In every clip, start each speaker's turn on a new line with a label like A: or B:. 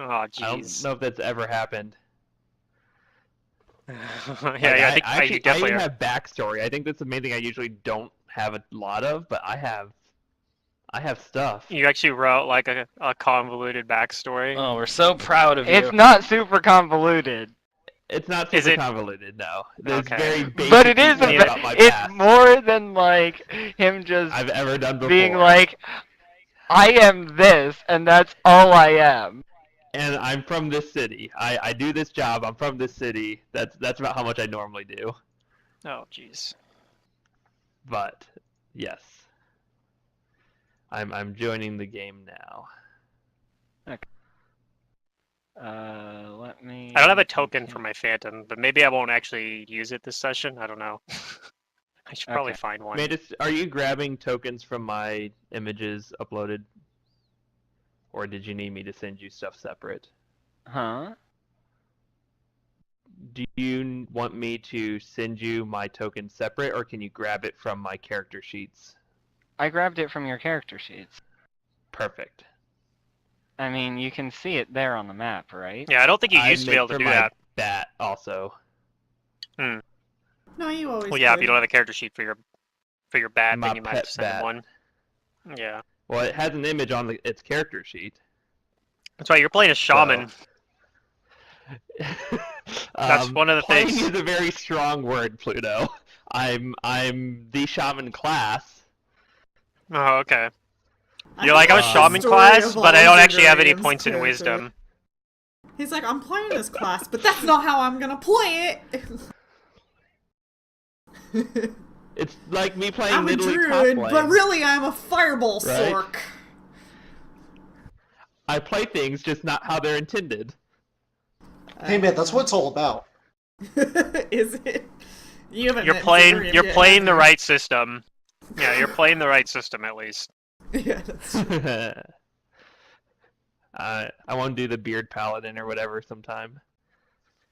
A: Oh,
B: I don't
A: jeez.
B: know if that's ever happened.
A: Yeah, I think you
B: I
A: definitely
B: even
A: are.
B: have backstory. I think that's the main thing I usually don't have a lot of, but I have stuff.
A: You actually wrote like a convoluted backstory.
C: Oh, we're so proud of you.
D: It's not super convoluted,
B: It's not
A: Is
B: super
A: it?
B: convoluted, no. There's
A: Okay.
B: very
D: but it
B: basic
D: is.
B: details about my
D: It's
B: past
D: more than like him just
B: I've ever done
D: being
B: before.
D: like, "I am this, and that's all I am."
B: And I'm from this city. I do this job. I'm from this city. That's about how much I normally do.
A: Oh, jeez.
B: But yes, I'm joining the game now.
D: Let me.
A: I don't have a token for my Phantom, but maybe I won't actually use it this session. I don't know. I should probably
D: Okay.
A: find one.
B: Mantis, are you grabbing tokens from my images uploaded? Or did you need me to send you stuff separate?
D: Huh?
B: Do you want me to send you my token separate, or can you grab it from my character sheets?
D: I grabbed it from your character sheets.
B: Perfect.
D: I mean, you can see it there on the map, right?
A: Yeah, I don't think you
B: I
A: used to be
B: make
A: able to
B: for
A: do
B: my
A: that.
B: bat also.
A: Hmm.
E: No, you always
A: Well, yeah, if
E: could.
A: you don't have a character sheet for your bat,
B: My
A: then you might have
B: pet
A: to send him
B: bat.
A: one. Yeah.
B: Well, it has an image on its character sheet.
A: That's right, you're playing a shaman. That's one of the
B: playing
A: things.
B: is a very strong word, Pluto. I'm the shaman class.
A: Oh, okay.
E: I
A: You're
E: think
A: like, I'm a
E: that's the
A: shaman
E: story
A: class,
E: of
A: but I
E: all
A: don't actually have any
E: Zagrean's
A: points in
E: character.
A: wisdom.
E: He's like, I'm playing this class, but that's not how I'm gonna play it.
B: It's like me playing
E: I'm a
B: Nidalee
E: druid,
B: top
E: but
B: lane.
E: really I'm a fireball
B: Right?
E: sork.
B: I play things just not how they're intended.
F: Hey man, that's what it's all about.
E: Is it? You haven't
A: You're
E: met
A: playing.
E: Zagrean
A: You're
E: yet,
A: playing
E: have
A: the
E: you?
A: right system. Yeah, you're playing the right system at least.
E: Yeah, that's true.
B: I want to do the beard paladin or whatever sometime.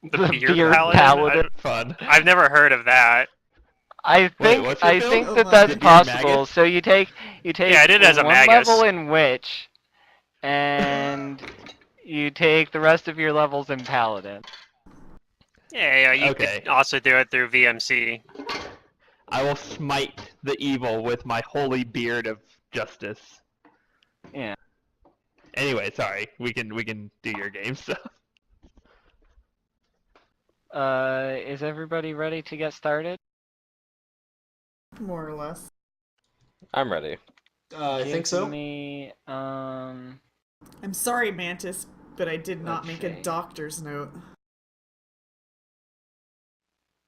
A: The beard
D: beard
A: paladin.
D: paladin.
B: Fun.
A: I've never heard of that.
D: I think
B: what's your build?
E: Oh
D: that
E: my.
D: that's
B: The beard
D: possible.
B: magus?
D: So you take
A: Yeah, I did it as a
D: one
A: magus.
D: level in witch, and you take the rest of your levels in paladin.
A: Yeah, you
B: Okay.
A: could also do it through VMC.
B: I will smite the evil with my holy beard of justice.
D: Yeah.
B: Anyway, sorry. We can do your game stuff.
D: Is everybody ready to get started?
E: More or less.
C: I'm ready.
F: I think so.
D: Give me
E: I'm sorry, Mantis, but I did not
D: Let's
E: make a
D: see.
E: doctor's note.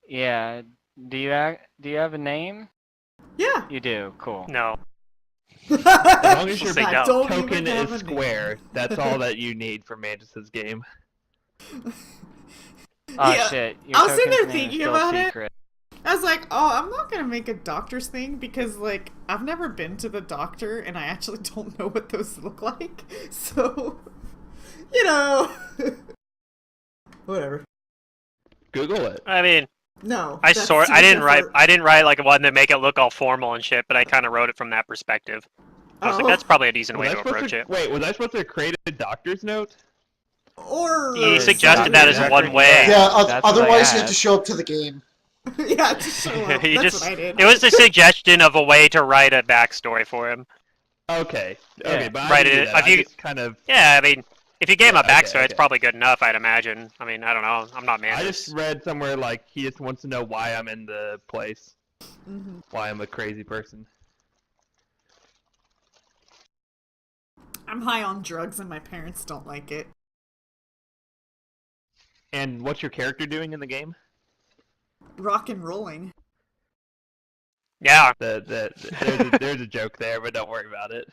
D: Yeah. Do you have a name?
E: Yeah.
D: You do. Cool.
A: No.
B: As long as your
A: Say no.
E: Don't
B: token
E: even have
B: is
E: a name.
B: square, that's all that you need for Mantis's game.
D: Oh
E: Yeah,
D: shit. Your
E: I was sitting
D: token's
E: there
D: name is
E: thinking
D: still
E: about it.
D: secret.
E: I was like, oh, I'm not gonna make a doctor's thing because, like, I've never been to the doctor and I actually don't know what those look like. So, you know. Whatever.
B: Google it.
A: I mean,
E: No.
A: I
E: that's
A: sort.
E: too
A: I
E: much
A: didn't write.
E: effort.
A: I didn't write like one that make it look all formal and shit. But I kind of wrote it from that perspective. I was like,
E: Oh.
A: that's probably a decent
B: Was
A: way
B: I
A: to
B: supposed
A: approach
B: to
A: it.
B: wait? Was I supposed to create a doctor's note?
E: Or.
A: He
B: Or
A: suggested
B: doctor
A: that as
B: record?
A: one way.
F: Yeah,
D: That's what I
F: otherwise you have
D: had.
F: to show up to the game.
E: Yeah, just show up.
A: He
E: That's
A: just.
E: what I did.
A: It was a suggestion of a way to write a backstory for him.
B: Okay.
D: Yeah.
B: Okay, but I
A: Right,
B: didn't do
A: it-
B: that.
A: if
B: I
A: you-
B: just kind of.
A: Yeah, I mean, if you gave him a
B: Yeah,
A: backstory, it's
B: okay.
A: probably good enough, I'd imagine. I mean, I don't know. I'm not
B: I
A: Mantis.
B: just read somewhere like he just wants to know why I'm in the place,
E: Mhm.
B: why I'm a crazy person.
E: I'm high on drugs and my parents don't like it.
B: And what's your character doing in the game?
E: Rock and rolling.
A: Yeah.
B: There's a joke there, but don't worry about it.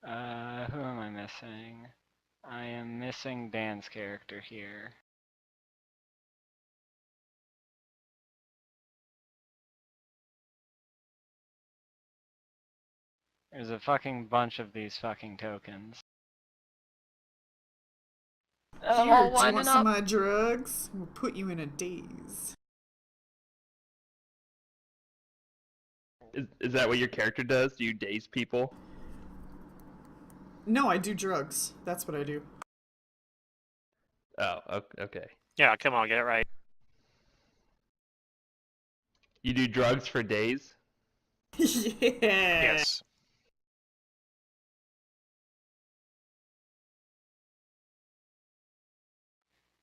B: Uh,
D: Who am I missing? I am missing Dan's character here. There's a fucking bunch of these fucking tokens. I'm
E: Here,
D: all
E: do you
D: winding
E: want some
D: up.
E: drugs? We'll put you in a daze.
B: Is that what your character does? Do you daze people?
E: No, I do drugs. That's what I do.
B: Oh, okay.
A: Yeah, come on, get it right.
B: You do drugs for days?
E: Yeah.
A: Yes.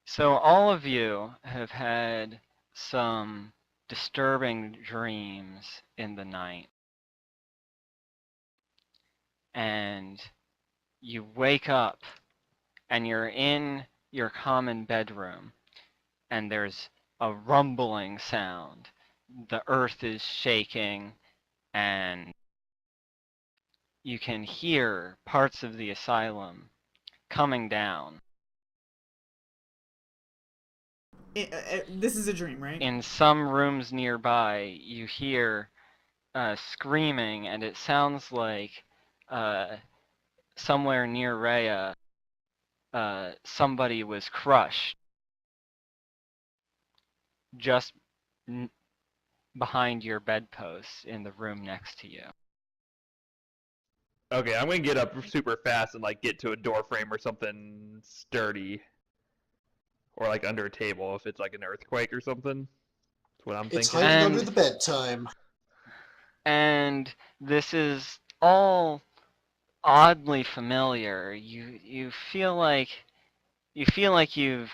D: So all of you have had some disturbing dreams in the night. And you wake up and you're in your common bedroom and there's a rumbling sound. The earth is shaking and you can hear parts of the asylum coming down.
E: This is a dream, right?
D: In some rooms nearby, you hear screaming, and it sounds like somewhere near Rhea, somebody was crushed just behind your bedpost in the room next to you.
B: Okay, I'm gonna get up super fast and like get to a door frame or something sturdy. Or like under a table if it's like an earthquake or something. That's what I'm
F: It's
B: thinking.
F: hiding
D: And-
F: under the bedtime.
D: And this is all oddly familiar. You feel like you've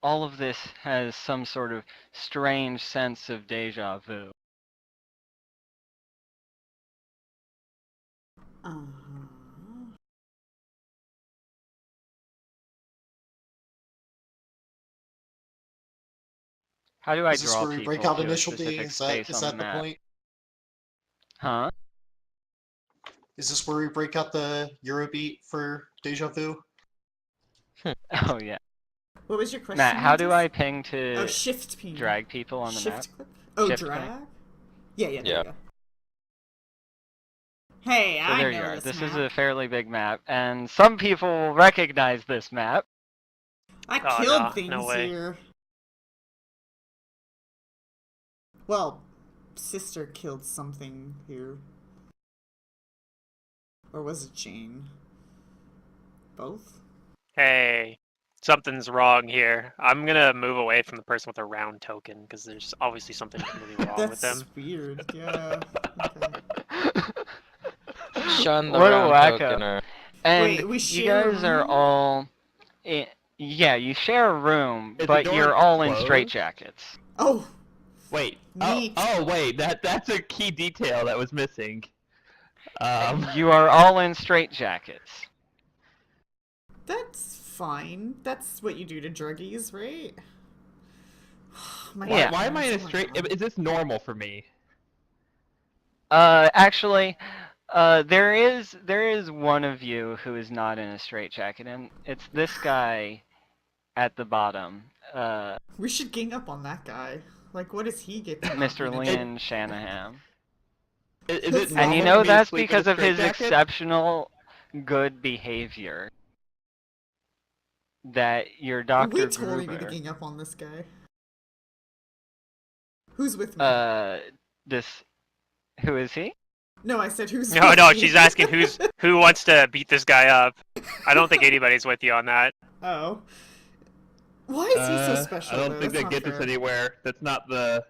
D: all of this has some sort of strange sense of deja vu.
E: Uh-huh.
D: How do I
F: Is this
D: draw
F: where we
D: people
F: break out
D: to a
F: initial D?
D: specific space
F: Is
D: on
F: that
D: the
F: the
D: map?
F: point?
D: Huh?
F: Is this where we break out the Eurobeat for Deja Vu?
D: Oh yeah.
E: What was your question?
D: Matt, how do I
E: Mantis?
D: ping to
E: Oh, shift ping.
D: drag people on the
E: shift
D: map?
E: click? Oh,
D: Shift
E: drag?
D: click.
E: Yeah, there
C: Yeah.
E: you go. Hey,
D: So
E: I
D: there you
E: know
D: are.
E: this
D: This
E: map.
D: is a fairly big map, and some people will recognize this map.
E: I
A: Oh,
E: killed
A: no,
E: things
A: no way.
E: here. Well, sister killed something here. Or was it Jane? Both?
A: Hey, something's wrong here. I'm gonna move away from the person with the round token because there's obviously something really wrong with
E: That's
A: them.
E: weird, yeah. Okay.
C: Shun the
D: What a
C: round
D: wacko.
C: tokener.
D: And
E: Wait, we
D: you
E: share a
D: guys are
E: room?
D: all... Yeah, you share a room,
B: Is the
D: but
B: door
D: you're all in
B: closed?
D: straitjackets.
E: Oh,
B: Wait.
E: Neat.
B: Oh, wait. That's a key detail that was missing.
D: You are all in straitjackets.
E: that's fine. That's what you do to druggies, right? My
D: Yeah.
B: Why am I in a
E: goodness, oh my
B: straight?
E: God.
B: Is this normal for me?
D: Actually, there is one of you who is not in a straitjacket, and it's this guy at the bottom,
E: We should gang up on that guy. Like, what does he get?
D: Mr. Liam Shanahan.
B: Is it
E: And
B: normal
D: And you
B: for
D: know
B: me to
D: that's
B: sleep in a
D: because of his
B: straitjacket?
D: exceptional good behavior. That your Dr.
E: We totally need to
D: Gruber,
E: gang up on this guy. Who's with me?
D: who is he?
E: No, I said who's
A: No,
E: with
A: no,
E: me?
A: she's asking who wants to beat this guy up. I don't think anybody's with you on that.
E: Oh. Why is he so special?
B: I don't
E: though?
B: think
E: That's
B: that
E: not
B: gets us
E: fair.
B: anywhere. That's not the.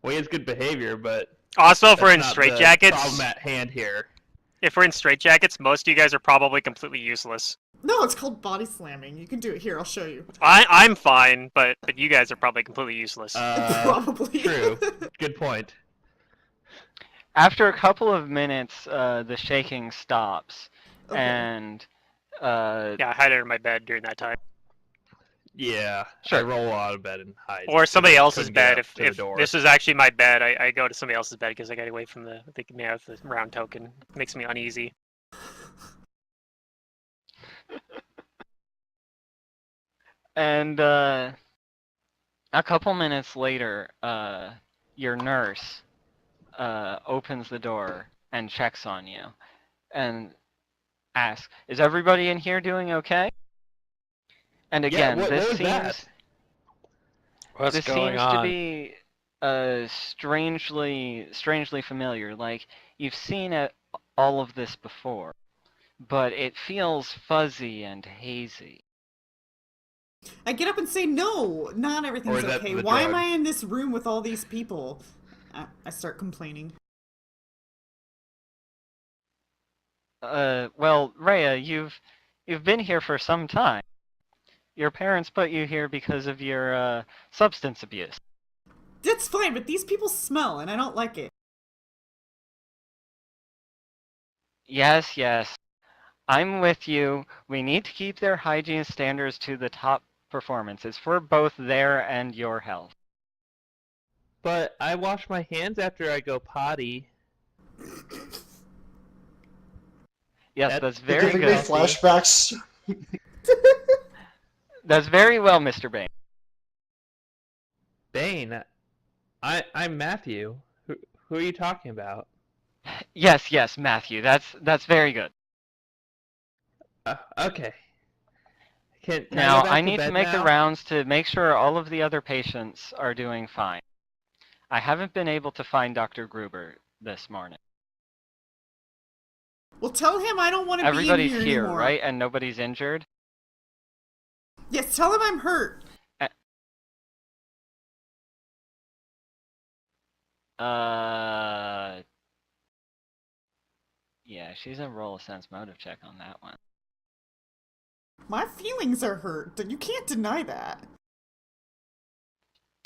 B: Well, he has good behavior, but
A: Also, if we're
B: that's
A: in
B: not the
A: straitjackets,
B: problem at hand here.
A: if we're in straitjackets, most of you guys are probably completely useless.
E: No, it's called body slamming. You can do it here. I'll show you.
A: I'm fine, but you guys are probably completely useless.
E: Probably.
B: True. Good point.
D: After a couple of minutes, the shaking stops,
E: Okay.
D: and
A: Yeah, I hide under my bed during that time,
B: Yeah.
D: Sure.
B: I roll out of bed and hide.
A: or somebody
B: I
A: else's
B: couldn't get
A: bed.
B: up to
A: If
B: the door.
A: this is actually my bed, I go to somebody else's bed because I get away from the man with the round token. It makes me uneasy.
D: And a couple minutes later, your nurse opens the door and checks on you, and asks, "Is everybody in here doing okay?" And
B: Yeah,
D: again,
B: what
D: this
B: was
D: seems
B: that?
C: What's
D: this
C: going
D: seems
C: on?
D: to be strangely familiar. Like you've seen all of this before, but it feels fuzzy and hazy.
E: I get up and say, no, not
B: Or
E: everything's
B: is that
E: okay.
B: the
E: Why am I
B: drugs?
E: in this room with all these people? I start complaining.
D: Well, Rhea, you've been here for some time. Your parents put you here because of your substance abuse.
E: That's fine, but these people smell, and I don't like it.
D: Yes, yes. I'm with you. We need to keep their hygiene standards to the top performance. It's for both their and your health.
B: But I wash my hands after I go potty.
D: Yes,
B: That's
D: that's
F: You're
D: very
F: giving me
D: good.
F: flashbacks.
D: That's very well, Mr. Bain.
B: Bane, I'm Matthew. Who are you talking about?
D: Yes, yes, Matthew. That's very good.
B: Okay. Can I
D: Now,
B: go back
D: I
B: to
D: need to
B: bed
D: make the
B: now?
D: rounds to make sure all of the other patients are doing fine. I haven't been able to find Dr. Gruber this morning.
E: Well, tell him I don't want to be in
D: Everybody's
E: here
D: here,
E: anymore.
D: right? And nobody's injured?
E: Yes, tell him I'm hurt.
D: Yeah, she's gonna roll a sense motive check on that one.
E: My feelings are hurt. You can't deny that.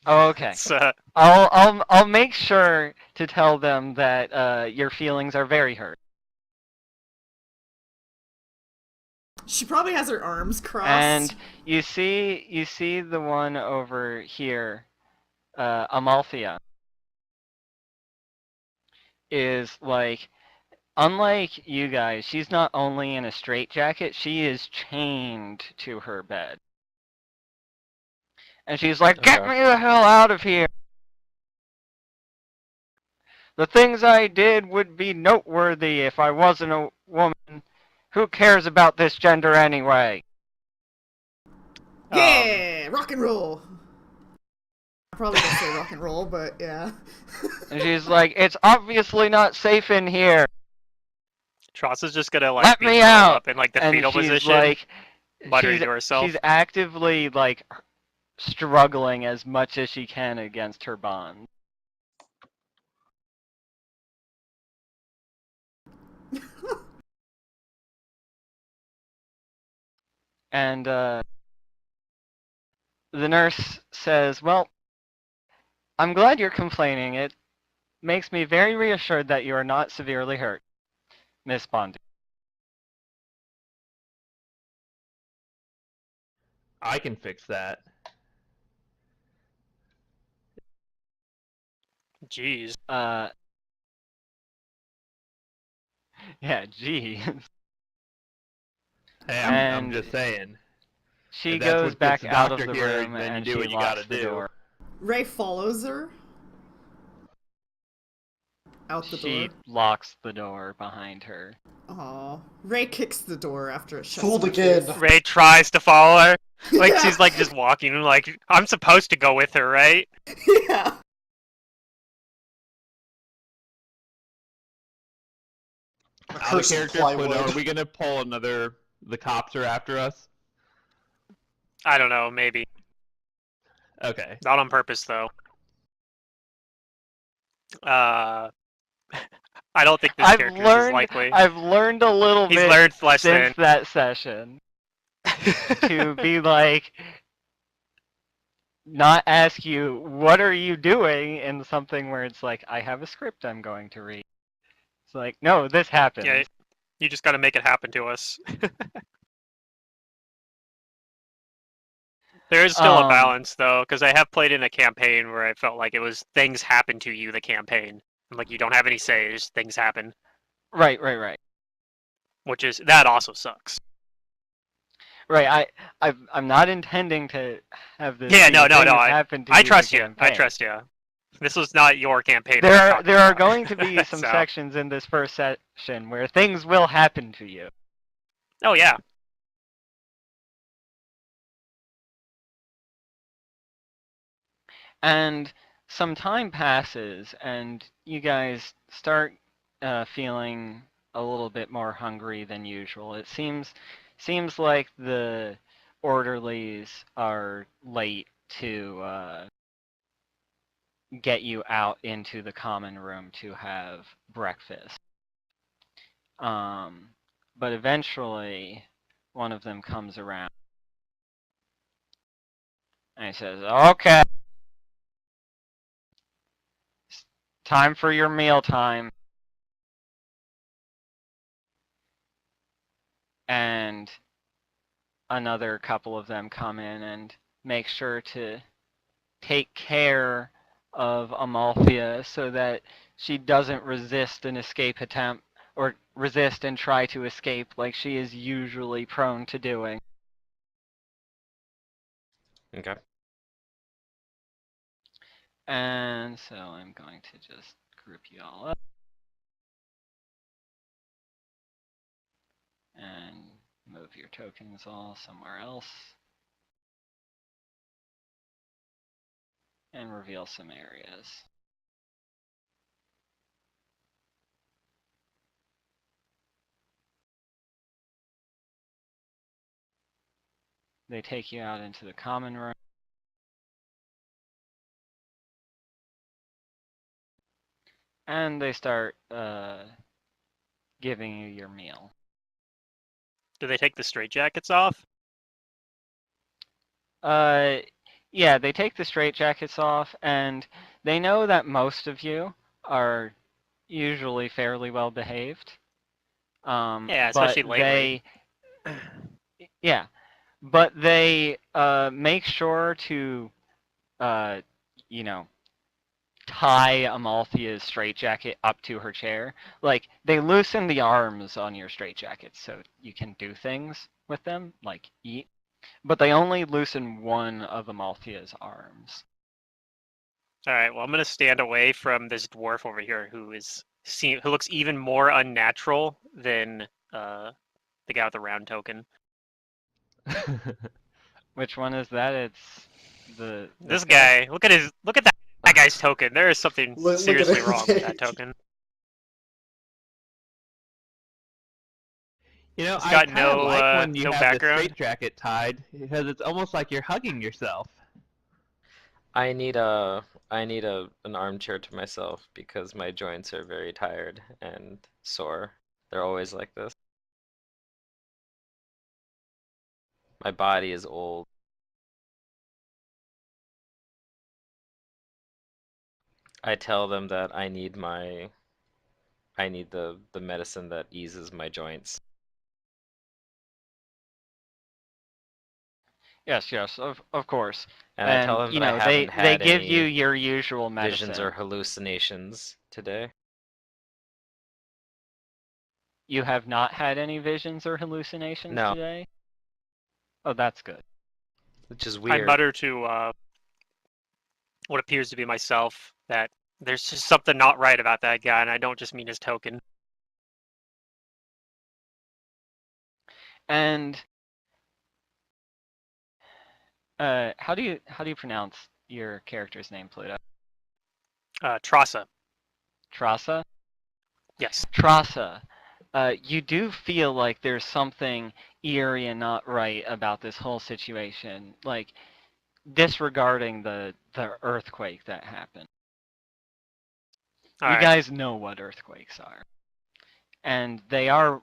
D: Oh, okay.
A: It's,
D: I'll make sure to tell them that your feelings are very hurt.
E: She probably has her arms crossed.
D: And you see the one over here, Amalthea, is like, unlike you guys, she's not only in a straitjacket, she is chained to her bed. And she's like, get
C: Okay.
D: me the hell out of here! The things I did would be noteworthy if I wasn't a woman. Who cares about this gender anyway?
E: Yeah, rock and roll. I probably don't say rock and roll, but yeah.
D: And she's like, it's obviously not safe in here.
A: Tross is just gonna like
D: Let
A: be
D: me
A: curled
D: out!
A: up in like the
D: And
A: fetal
D: she's
A: position,
D: like,
A: muttering to herself.
D: she's actively like struggling as much as she can against her bond. And the nurse says, well, I'm glad you're complaining. It makes me very reassured that you are not severely hurt, Miss Bondi.
B: I can fix that.
A: Jeez.
D: Yeah, gee.
B: Hey, I'm
D: And
B: just saying.
D: she
B: If that's
D: goes
B: what
D: back
B: puts the
D: out of
B: doctor
D: the
B: here,
D: room
B: then you
D: and
B: do
D: she
B: what you
D: locks
B: gotta
D: the
B: do.
D: door.
E: Ray follows her out the
D: She
E: door.
D: locks the door behind her.
E: Aw. Ray kicks the door after it shuts.
F: Fooled
E: in her
F: again.
E: face.
A: Ray tries to follow her. Like
E: Yeah.
A: she's like just walking. Like I'm supposed to go with her, right?
E: Yeah.
F: A
B: Out of
F: curse of
B: character, but
F: plywood.
B: are we gonna pull another? The cops are after us.
A: I don't know. Maybe
B: Okay.
A: not on purpose though. I don't think this character is likely.
D: I've learned a little
A: He's
D: bit
A: learned less
D: since
A: than.
D: that session to be like, not ask you, what are you doing, in something where it's like, I have a script I'm going to read. It's like, no, this happened.
A: Yeah, you just got to make it happen to us. There is still a balance though, because I have played in a campaign where I felt like it was things happen to you, the campaign, and like you don't have any say, just things happen,
D: Right.
A: which is that also sucks.
D: Right, I'm not intending to have this
A: Yeah,
D: be
A: no,
D: things
A: I
D: happen to
A: I
D: you
A: trust
D: the
A: you. I
D: campaign.
A: trust you. This was not your campaign.
D: There
A: we're
D: are
A: talking
D: there are
A: about.
D: going to be some
A: So-
D: sections in this first session where things will happen to you.
A: Oh yeah.
D: And some time passes, and you guys start feeling a little bit more hungry than usual. It seems like the orderlies are late to get you out into the common room to have breakfast. But eventually, one of them comes around and he says, "Okay, it's time for your meal time." And another couple of them come in and make sure to take care of Amalthea so that she doesn't resist an escape attempt or resist and try to escape like she is usually prone to doing.
C: Okay.
D: And so I'm going to just group you all up and move your tokens all somewhere else and reveal some areas. They take you out into the common room. And they start giving you your meal.
A: Do they take the straitjackets off?
D: Yeah, they take the straitjackets off, and they know that most of you are usually fairly well behaved.
A: Yeah,
D: But
A: especially lately.
D: yeah, but they make sure to, you know, tie Amalthea's straitjacket up to her chair. Like, they loosen the arms on your straitjackets so you can do things with them, like eat. But they only loosen one of Amalthea's arms.
A: All right. Well, I'm gonna stand away from this dwarf over here who looks even more unnatural than the guy with the round token.
D: Which one is that? It's
A: This guy. Look at that guy's token. There is something
F: Look at
A: seriously
F: it.
A: wrong with that token.
B: You know,
A: He's
B: I
A: got
B: kind of like when you
A: no
B: have the
A: background.
B: straitjacket tied because it's almost like you're hugging yourself.
C: I need an armchair to myself because my joints are very tired and sore. They're always like this. My body is old. I tell them that I need the medicine that eases my joints.
D: Yes, of course.
C: And I tell
D: And
C: them
D: you
C: that I
D: know,
C: haven't
D: they
C: had
D: give you
C: any
D: your usual
C: visions or
D: medicine.
C: hallucinations today.
D: You have not had any visions or hallucinations
C: No.
D: today? Oh, that's good.
C: Which is
A: I
C: weird.
A: mutter to what appears to be myself that there's just something not right about that guy, and I don't just mean his token.
D: And how do you pronounce your character's name, Pluto?
A: Trasa.
D: Trasa?
A: Yes.
D: Trasa, you do feel like there's something eerie and not right about this whole situation, like disregarding the earthquake that happened.
A: All
D: You
A: right.
D: guys know what earthquakes are, and they are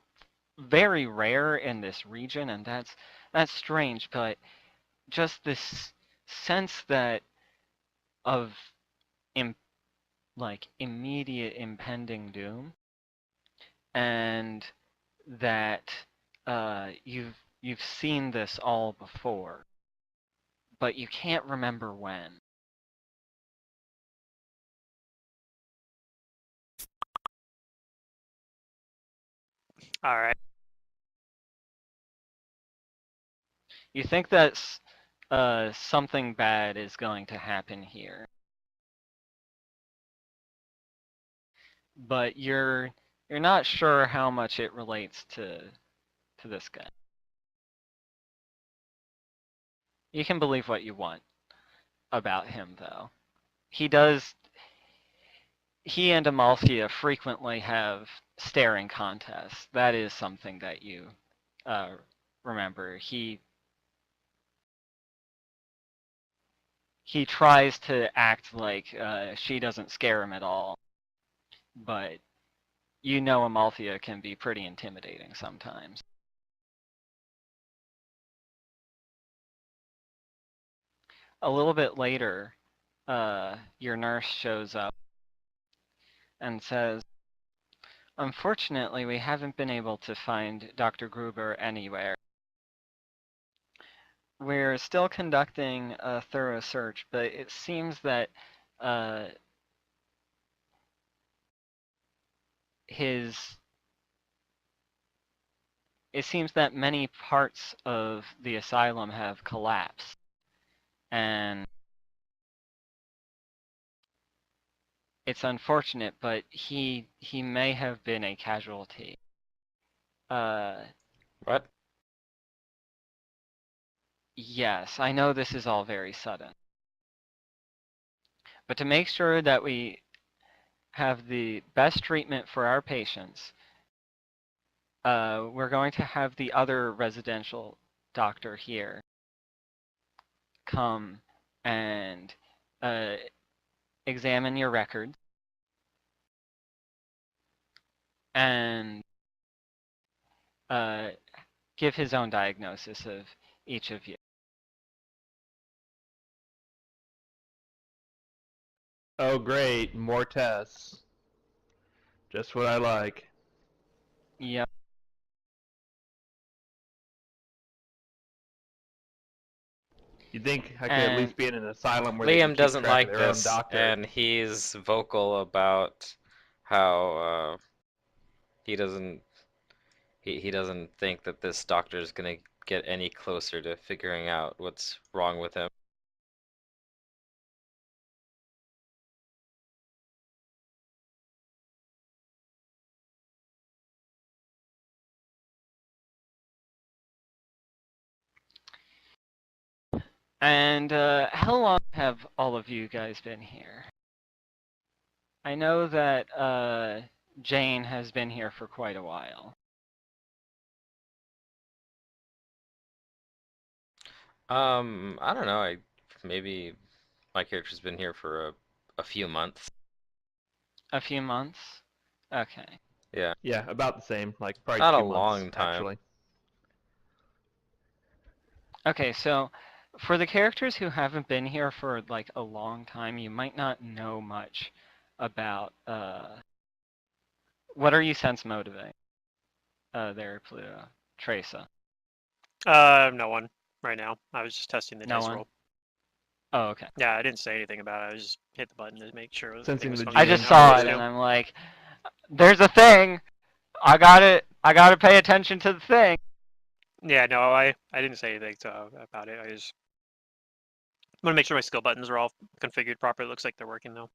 D: very rare in this region, and that's strange, but just this sense that of like immediate impending doom, and that you've seen this all before, but you can't remember when.
A: All right.
D: You think that something bad is going to happen here, but you're not sure how much it relates to this guy. You can believe what you want about him, though. he and Amalthea frequently have staring contests. That is something that you remember. He tries to act like she doesn't scare him at all, but you know Amalthea can be pretty intimidating sometimes. A little bit later, your nurse shows up and says, "Unfortunately, we haven't been able to find Dr. Gruber anywhere. We're still conducting a thorough search, but it seems that it seems that many parts of the asylum have collapsed, and it's unfortunate, but he may have been a casualty."
C: What?
D: Yes, I know this is all very sudden, but to make sure that we have the best treatment for our patients, we're going to have the other residential doctor here come and examine your records and give his own diagnosis of each of you.
B: Oh, great. More tests. Just what I like.
D: Yep.
B: You think I could at least
D: And
B: be in an asylum where they can
C: Liam
B: keep
C: doesn't
B: track of
C: like
B: their own
C: this,
B: doctor?
C: and he's vocal about how he doesn't he doesn't think that this doctor is gonna get any closer to figuring out what's wrong with him.
D: And how long have all of you guys been here? I know that Jane has been here for quite a while.
C: I don't know. Maybe my character's been here for a few months.
D: A few months? Okay.
C: Yeah,
B: Yeah, about the same. Like probably
C: not a
B: 2 months,
C: long time.
B: actually.
D: Okay, so for the characters who haven't been here for like a long time, you might not know much about what are you sense motivating? There, Pluto. Tracer.
A: No one right now. I was just testing the
D: No
A: dice
D: one?
A: roll.
D: Oh, okay.
A: Yeah, I didn't say anything about it. I just hit the button to make sure everything
B: Sensing
A: was
B: the
A: functioning
D: I just
B: GM
A: how
D: saw
A: it
D: it
A: was
D: and
A: to.
D: I'm like, there's a thing. I gotta pay attention to the thing.
A: Yeah, no, I didn't say anything about it. I just want to make sure my skill buttons are all configured properly. It looks like they're working though.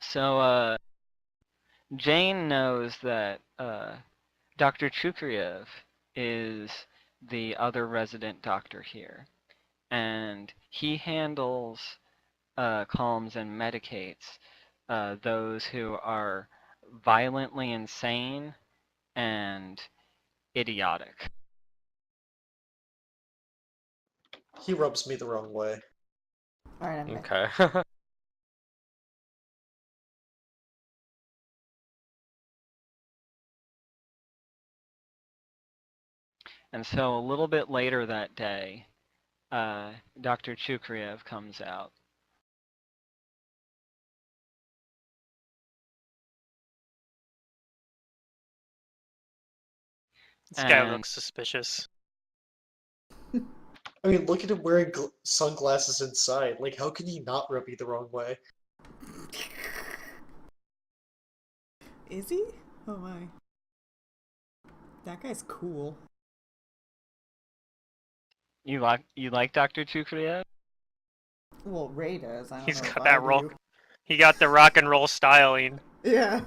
D: So Jane knows that Dr. Chukryev is the other resident doctor here, and he handles, calms, and medicates those who are violently insane and idiotic.
F: He rubs me the wrong way.
E: Alright, I'm back.
C: Okay.
D: And so a little bit later that day, Dr. Chukryev comes out.
A: This guy
D: And
A: looks suspicious.
F: I mean, look at him wearing sunglasses inside. Like, how can he not rub me the wrong way?
E: Is he? Oh my. That guy's cool.
D: you like Dr. Chukryev?
E: Well, Ray does. I don't
A: He's
E: know
A: got
E: if
A: that
E: I
A: roll.
E: do.
A: He got the rock and roll styling.
E: Yeah.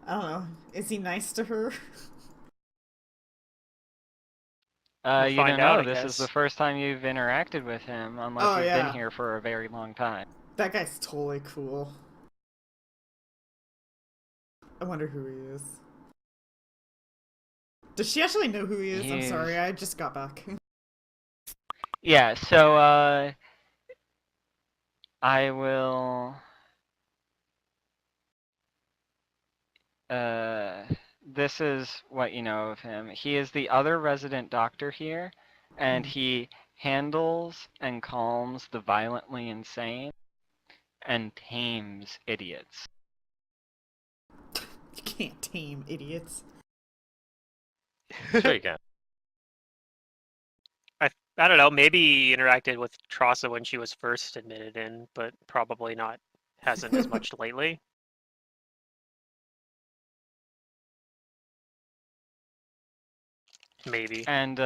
E: I don't know. Is he nice to her?
A: We'll
D: You
A: find
D: don't
A: out,
D: know.
A: I
D: This is the
A: guess.
D: first time you've interacted with him, unless
E: Oh,
D: you've
E: yeah.
D: been here for a very long time.
E: That guy's totally cool. I wonder who he is. Does she actually know who he is? I'm sorry,
D: He's-
E: I just got back.
D: Yeah, so, I will... This is what you know of him. He is the other resident doctor here, and he handles and calms the violently insane and tames idiots.
E: You can't tame idiots.
C: Sure you can.
A: I don't know. Maybe he interacted with Trassa when she was first admitted in, but probably not. Hasn't as much lately. Maybe.
D: And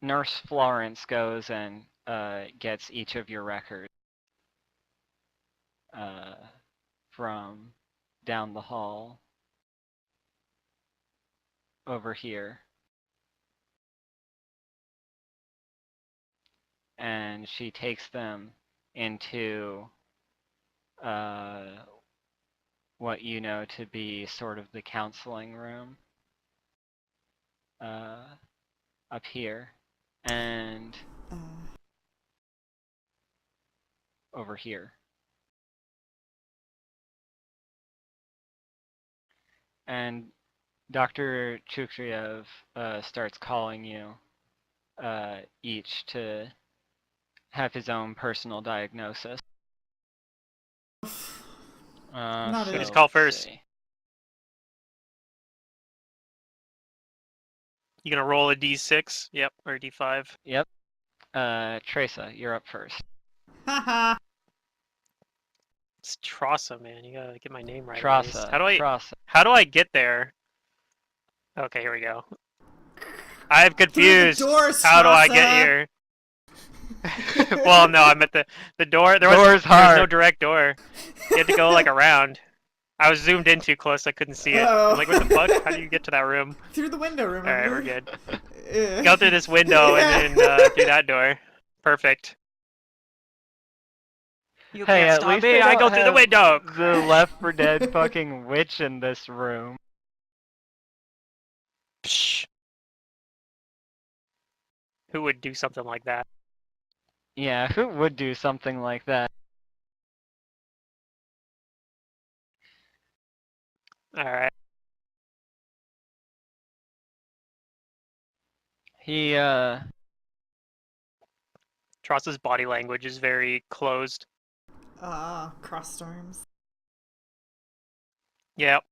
D: Nurse Florence goes and gets each of your records from down the hall over here. And she takes them into what you know to be sort of the counseling room up here and over here. And Dr. Chukriev starts calling you each to have his own personal diagnosis.
E: Not
D: So
E: it.
A: Who's call
D: let's
A: first?
D: see.
A: You gonna roll a d6? Yep, or a d5.
D: Yep. Tresa, you're up first.
E: Haha.
A: It's Trassa, man. You gotta get my name right. At least.
D: Trasa. Trasa.
A: How do I get there? Okay, here we go. I'm
E: Through the
A: confused.
E: doors,
A: How do I
E: Trassa.
A: get here? Well, no, I'm at the door. There
D: Door's
A: was no
D: hard.
A: direct door. You had to go like around. I was zoomed in too close. I couldn't see it.
E: Oh.
A: I'm like, what the fuck? How do you get to that room?
E: Through the window, remember?
A: All right, we're good.
E: Yeah.
A: Go through this window and then through that door. Perfect. You
D: Hey,
A: can't
D: at
A: stop
D: least
A: me.
D: they
A: I
D: don't
A: go through the
D: have
A: window.
D: The Left 4 Dead fucking witch in this room.
A: Psh. Who would do something like that?
D: Yeah, who would do something like that?
A: All right.
D: He,
A: Trassa's body language is very closed.
E: Crossed arms.
A: Yep.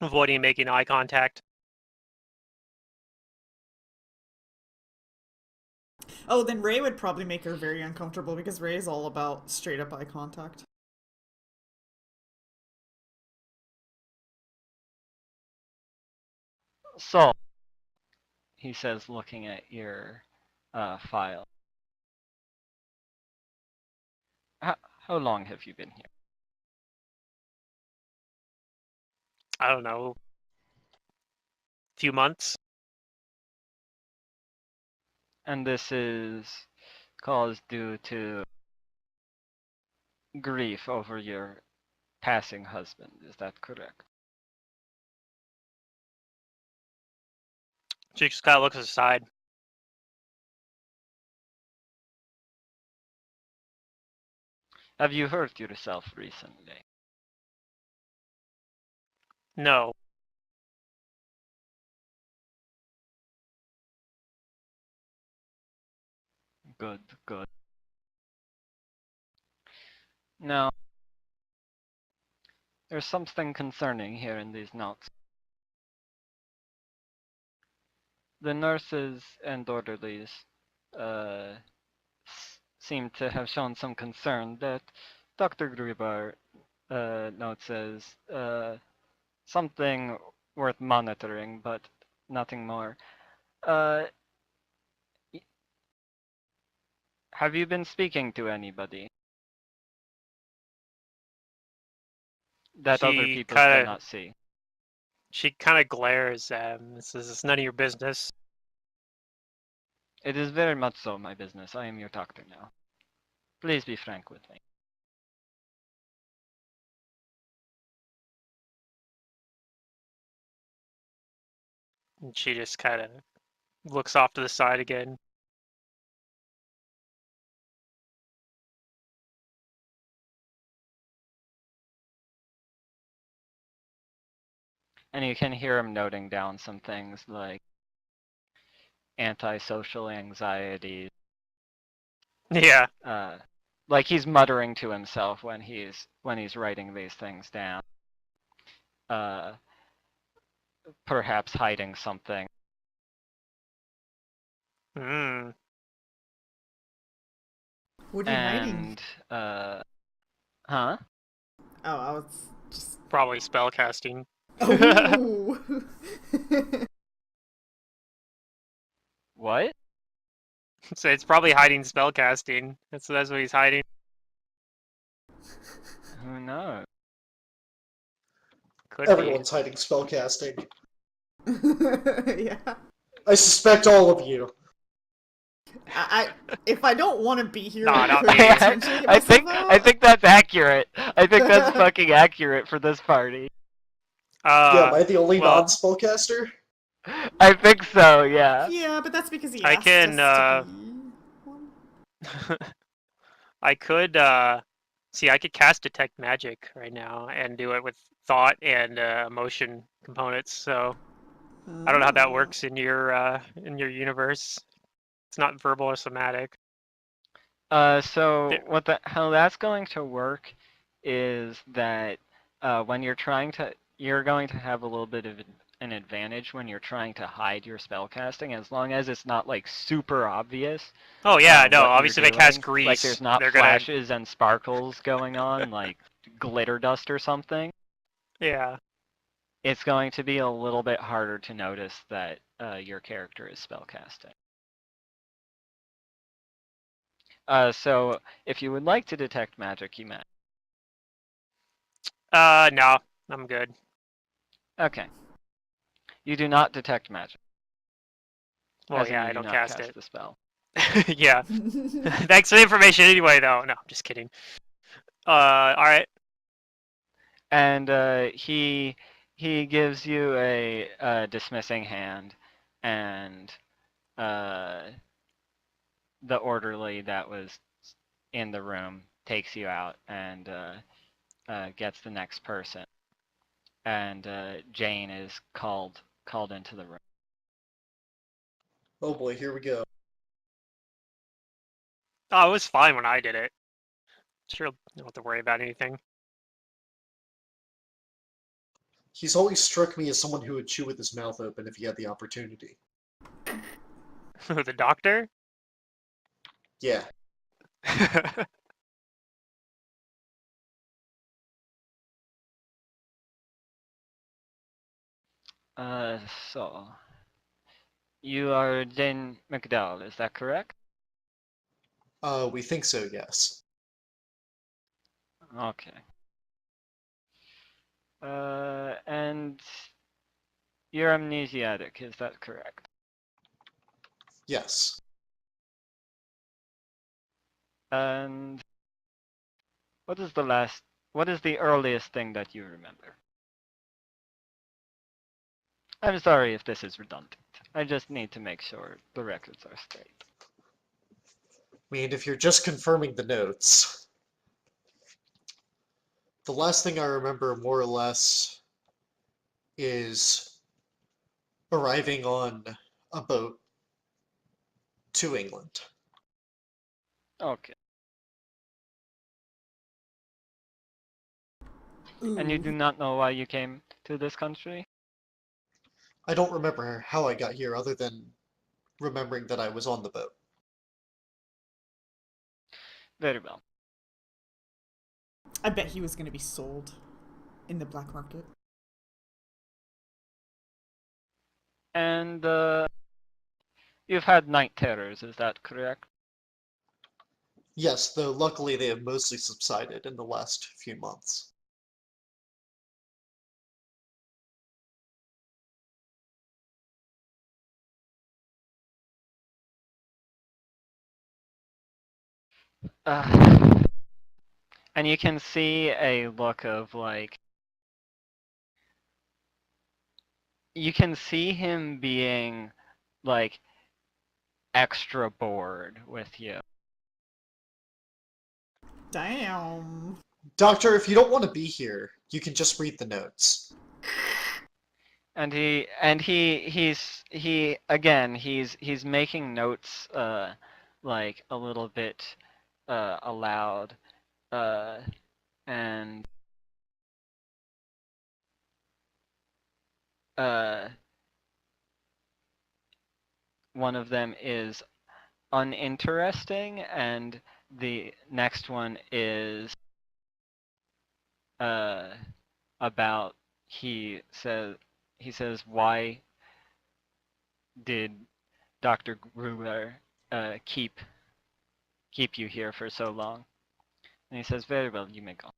A: Avoiding making eye contact.
E: Oh, then Ray would probably make her very uncomfortable because Ray is all about straight up eye contact.
D: So, he says, looking at your file. How long have you been here?
A: I don't know. Few months.
D: And this is caused due to grief over your passing husband, is that correct?
A: She just kind of looks aside.
D: Have you hurt yourself recently?
A: No.
D: Good, good. Now, there's something concerning here in these notes. The nurses and orderlies seem to have shown some concern that Dr. Gruber notes as something worth monitoring, but nothing more. Have you been speaking to anybody that other
A: She
D: people
A: kinda-
D: cannot see?
A: She kind of glares at him and says, "It's none of your business."
D: It is very much so my business. I am your doctor now. Please be frank with me.
A: And she just kind of looks off to the side again.
D: And you can hear him noting down some things like antisocial anxiety.
A: Yeah.
D: Like he's muttering to himself when he's writing these things down. Perhaps hiding something.
A: Hmm.
E: What are you hiding?
D: And huh?
E: Oh, I was just.
A: Probably spellcasting.
E: Oh.
D: What?
A: So it's probably hiding spellcasting. That's what he's hiding.
D: Who knows?
A: Could be.
F: Everyone's hiding spellcasting.
E: Yeah.
F: I suspect all of you.
E: If I don't want to be here,
A: Nah, not
E: I
A: me.
E: could potentially get
D: I think
E: myself
D: I
E: out.
D: think that's accurate. I think that's fucking accurate for this party.
F: Yeah, am I the only
A: well-
F: non-spellcaster?
D: I think so, yeah.
E: Yeah, but that's because he
A: I
E: asked
A: can,
E: us to be one.
A: I could see. I could cast detect magic right now and do it with thought and emotion components. So I don't know how that works in your universe. It's not verbal or somatic.
D: So
A: There-
D: how that's going to work is that when you're going to have a little bit of an advantage when you're trying to hide your spell casting, as long as it's not like super obvious.
A: Oh yeah, no.
D: what you're
A: Obviously, if I cast
D: doing.
A: grease,
D: Like there's not
A: they're
D: flashes and sparkles going on, like glitter dust or something.
A: gonna. Yeah.
D: It's going to be a little bit harder to notice that your character is spellcasting. So if you would like to detect magic, you may.
A: No, I'm good.
D: Okay. You do not detect magic.
A: Well,
D: as in
A: yeah,
D: you
A: I
D: do
A: don't
D: not
A: cast it.
D: the spell.
A: Yeah. Thanks for the information anyway, though. No, I'm just kidding. All right.
D: And he gives you a dismissing hand, and the orderly that was in the room takes you out and gets the next person. And Jane is called into the room.
F: Oh boy, here we go.
A: Oh, it was fine when I did it. Sure, you don't have to worry about anything.
F: He's always struck me as someone who would chew with his mouth open if he had the opportunity.
A: The doctor?
F: Yeah.
D: So you are Jane McDowell, is that correct?
F: We think so, yes.
D: Okay. And you're amnesiac, is that correct?
F: Yes.
D: And what is the earliest thing that you remember? I'm sorry if this is redundant. I just need to make sure the records are straight.
F: I mean, if you're just confirming the notes, the last thing I remember more or less is arriving on a boat to England.
D: Okay. And you do not know why you came to this country?
F: I don't remember how I got here other than remembering that I was on the boat.
D: Very well.
E: I bet he was going to be sold in the black market.
D: And you've had night terrors, is that correct?
F: Yes, though luckily they have mostly subsided in the last few months.
D: And you can see a look of like, you can see him being like extra bored with you.
E: Damn.
F: Doctor, if you don't want to be here, you can just read the notes.
D: And he's making notes like a little bit aloud and uh one of them is uninteresting and the next one is uh about he says why did Dr. Gruber keep you here for so long? And he says, very well, you may go.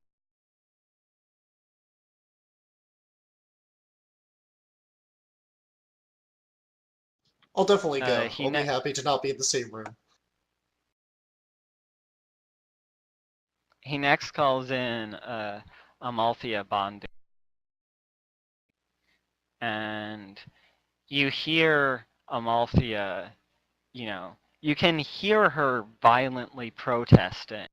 F: I'll definitely go.
D: He
F: I'll be
D: ne-
F: happy to not be in the same room.
D: he next calls in Amalthea Bond, and you hear Amalthea, you can hear her violently protesting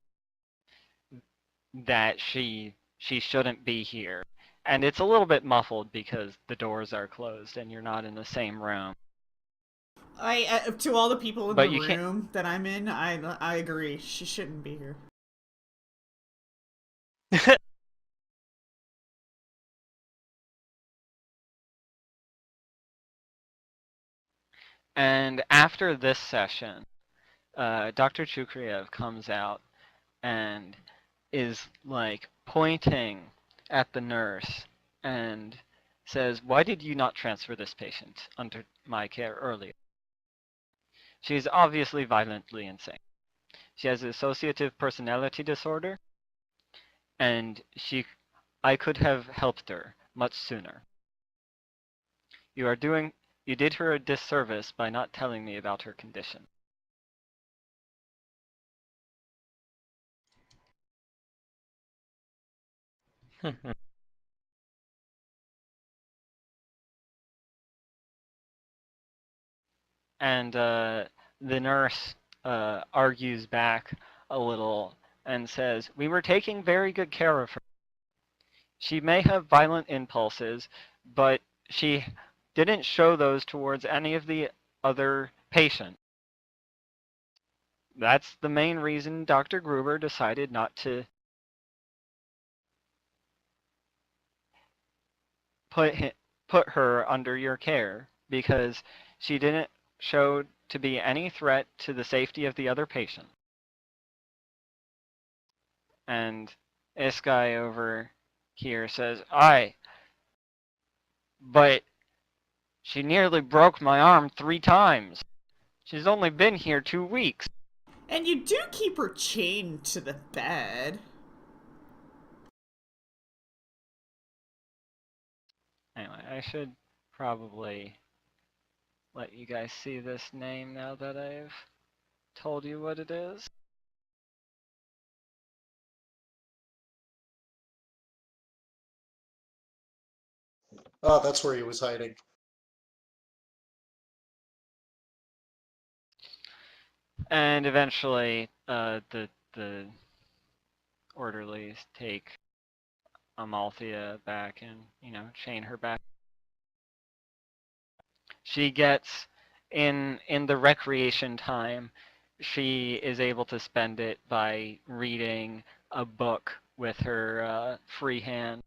D: that she shouldn't be here. And it's a little bit muffled because the doors are closed and you're not in the same room.
E: To all the people in the
D: But you can't.
E: room that I'm in, I agree. She shouldn't be here.
D: And after this session, Dr. Chukriev comes out and is like pointing at the nurse and says, "Why did you not transfer this patient under my care earlier? She's obviously violently insane. She has dissociative personality disorder, and I could have helped her much sooner. You did her a disservice by not telling me about her condition." And the nurse argues back a little and says, "We were taking very good care of her. She may have violent impulses, but she didn't show those towards any of the other patients. That's the main reason Dr. Gruber decided not to put her under your care, because she didn't show to be any threat to the safety of the other patient." And this guy over here says, but she nearly broke my arm 3 times. She's only been here 2 weeks."
E: And you do keep her chained to the bed.
D: Anyway, I should probably let you guys see this name now that I've told you what it is.
F: Oh, that's where he was hiding.
D: And eventually, the orderlies take Amalthea back and, chain her back. She gets in the recreation time, she is able to spend it by reading a book with her free hand.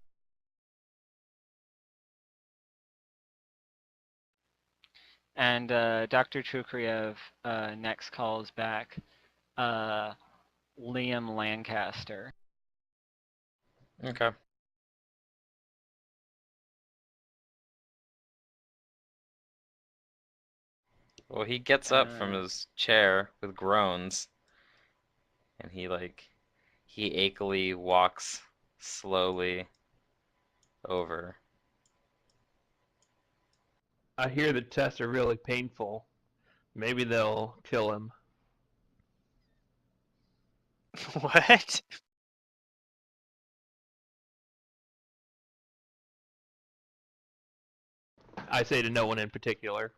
D: And Dr. Chukriev next calls back Liam Lancaster.
C: Okay. Well, he gets up from his chair with groans, and he acily walks slowly over.
B: I hear the tests are really painful. Maybe they'll kill him.
A: What?
B: I say to no one in particular.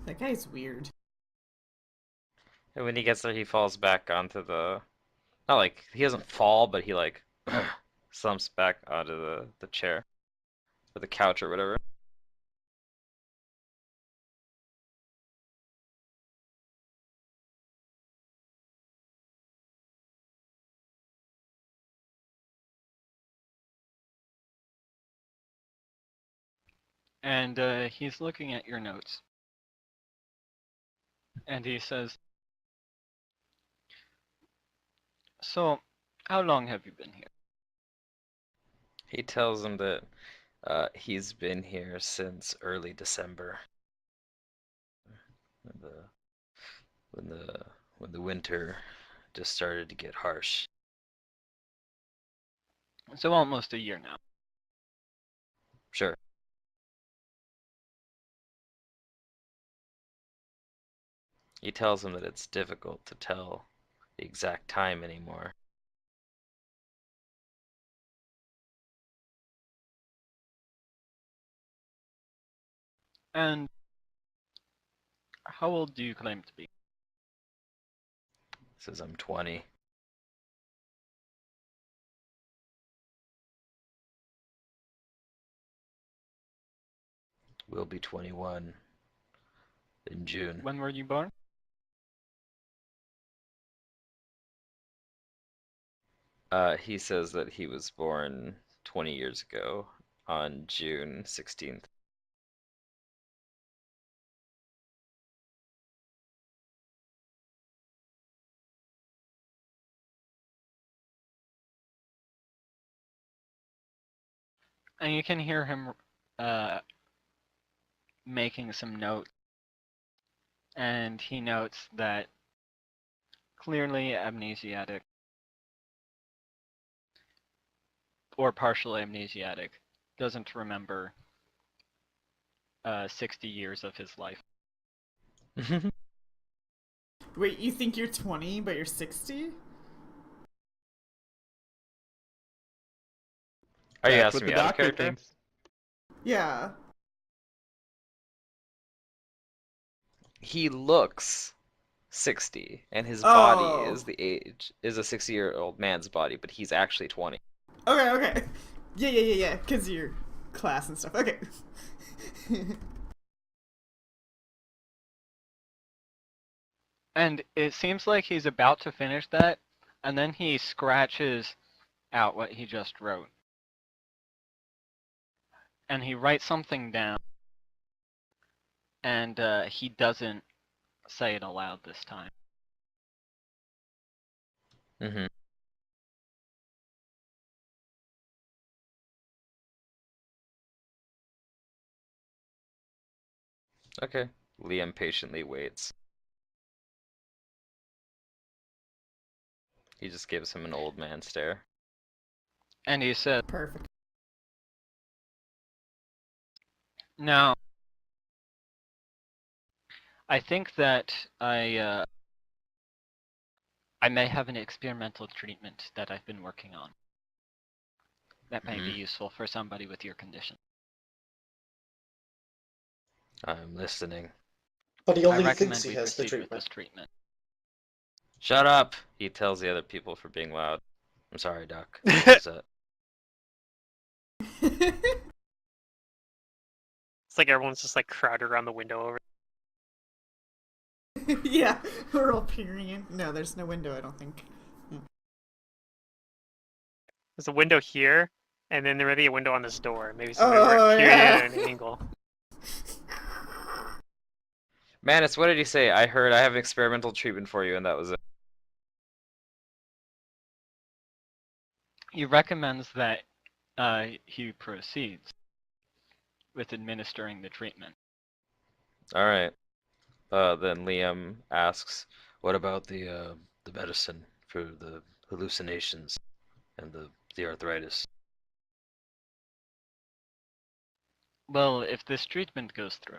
E: That guy's weird.
C: And when he gets there, he falls back onto the. Not like he doesn't fall, but he like slumps back onto the chair or the couch or whatever.
D: And he's looking at your notes. And he says, "So, how long have you been here?"
C: He tells him that he's been here since early December. When the when the when the winter just started to get harsh.
D: So almost a year now.
C: Sure. He tells him that it's difficult to tell the exact time anymore.
D: And how old do you claim to be?
C: He says I'm 20. Will be 21 in June.
D: When were you born?
C: He says that he was born 20 years ago on June 16th.
D: And you can hear him making some notes. And he notes that clearly amnesiac or partially amnesiac, doesn't remember 60 years of his life.
E: Wait, you think you're 20, but you're 60?
C: Are you
B: That's
C: asking
B: what
C: me
B: the
C: out of
B: doctor
C: character?
B: thinks.
E: Yeah.
C: He looks 60, and his
E: Oh.
C: body is a 60-year-old man's body, but he's actually 20.
E: Okay. Yeah. Because your class and stuff. Okay.
D: And it seems like he's about to finish that, and then he scratches out what he just wrote. And he writes something down, and he doesn't say it aloud this time.
C: Mm-hmm. Okay. Liam patiently waits. He just gives him an old man stare.
D: And he said,
E: Perfect.
D: "Now, I think that I may have an experimental treatment that I've been working on that may be
C: Mhm.
D: useful for somebody with your condition.
C: I'm listening.
F: But he
D: I
F: only
D: recommend
F: thinks he
D: we
F: has the
D: proceed with this
F: treatment.
D: treatment."
C: Shut up! He tells the other people for being loud. I'm sorry, Doc. What was that?
A: It's like everyone's just like crowded around the window over.
E: Yeah, we're all peering in. No, there's no window, I don't think.
A: There's a window here, and then there may be a window on this door. Maybe somebody were peering in at an angle.
C: Manus, what did he say? I heard I have an experimental treatment for you, and that was it.
D: He recommends that he proceeds with administering the treatment.
C: Alright. Then Liam asks, what about the medicine for the hallucinations and the arthritis?
D: Well, if this treatment goes through,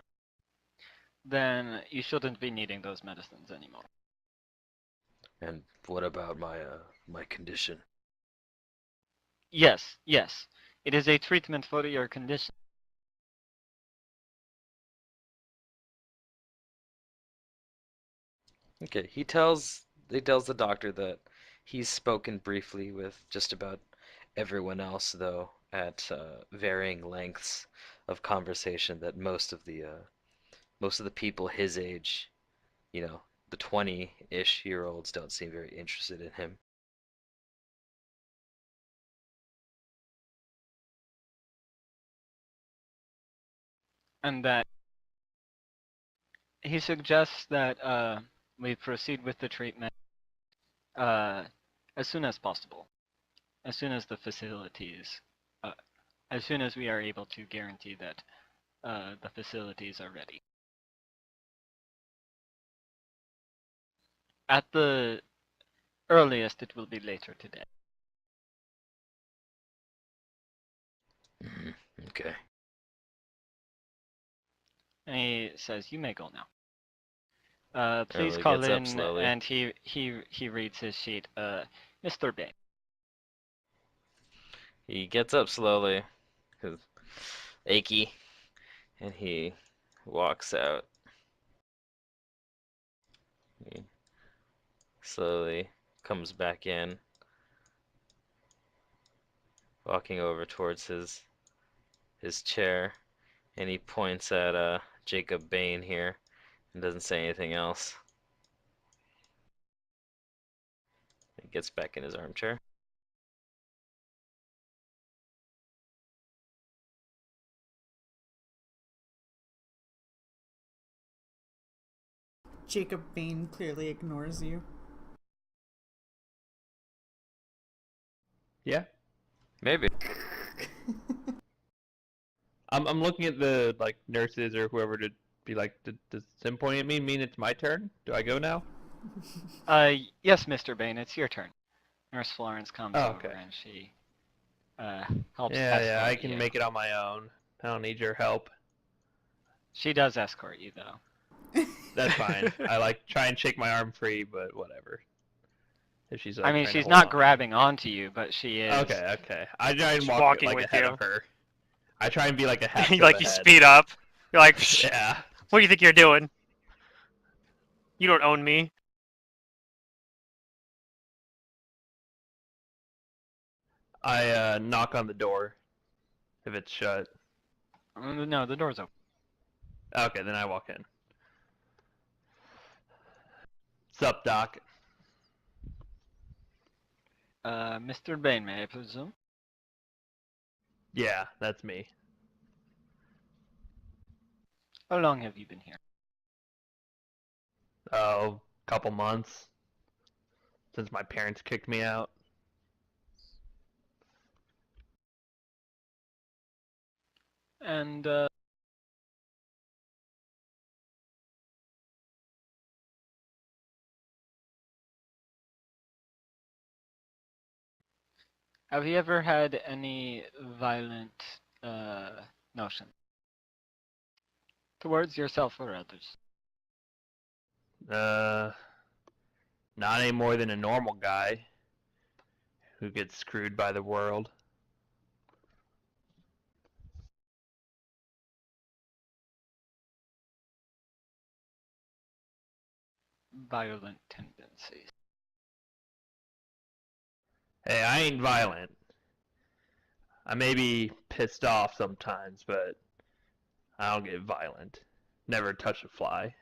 D: then you shouldn't be needing those medicines anymore.
C: And what about my condition?
D: Yes, yes. It is a treatment for your condition.
C: Okay, he tells the doctor that he's spoken briefly with just about everyone else, though at varying lengths of conversation. That most of the people his age, the 20-ish-year-olds don't seem very interested in him.
D: And that he suggests that we proceed with the treatment uh, as soon as possible, as soon as the facilities, uh, as soon as we are able to guarantee that the facilities are ready. At the earliest, it will be later today.
C: Okay.
D: And he says, "You may go now." Please
C: Emily
D: call
C: gets up
D: in,
C: slowly.
D: and he reads his sheet. Mr. Bain.
C: He gets up slowly, 'cause achy, and he walks out. He slowly comes back in, walking over towards his chair, and he points at Jacob Bain here and doesn't say anything else. He gets back in his armchair.
E: Jacob Bain clearly ignores you.
B: Yeah.
C: Maybe.
B: I'm looking at the like nurses or whoever to be like, does him pointing at me mean it's my turn? Do I go now?
D: Yes, Mr. Bain, it's your turn. Nurse Florence comes
B: Oh,
D: over
B: okay.
D: and she helps
B: Yeah, I
D: escort
B: can
D: you.
B: make it on my own. I don't need your help.
D: She does escort you, though.
B: That's fine. I like try and shake my arm free, but whatever. If she's like
D: I mean,
B: trying to
D: she's
B: hold
D: not
B: on.
D: grabbing onto you, but she is.
B: Okay. I try and
A: She's
B: walk
A: walking
B: like
A: with
B: ahead
A: you.
B: of her. I try and be like a half
A: You
B: step
A: like you
B: ahead.
A: speed up. You're like, "Psh,
B: Yeah.
A: what do you think you're doing? You don't own me."
B: I knock on the door if it's shut.
D: No, the door's open.
B: Okay, then I walk in. Sup, Doc?
D: Mr. Bain, may I presume?
B: Yeah, that's me.
D: How long have you been here?
B: Oh, couple months since my parents kicked me out.
D: And have you ever had any violent notion towards yourself or others?
B: Uh, not any more than a normal guy who gets screwed by the world.
D: Violent tendencies.
B: Hey, I ain't violent. I may be pissed off sometimes, but I don't get violent. Never touch a fly.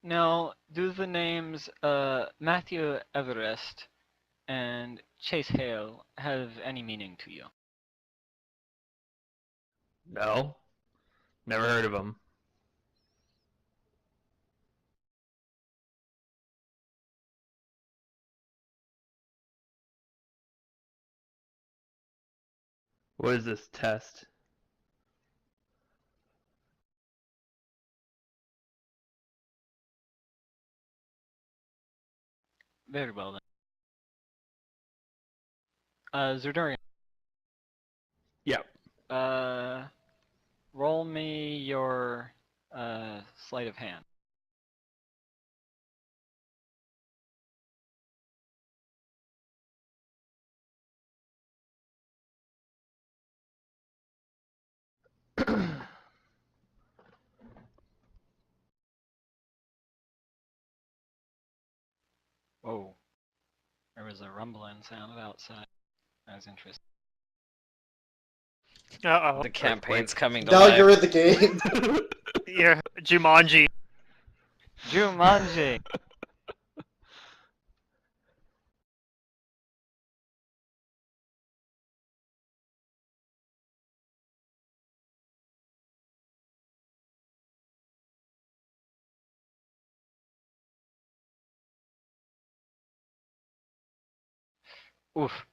D: Now, do the names Matthew Everest and Chase Hale have any meaning to you?
B: No, never heard of him. What is this test?
D: Very well then. Zerdurian.
B: Yep.
D: Uh, roll me your sleight of hand. Whoa. There was a rumbling sound outside. That was interesting.
A: Uh-oh.
C: The campaign's coming to
F: Now
C: life.
F: you're in the game.
A: Yeah, Jumanji.
D: Jumanji! Oof.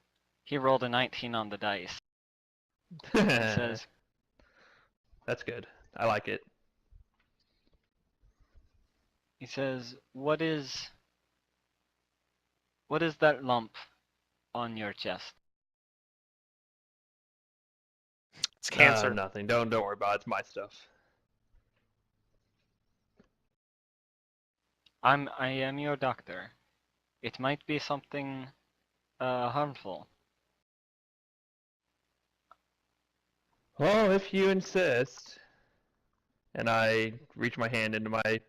D: He rolled a 19 on the dice. He says,
B: That's good. I like it.
D: what is that lump on your chest?
A: It's cancer.
B: Nothing. Don't worry about it. It's my stuff.
D: I am your doctor. It might be something harmful.
B: Well, if you insist. And I reach my hand into my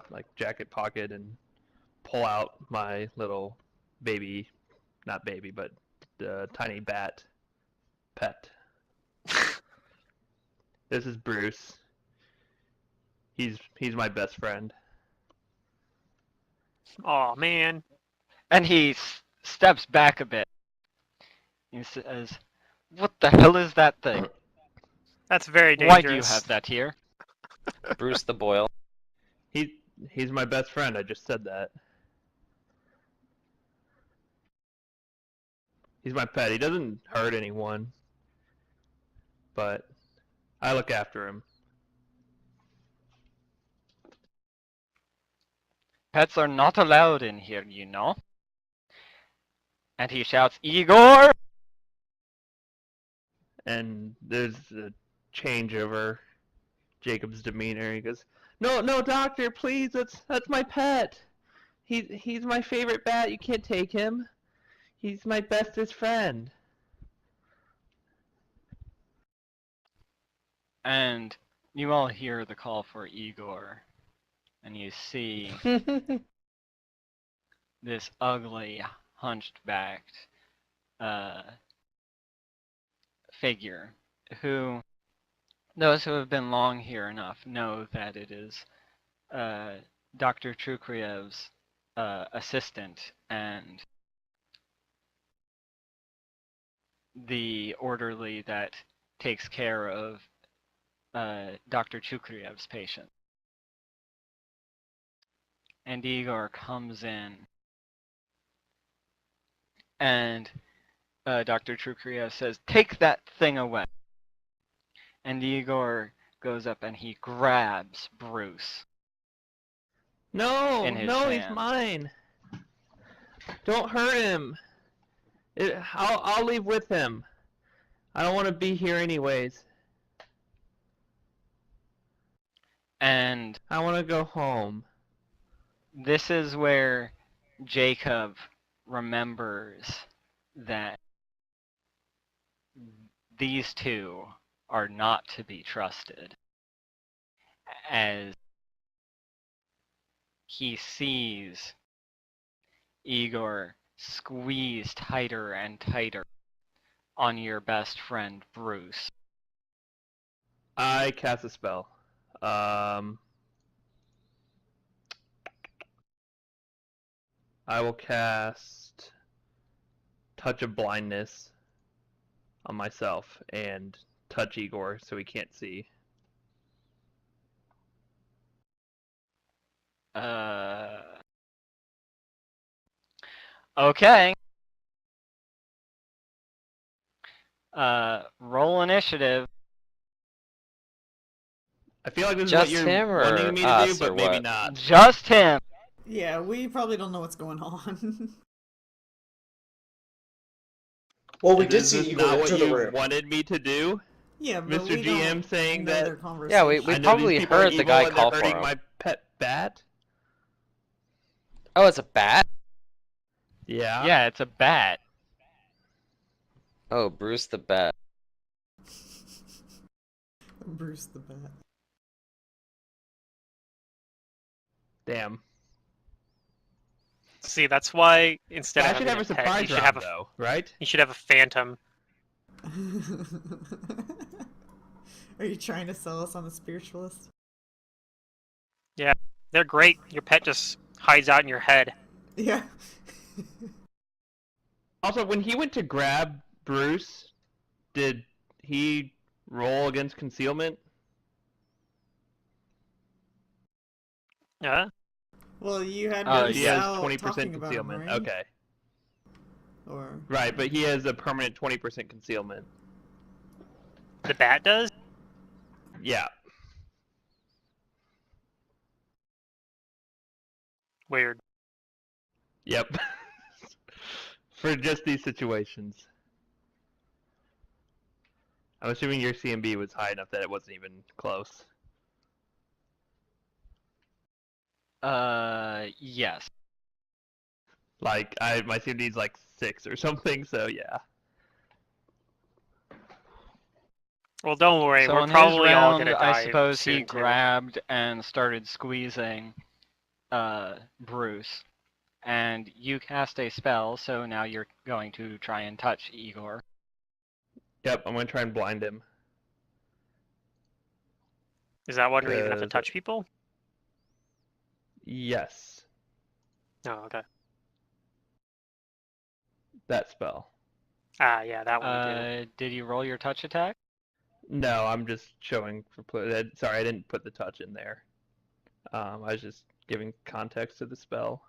B: like jacket pocket and pull out my little baby, not baby, but tiny bat pet. This is Bruce. He's my best friend.
A: Oh man.
D: And he steps back a bit. He says, what the hell is that thing?
A: That's very dangerous.
D: Why do you have that here?
C: Bruce the Boyle.
B: He's my best friend. I just said that. He's my pet. He doesn't hurt anyone, but I look after him.
D: Pets are not allowed in here, you know? And he shouts, Igor!
B: And there's a change over Jacob's demeanor. He goes, "No, doctor, please. That's my pet. He's my favorite bat. You can't take him. He's my bestest friend."
D: And you all hear the call for Igor. And you see this ugly, hunched-backed figure who, those who have been long here enough know that it is Dr. Trukriev's assistant and the orderly that takes care of Dr. Trukriev's patient. And Igor comes in, and Dr. Trukriev says, take that thing away. And Igor goes up and he grabs Bruce.
B: No,
D: In his
B: he's
D: hand.
B: mine. Don't hurt him. I'll leave with him. I don't want to be here anyways.
D: And
B: I want to go home.
D: this is where Jacob remembers that these two are not to be trusted, as he sees Igor squeeze tighter and tighter on your best friend Bruce.
B: I cast a spell. I will cast Touch of Blindness on myself and touch Igor so he can't see.
D: Okay. Roll initiative.
B: I feel like this
C: Just
B: is what
C: him
B: you're
C: or
B: wanting me to do,
C: us or
B: but maybe
C: what?
B: not.
D: Just him.
E: Yeah, we probably don't know what's going on.
F: Well, we did
B: Is this
F: see Igor
B: not
F: enter
B: what
F: the
B: you
F: room.
B: wanted me to do?
E: Yeah, but
B: Mr.
E: we
B: GM
E: don't
B: saying
E: know
B: that-
E: their
C: Yeah,
E: conversation.
C: we
B: I know these
C: probably
B: people are
C: heard the
B: evil
C: guy
B: and they're
C: call for
B: hurting
C: him.
B: my pet bat.
C: Oh, it's a bat?
B: Yeah.
D: Yeah, it's a bat.
C: Oh, Bruce the bat.
E: Bruce the Bat.
B: Damn.
A: See, that's why instead
B: I
A: of
B: should
A: having
B: have a
A: a pet, you
B: surprise
A: should
B: round
A: have a
B: though, right?
A: you should have a phantom.
E: Are you trying to sell us on the spiritualist?
A: Yeah, they're great. Your pet just hides out in your head.
E: Yeah.
B: Also, when he went to grab Bruce, did he roll against concealment?
A: Yeah.
E: Well, you had
D: Oh,
E: Bruce
B: He has
E: out
B: 20%
E: talking about him,
B: concealment.
E: right?
B: Okay.
E: Or
B: Right, but he has a permanent 20% concealment.
A: The bat does?
B: Yeah.
A: Weird.
B: Yep. For just these situations. I'm assuming your CMB was high enough that it wasn't even close.
D: Yes.
B: Like, my CMD is like 6 or something, so yeah.
A: Well, don't worry.
D: So
A: We're
D: on his
A: probably all
D: round,
A: gonna die
D: I suppose he
A: soon, too.
D: grabbed and started squeezing Bruce. And you cast a spell, so now you're going to try and touch Igor.
B: Yep, I'm gonna try and blind him.
A: Is that one where you even have to
B: 'Cause-
A: touch people?
B: Yes,
A: Oh, okay.
B: that spell.
A: Ah, yeah, that one you do.
D: Did you roll your touch attack?
B: No, I'm just showing for sorry, I didn't put the touch in there. I was just giving context to the spell.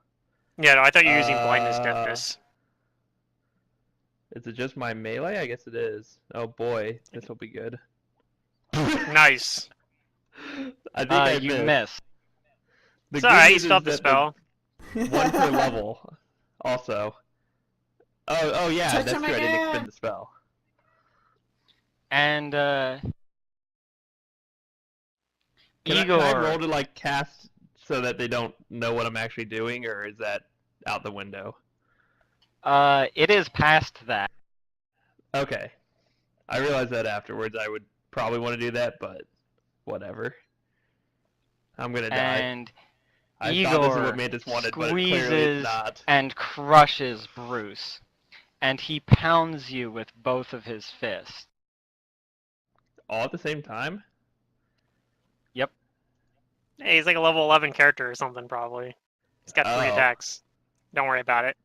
A: Yeah, no, I thought you were using blindness, deafness.
B: Is it just my melee? I guess it is. Oh boy, this will be good.
A: Nice.
B: I think I
D: You
B: missed.
D: miss.
B: The
A: It's
B: good
A: alright, you
B: news
A: still have
B: is
A: the
B: that
A: spell.
B: one per level. Also. Oh yeah,
E: Touch
B: that's
E: him
B: true. I didn't
E: again!
B: expend the spell.
D: And
B: Can
D: Igor,
B: I roll to like cast so that they don't know what I'm actually doing, or is that out the window?
D: it is past that.
B: Okay. I realized that afterwards. I would probably want to do that, but whatever. I'm gonna die.
D: And
B: I thought this is
D: Igor
B: what Mantis wanted, but clearly
D: squeezes
B: it's not.
D: and crushes Bruce. And he pounds you with both of his fists.
B: All at the same time?
D: Yep.
A: Hey, he's like a level 11 character or something, probably. He's got 3
B: Oh.
A: attacks. Don't worry about it.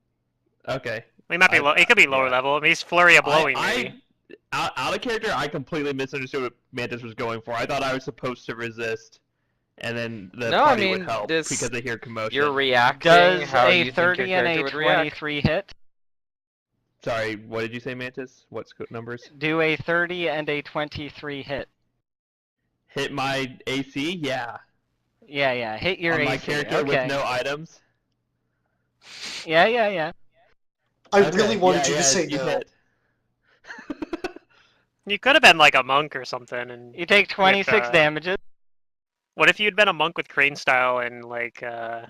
B: Okay.
A: He might be low. It could be lower
B: yeah.
A: level. I mean, he's flurry of blowing, maybe.
B: Out of character, I completely misunderstood what Mantis was going for. I thought I was supposed to resist, and then the
C: No, I
B: party
C: mean,
B: would help
C: this-
B: because they hear commotion.
C: You're reacting
D: Does
C: how
D: a
C: you think
D: 30
C: your
D: and
C: character
D: a
C: would react.
D: 23 hit?
B: Sorry, what did you say, Mantis? What numbers?
D: Do a 30 and a 23 hit.
B: Hit my AC? Yeah.
D: Yeah. Hit your
B: On
D: AC.
B: my character
D: Okay.
B: with no items?
D: Yeah.
F: I
B: Okay,
F: really wanted you
B: yeah,
F: to say
B: you
F: no.
B: hit.
A: You could have been like a monk or something. And
D: You take 26 damages.
A: what if you'd been a monk with crane style and like, I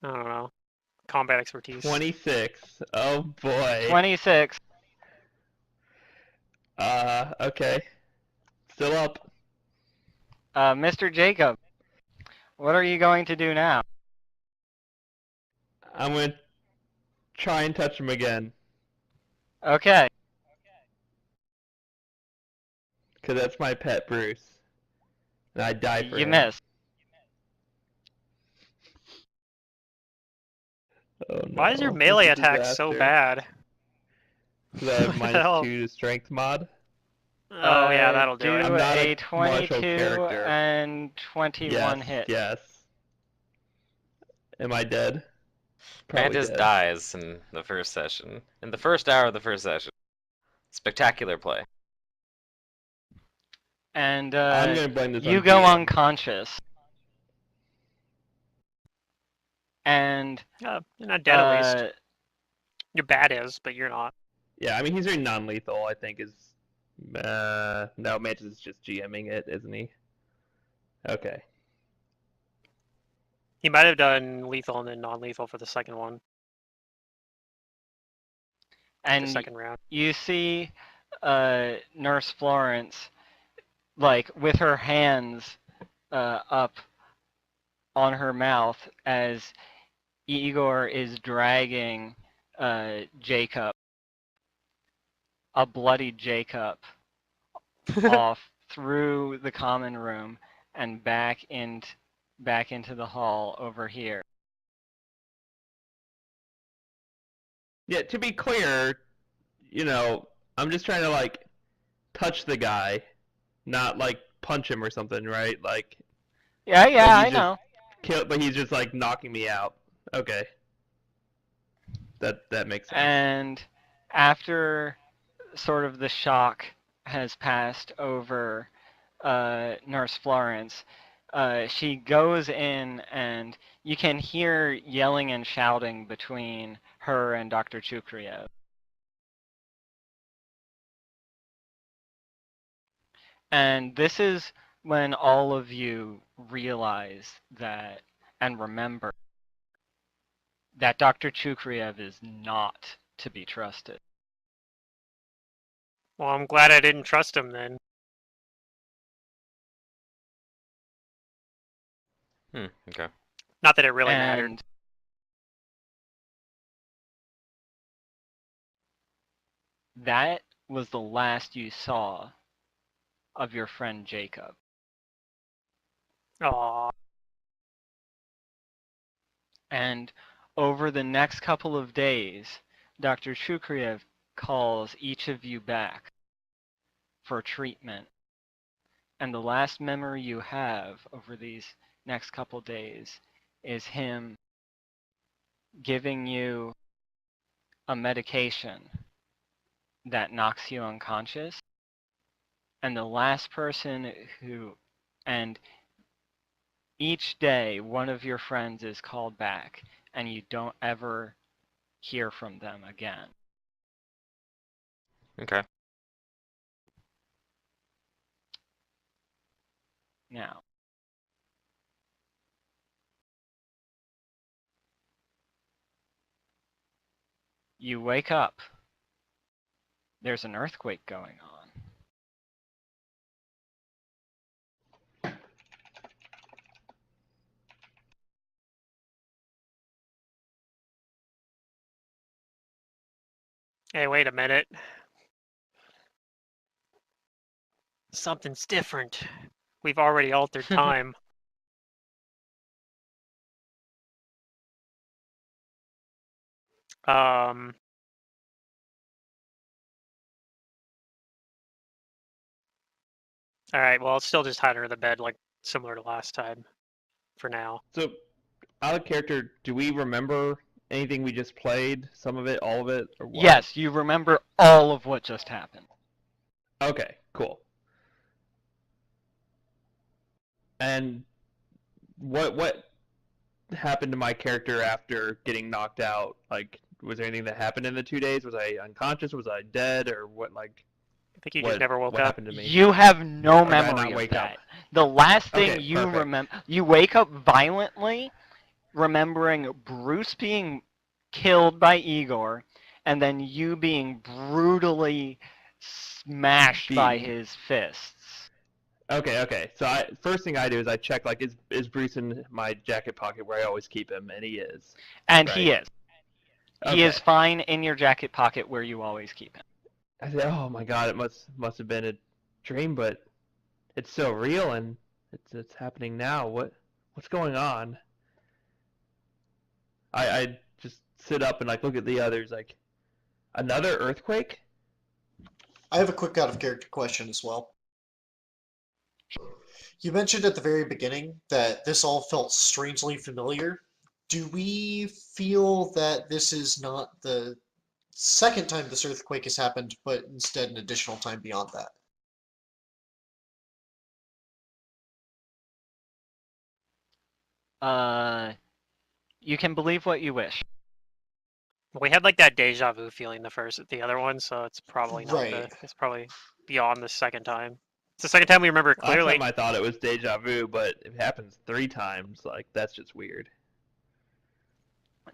A: don't know, combat expertise?
B: 26. Oh boy.
D: 26.
B: Okay. Still up.
D: Mr. Jacob, what are you going to do now?
B: I'm gonna try and touch him again.
D: Okay.
B: Because that's my pet, Bruce. And I die for
D: You
B: him.
D: miss.
B: Oh,
A: Why is your
B: no.
A: melee
B: This is a
A: attack so
B: disaster.
A: bad?
B: 'Cause I have
A: What the hell?
B: -2 to strength mod.
A: Oh yeah, that'll do
D: do
A: it.
B: I'm not
D: a
B: a
D: 22
B: martial character.
D: and 21 hit.
B: Yes. Am I dead? Probably
C: Mantis
B: dead.
C: dies in the first session. In the first hour of the first session. Spectacular play.
D: And
B: I'm gonna blame this
D: you
B: on
D: go
B: GM.
D: unconscious. And
A: You're not dead at least. Your bat is, but you're not.
B: Yeah, I mean he's very non-lethal. I think is No, Mantis is just GMing it, isn't he? Okay.
A: He might have done lethal and then non-lethal for the second one, the
D: And
A: second round.
D: you see Nurse Florence, like, with her hands up on her mouth as Igor is dragging Jacob, a bloody Jacob, off through the common room and back into the hall over here.
B: Yeah, to be clear, I'm just trying to like touch the guy, not like punch him or something, right? Like,
D: Yeah,
B: but
D: I
B: he's just
D: know.
B: but he's just like knocking me out. Okay. That makes sense.
D: And after sort of the shock has passed over Nurse Florence, she goes in and you can hear yelling and shouting between her and Dr. Chukriev. And this is when all of you realize that and remember that Dr. Chukriev is not to be trusted.
A: Well, I'm glad I didn't trust him then.
C: Okay.
A: Not that it really mattered.
D: And that was the last you saw of your friend Jacob.
A: Aww.
D: And over the next couple of days, Dr. Chukriev calls each of you back for treatment. And the last memory you have over these next couple days is him giving you a medication that knocks you unconscious. And the last person and each day one of your friends is called back and you don't ever hear from them again.
C: Okay.
D: Now, you wake up. There's an earthquake going on.
A: Hey, wait a minute. Something's different. We've already altered time. Um. All right. Well, I'll still just hide under the bed, like similar to last time. For now.
B: So, out of character, do we remember anything we just played? Some of it, all of it, or what?
D: Yes, you remember all of what just happened.
B: Okay, cool. And what happened to my character after getting knocked out? Like, was there anything that happened in the 2 days? Was I unconscious? Was I dead? Or what? Like,
A: I think you just never woke
B: what
A: up.
B: happened to me?
D: You have no
B: Or did I
D: memory
B: not
D: of
B: wake
D: that.
B: up?
D: The last thing
B: Okay,
D: you
B: perfect.
D: remember, you wake up violently, remembering Bruce being killed by Igor, and then you being brutally smashed by
B: Beaten.
D: his fists.
B: Okay. So first thing I do is I check, like, is Bruce in my jacket pocket where I always keep him? And he is.
D: And
B: Right.
D: he is. He
B: Okay.
D: is fine in your jacket pocket where you always keep him.
B: I said, oh my god, it must have been a dream, but it's so real and it's happening now. What's going on? I just sit up and like look at the others, like, another earthquake?
F: I have a quick out of character question as well. You mentioned at the very beginning that this all felt strangely familiar. Do we feel that this is not the second time this earthquake has happened, but instead an additional time beyond that?
D: You can believe what you wish.
A: We had like that deja vu feeling the other one, so it's probably not
F: Right.
A: it's probably beyond the second time. It's the second time we remember it
B: Last
A: clearly.
B: time I thought it was deja vu, but if it happens 3 times, like that's just weird.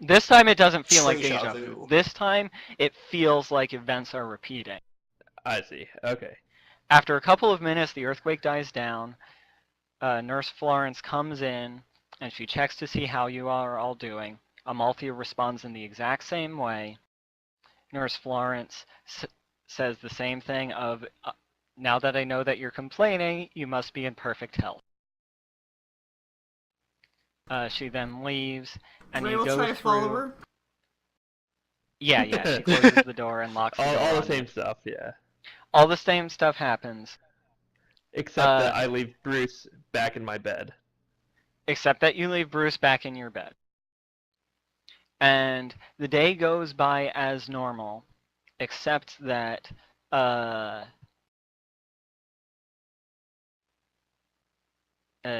D: This time it doesn't feel like
F: Deja
D: deja
F: vu.
D: vu. This time it feels like events are repeating.
B: I see. Okay.
D: After a couple of minutes, the earthquake dies down. Nurse Florence comes in and she checks to see how you are all doing. Amalthea responds in the exact same way. Nurse Florence says the same thing of, now that I know that you're complaining, you must be in perfect health. She then leaves, and
E: Ray
D: you
E: will
D: go
E: try to
D: through.
E: follow her.
D: Yeah, she closes the door and locks the door
B: all the
D: on
B: same
D: you.
B: stuff, yeah.
D: All the same stuff happens.
B: Except that I leave Bruce back in my bed.
D: Except that you leave Bruce back in your bed. And the day goes by as normal, except that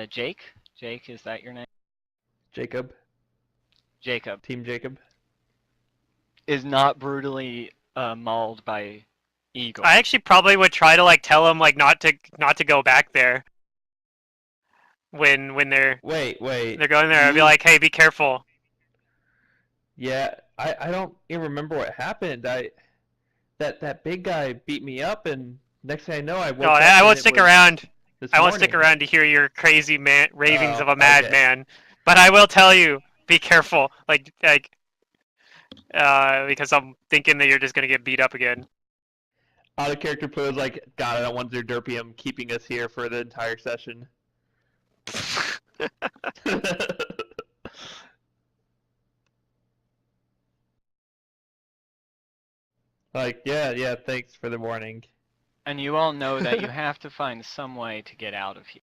D: Jake, is that your name?
B: Jacob?
D: Jacob
B: Team Jacob?
D: is not brutally mauled by Eagle.
A: I actually probably would try to like tell him like not to go back there. When they're
B: Wait.
A: going there, I'd be like, hey, be careful.
B: Yeah, I don't even remember what happened. That big guy beat me up, and next thing I know, I woke
A: No,
B: up
A: I
B: and
A: won't
B: it
A: stick
B: was
A: around.
B: this
A: I won't stick
B: morning.
A: around to hear your crazy ravings of a
B: Okay.
A: madman. But I will tell you, be careful. Because I'm thinking that you're just gonna get beat up again.
B: Out of character play was like, God, I don't want Derpium keeping us here for the entire session. Like, yeah, thanks for the warning.
D: And you all know that you have to find some way to get out of here.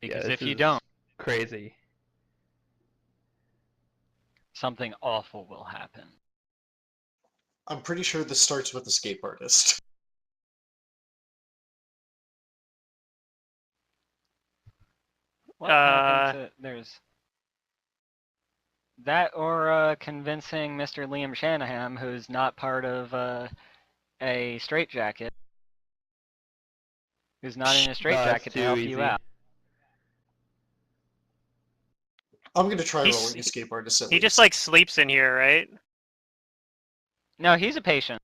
D: Because if you don't,
B: crazy.
D: something awful will happen.
F: I'm pretty sure this starts with escape artist.
D: What happens? There's that, or convincing Mr. Liam Shanahan, who's not part of a straitjacket, who's not in a straitjacket, to help you out.
F: I'm gonna try
A: He's-
F: rolling escape artist at
A: He
F: least.
A: just like sleeps in here, right?
D: No, he's a patient.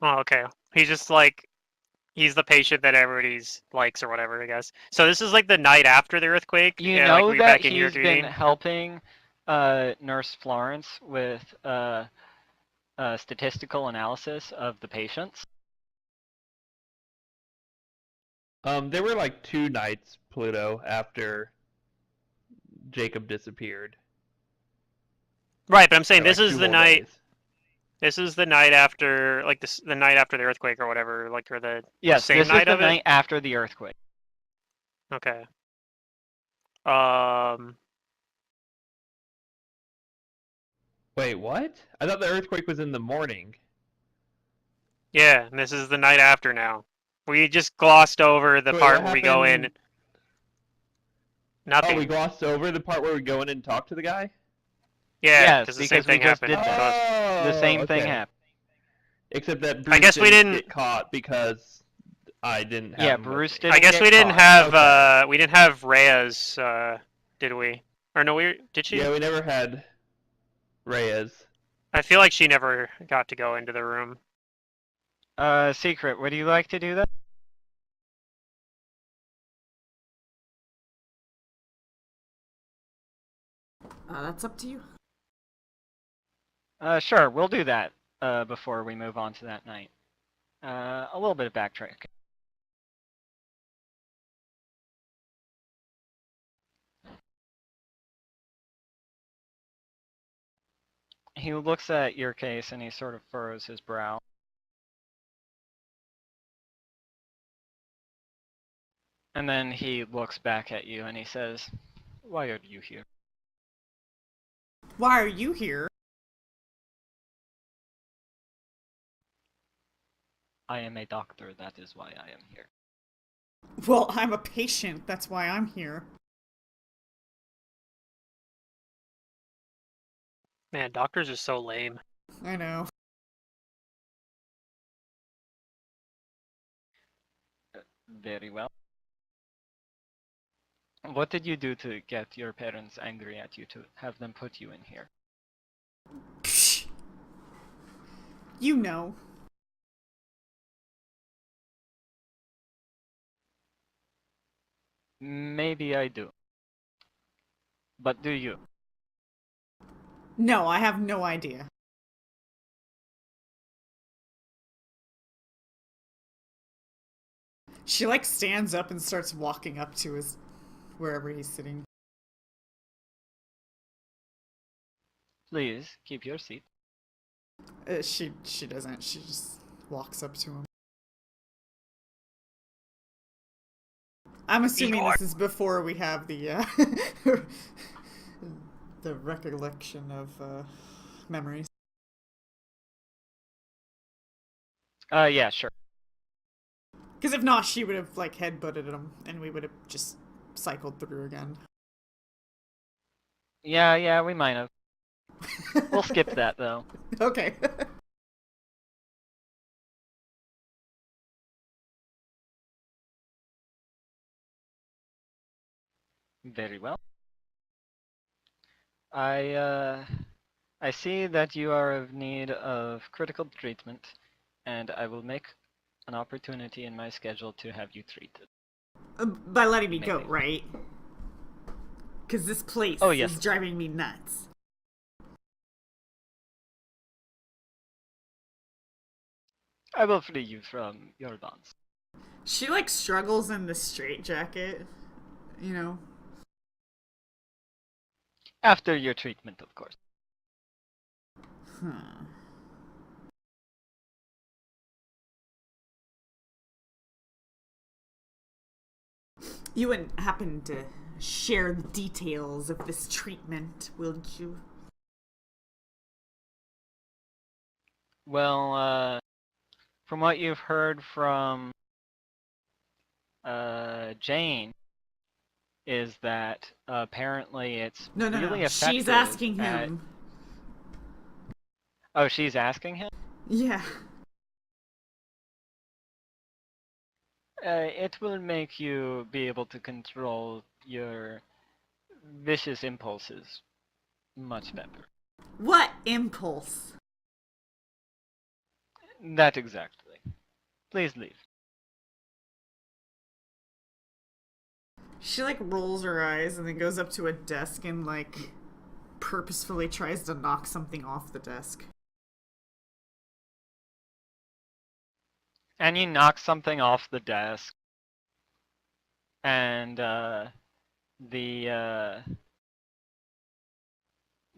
A: Oh, okay. He's just like he's the patient that everybody's likes or whatever, I guess. So this is like the night after the earthquake.
D: You
A: yeah,
D: know
A: like,
D: that
A: back in your
D: he's been
A: dream.
D: helping Nurse Florence with statistical analysis of the patients.
B: There were like 2 nights, Pluto, after Jacob disappeared.
A: Right, but I'm saying
B: Or,
A: this
B: like,
A: is
B: 2
A: the
B: whole
A: night.
B: days.
A: This is the night after, like the night after the earthquake or whatever, like or the
D: Yes,
A: same
D: this
A: night
D: is the
A: of
D: night after the earthquake.
A: it. Okay.
B: Wait, what? I thought the earthquake was in the morning.
A: Yeah, and this is the night after now. We just glossed over the
B: So wait,
A: part
B: what
A: where we go in.
B: happened?
A: Nothing.
B: Oh, we glossed over the part where we go in and talk to the guy?
A: Yeah,
D: Yes,
A: because the
D: because
A: same
D: we
A: thing
D: just
A: happened.
D: did that.
B: Oh,
D: The same thing
B: okay.
D: happened.
B: Except that Bruce
A: guess we didn't-
B: get caught because I didn't have
D: Yeah,
B: him with
D: Bruce
B: me.
D: didn't.
A: I guess
D: get
A: we didn't
D: caught.
A: have
B: Okay.
A: we didn't have Reyes, did we? Or no, did she?
B: Yeah, we never had Reyes.
A: I feel like she never got to go into the room.
D: Secret, would you like to do that?
E: That's up to you.
D: Sure, we'll do that before we move on to that night. A little bit of backtrack. He looks at your case and he sort of furrows his brow. And then he looks back at you and he says, "Why are you here?"
E: Why are you here?
D: "I am a doctor, that is why I am here."
E: Well, I'm a patient. That's why I'm here.
A: Man, doctors are so lame.
E: I know.
D: Very well. What did you do to get your parents angry at you to have them put you in here?
E: Psh. You know.
D: Maybe I do. But do you?
E: No, I have no idea. She like stands up and starts walking up to his wherever he's sitting.
D: Please keep your seat.
E: She doesn't. She just walks up to him. I'm assuming this is before we have the the recollection of memories.
D: Yeah, sure.
E: Because if not, she would have like headbutted him, and we would have just cycled through again.
D: Yeah, we might have. We'll skip that though.
E: Okay.
D: Very well. I see that you are of need of critical treatment, and I will make an opportunity in my schedule to have you treated.
E: By letting me go,
D: Maybe.
E: right? Because this place
D: Oh, yes.
E: is driving me nuts.
D: I will free you from your bonds.
E: She like struggles in the straitjacket, you know.
D: After your treatment, of course.
E: Huh. You wouldn't happen to share the details of this treatment, will you?
D: Well, from what you've heard from Jane, is that apparently it's
E: No.
D: really effective.
E: She's asking him.
D: Oh, she's asking him?
E: Yeah.
D: It will make you be able to control your vicious impulses much better.
E: What impulse?
D: That exactly. Please leave.
E: She like rolls her eyes and then goes up to a desk and like purposefully tries to knock something off the desk.
D: And you knock something off the desk, and the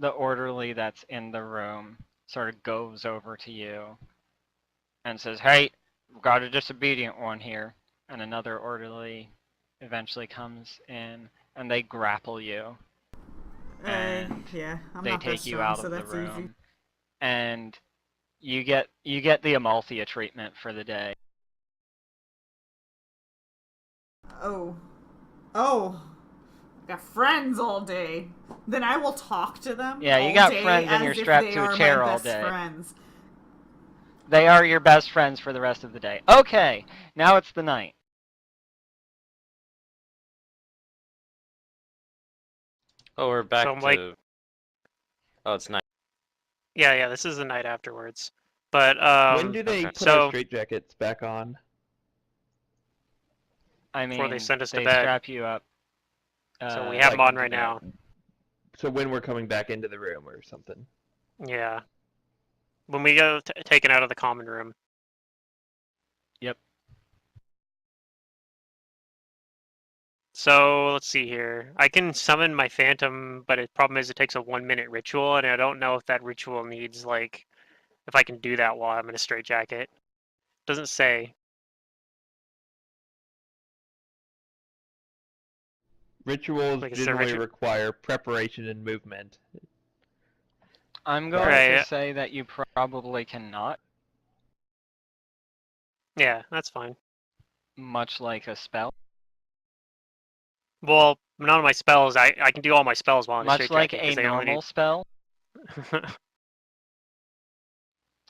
D: orderly that's in the room sort of goes over to you and says, "Hey, we've got a disobedient one here." And another orderly eventually comes in, and they grapple you. And
E: yeah, I'm
D: they
E: not that
D: take you
E: strong,
D: out
E: so
D: of the
E: that's
D: room,
E: easy.
D: and you get the Amalthea treatment for the day.
E: Oh, got friends all day. Then I will talk to them.
D: Yeah, you
E: all
D: got
E: day
D: friends and
E: as
D: you're
E: if
D: strapped
E: they
D: to a
E: are
D: chair
E: my
D: all
E: best
D: day.
E: Friends.
D: They are your best friends for the rest of the day. Okay, now it's the night.
C: Oh, we're back
A: So I'm
C: to.
A: like,
C: Oh, it's night.
A: yeah, this is the night afterwards. But
B: When do they
C: okay.
B: put our
A: so
B: straitjackets back on?
D: I
A: before they
D: mean,
A: send us to
D: they
A: bed.
D: strap you up.
A: So we have them
B: like
A: on right now.
B: So when we're coming back into the room or something?
A: Yeah. When we go taken out of the common room.
D: Yep.
A: So let's see here. I can summon my phantom, but the problem is it takes a 1-minute ritual, and I don't know if that ritual needs like if I can do that while I'm in a straitjacket. Doesn't say.
B: Rituals
A: Like, is there
B: generally
A: ritual?
B: require preparation and movement.
D: I'm going to
A: Right.
D: say that you probably cannot,
A: Yeah, that's fine.
D: much like a spell.
A: Well, none of my spells. I can do all my spells while in a
D: Much like
A: straitjacket
D: a
A: because they only need.
D: normal spell.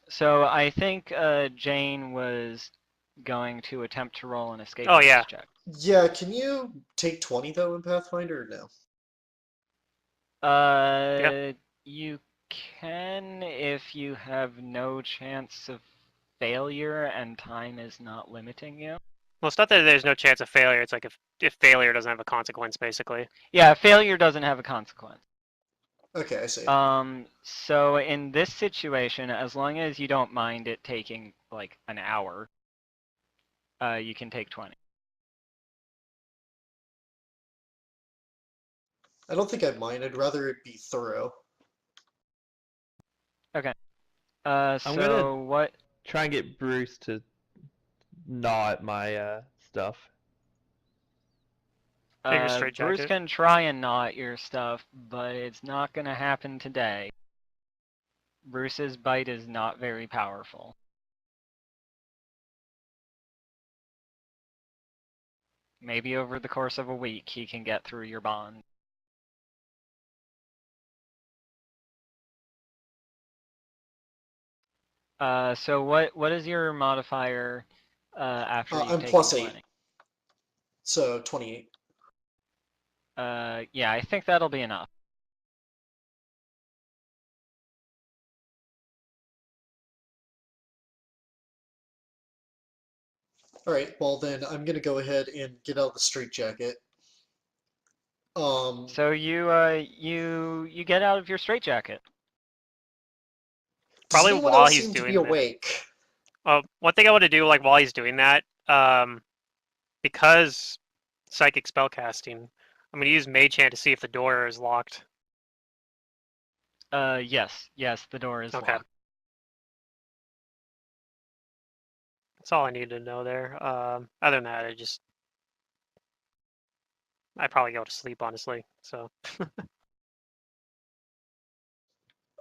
D: So I think Jane was going to attempt to roll an escape
A: Oh, yeah.
D: artist check.
F: Yeah, can you take 20 though in Pathfinder or no?
D: You can if you have no chance of failure and time is not limiting you.
A: Well, it's not that there's no chance of failure. It's like if failure doesn't have a consequence, basically.
D: Yeah, failure doesn't have a consequence.
F: Okay, I see.
D: So in this situation, as long as you don't mind it taking like an hour, you can take 20.
F: I don't think I'd mind. I'd rather it be thorough.
D: Okay.
B: I'm
D: So
B: gonna
D: what?
B: try and get Bruce to gnaw at my stuff.
A: Take your
D: Bruce
A: straitjacket.
D: can try and gnaw at your stuff, but it's not gonna happen today. Bruce's bite is not very powerful. Maybe over the course of a week he can get through your bond. So what is your modifier after you've
F: I'm
D: taken
F: plus 8,
D: 20?
F: so 28.
D: Yeah, I think that'll be enough.
F: Alright, well then I'm gonna go ahead and get out the straitjacket.
D: So you get out of your straitjacket.
F: Does
A: Probably
F: anyone
A: while
F: else
A: he's
F: seem to be
A: doing that.
F: awake?
A: One thing I want to do, like while he's doing that, because psychic spellcasting, I'm gonna use Mage Hand to see if the door is locked.
D: Yes, the door is
A: Okay.
D: locked.
A: That's all I need to know there. Other than that, I probably go to sleep, honestly. So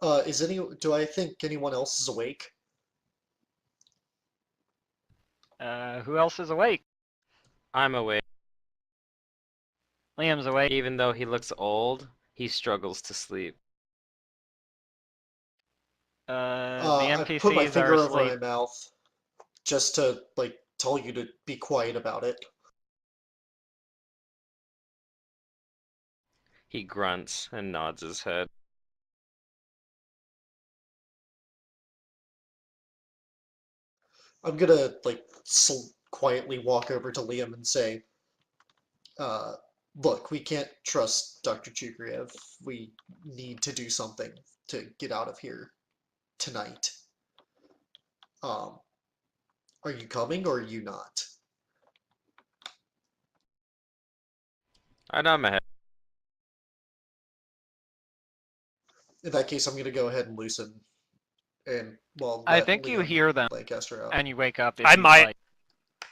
F: Do I think anyone else is awake?
D: Who else is awake?
C: I'm awake.
D: Liam's awake.
C: Even though he looks old, he struggles to sleep.
D: The
F: I put my
D: NPCs are
F: finger over
D: asleep.
F: my mouth just to, like, tell you to be quiet about it.
C: He grunts and nods his head.
F: I'm gonna, like, quietly walk over to Liam and say, look, we can't trust Dr. Chukriev. We need to do something to get out of here tonight. Are you coming or are you not?
C: I nod my head.
F: In that case, I'm gonna go ahead and loosen and, well,
D: I
F: let
D: think you
F: Liam
D: hear them,
F: Lancaster out.
D: and you wake up. If
A: I
D: you'd
A: might.
D: like.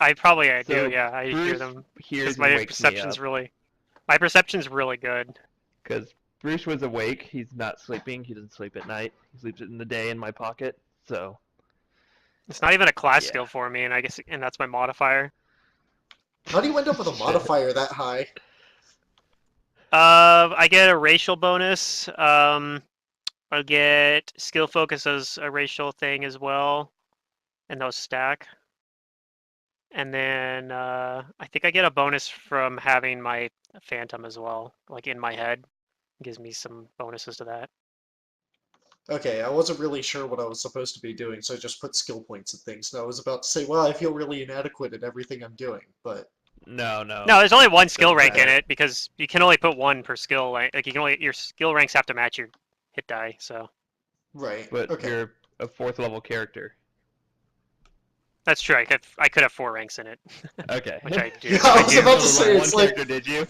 A: I probably do.
B: So
A: Yeah, I hear
B: Bruce
A: them
B: hears
A: because
B: and
A: my
B: wakes me
A: perception's
B: up.
A: my perception's really good.
B: Because Bruce was awake, he's not sleeping. He doesn't sleep at night. He sleeps in the day in my pocket. So
A: It's not even a class
B: Yeah.
A: skill for me, and that's my modifier.
F: How do you end up with a
B: Shit.
F: modifier that high?
A: I get a racial bonus. I get skill focus as a racial thing as well, and those stack. And then I think I get a bonus from having my phantom as well, like in my head. It gives me some bonuses to that.
F: Okay, I wasn't really sure what I was supposed to be doing, so I just put skill points and things. And I was about to say, well, I feel really inadequate in everything I'm doing, but
B: No.
A: No, there's only one skill
B: Doesn't
A: rank in
F: matter.
A: it because you can only put one per skill. Like you can only your skill ranks have to match your hit die. So
F: right.
B: But
F: Okay.
B: you're a 4th level character.
A: that's true. I could have 4 ranks in it,
B: Okay.
A: which I do.
F: Yeah, I was
A: do.
F: about to
B: Level
F: say,
B: 1
F: it's like,
B: character, did you?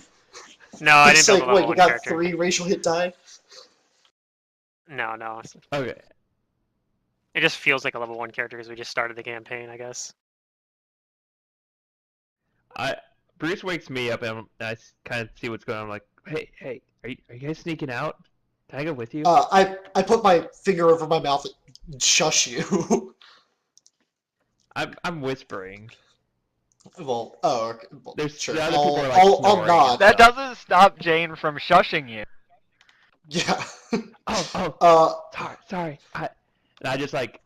A: No, I
F: it's
A: didn't build
F: like,
A: a level
F: what, you
A: 1
F: got
A: character.
F: 3 racial hit die?
A: No.
B: Okay.
A: It just feels like a level 1 character because we just started the campaign, I guess.
B: Bruce wakes me up and I kind of see what's going on. I'm like, hey, are you guys sneaking out? Can I go with you?
F: I put my finger over my mouth and shush you.
B: I'm whispering.
F: Well, oh, okay. Well,
B: There's
F: sure.
B: the other people are like
F: I'll
B: snoring
F: nod.
B: and
D: That
B: stuff.
D: doesn't stop Jane from shushing you.
F: Yeah.
B: Oh, Oh, sorry. And I just like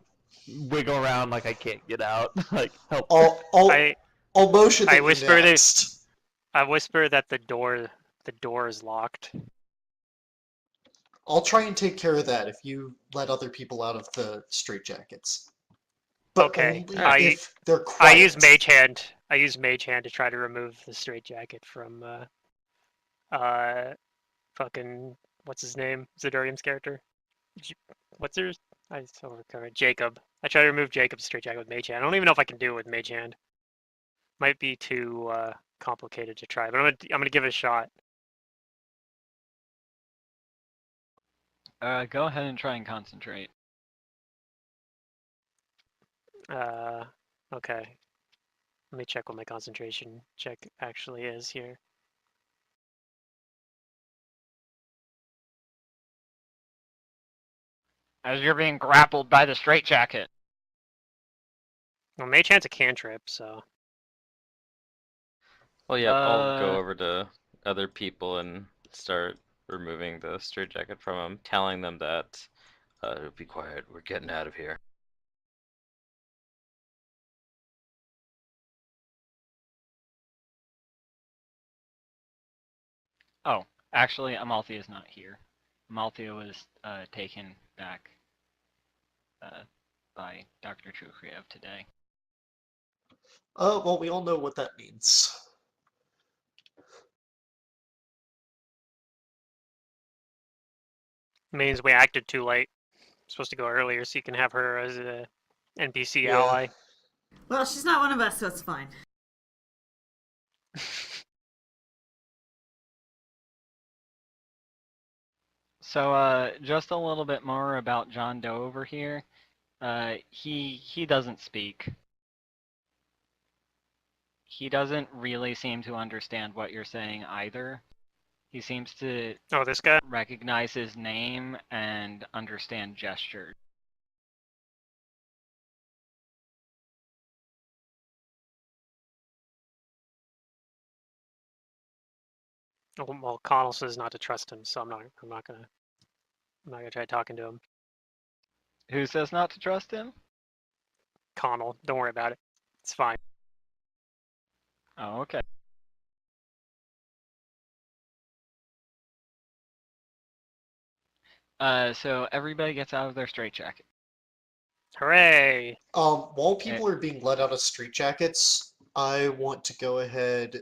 B: wiggle around like I can't get out. Like help.
A: I
F: I'll motion that
A: I
F: you're
A: whisper that
F: next.
A: I whisper that the door is locked.
F: I'll try and take care of that if you let other people out of the straitjackets. But
A: Okay.
F: only
C: I-
F: if they're
A: I
F: quiet.
A: use Mage Hand. I use Mage Hand to try to remove the straitjacket from fucking what's his name? Zidorian's character. What's his? I still recover. Jacob. I try to remove Jacob's straitjacket with Mage Hand. I don't even know if I can do it with Mage Hand. Might be too complicated to try, but I'm gonna give it a shot.
D: Go ahead and try and concentrate.
A: Okay. Let me check what my concentration check actually is here.
D: As you're being grappled by the straitjacket.
A: Well, Mage Hand's a cantrip, so
C: Well, yeah, I'll
D: Uh,
C: go over to other people and start removing the straitjacket from them, telling them that, be quiet, we're getting out of here.
D: Oh, actually, Amalthea is not here. Amalthea was taken back by Dr. Trukriev today.
F: Well, we all know what that means.
A: means we acted too late. Supposed to go earlier so you can have her as a NPC
F: Yeah.
A: ally.
E: Well, she's not one of us, so it's fine.
D: So, just a little bit more about John Doe over here. He doesn't speak. He doesn't really seem to understand what you're saying either. He seems to
A: Oh, this guy?
D: recognize his name and understand gestures.
A: Oh, well, Connell says not to trust him, so I'm not gonna try talking to him.
D: Who says not to trust him?
A: Connell, don't worry about it. It's fine.
D: Oh, okay. So everybody gets out of their straitjacket.
A: Hooray!
F: While people are being let out of straitjackets, I want to go ahead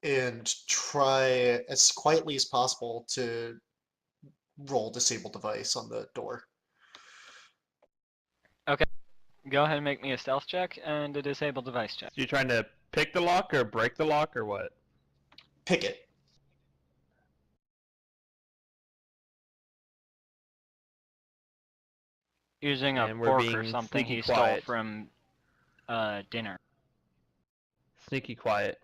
F: and try as quietly as possible to roll disable device on the door.
D: Go ahead and make me a stealth check and a disable device check.
B: So you're trying to pick the lock or break the lock or what?
F: Pick it.
D: Using a
B: And we're
D: fork or
B: being
D: something
B: sneaky
D: he stole
B: quiet.
D: from dinner.
B: Sneaky quiet.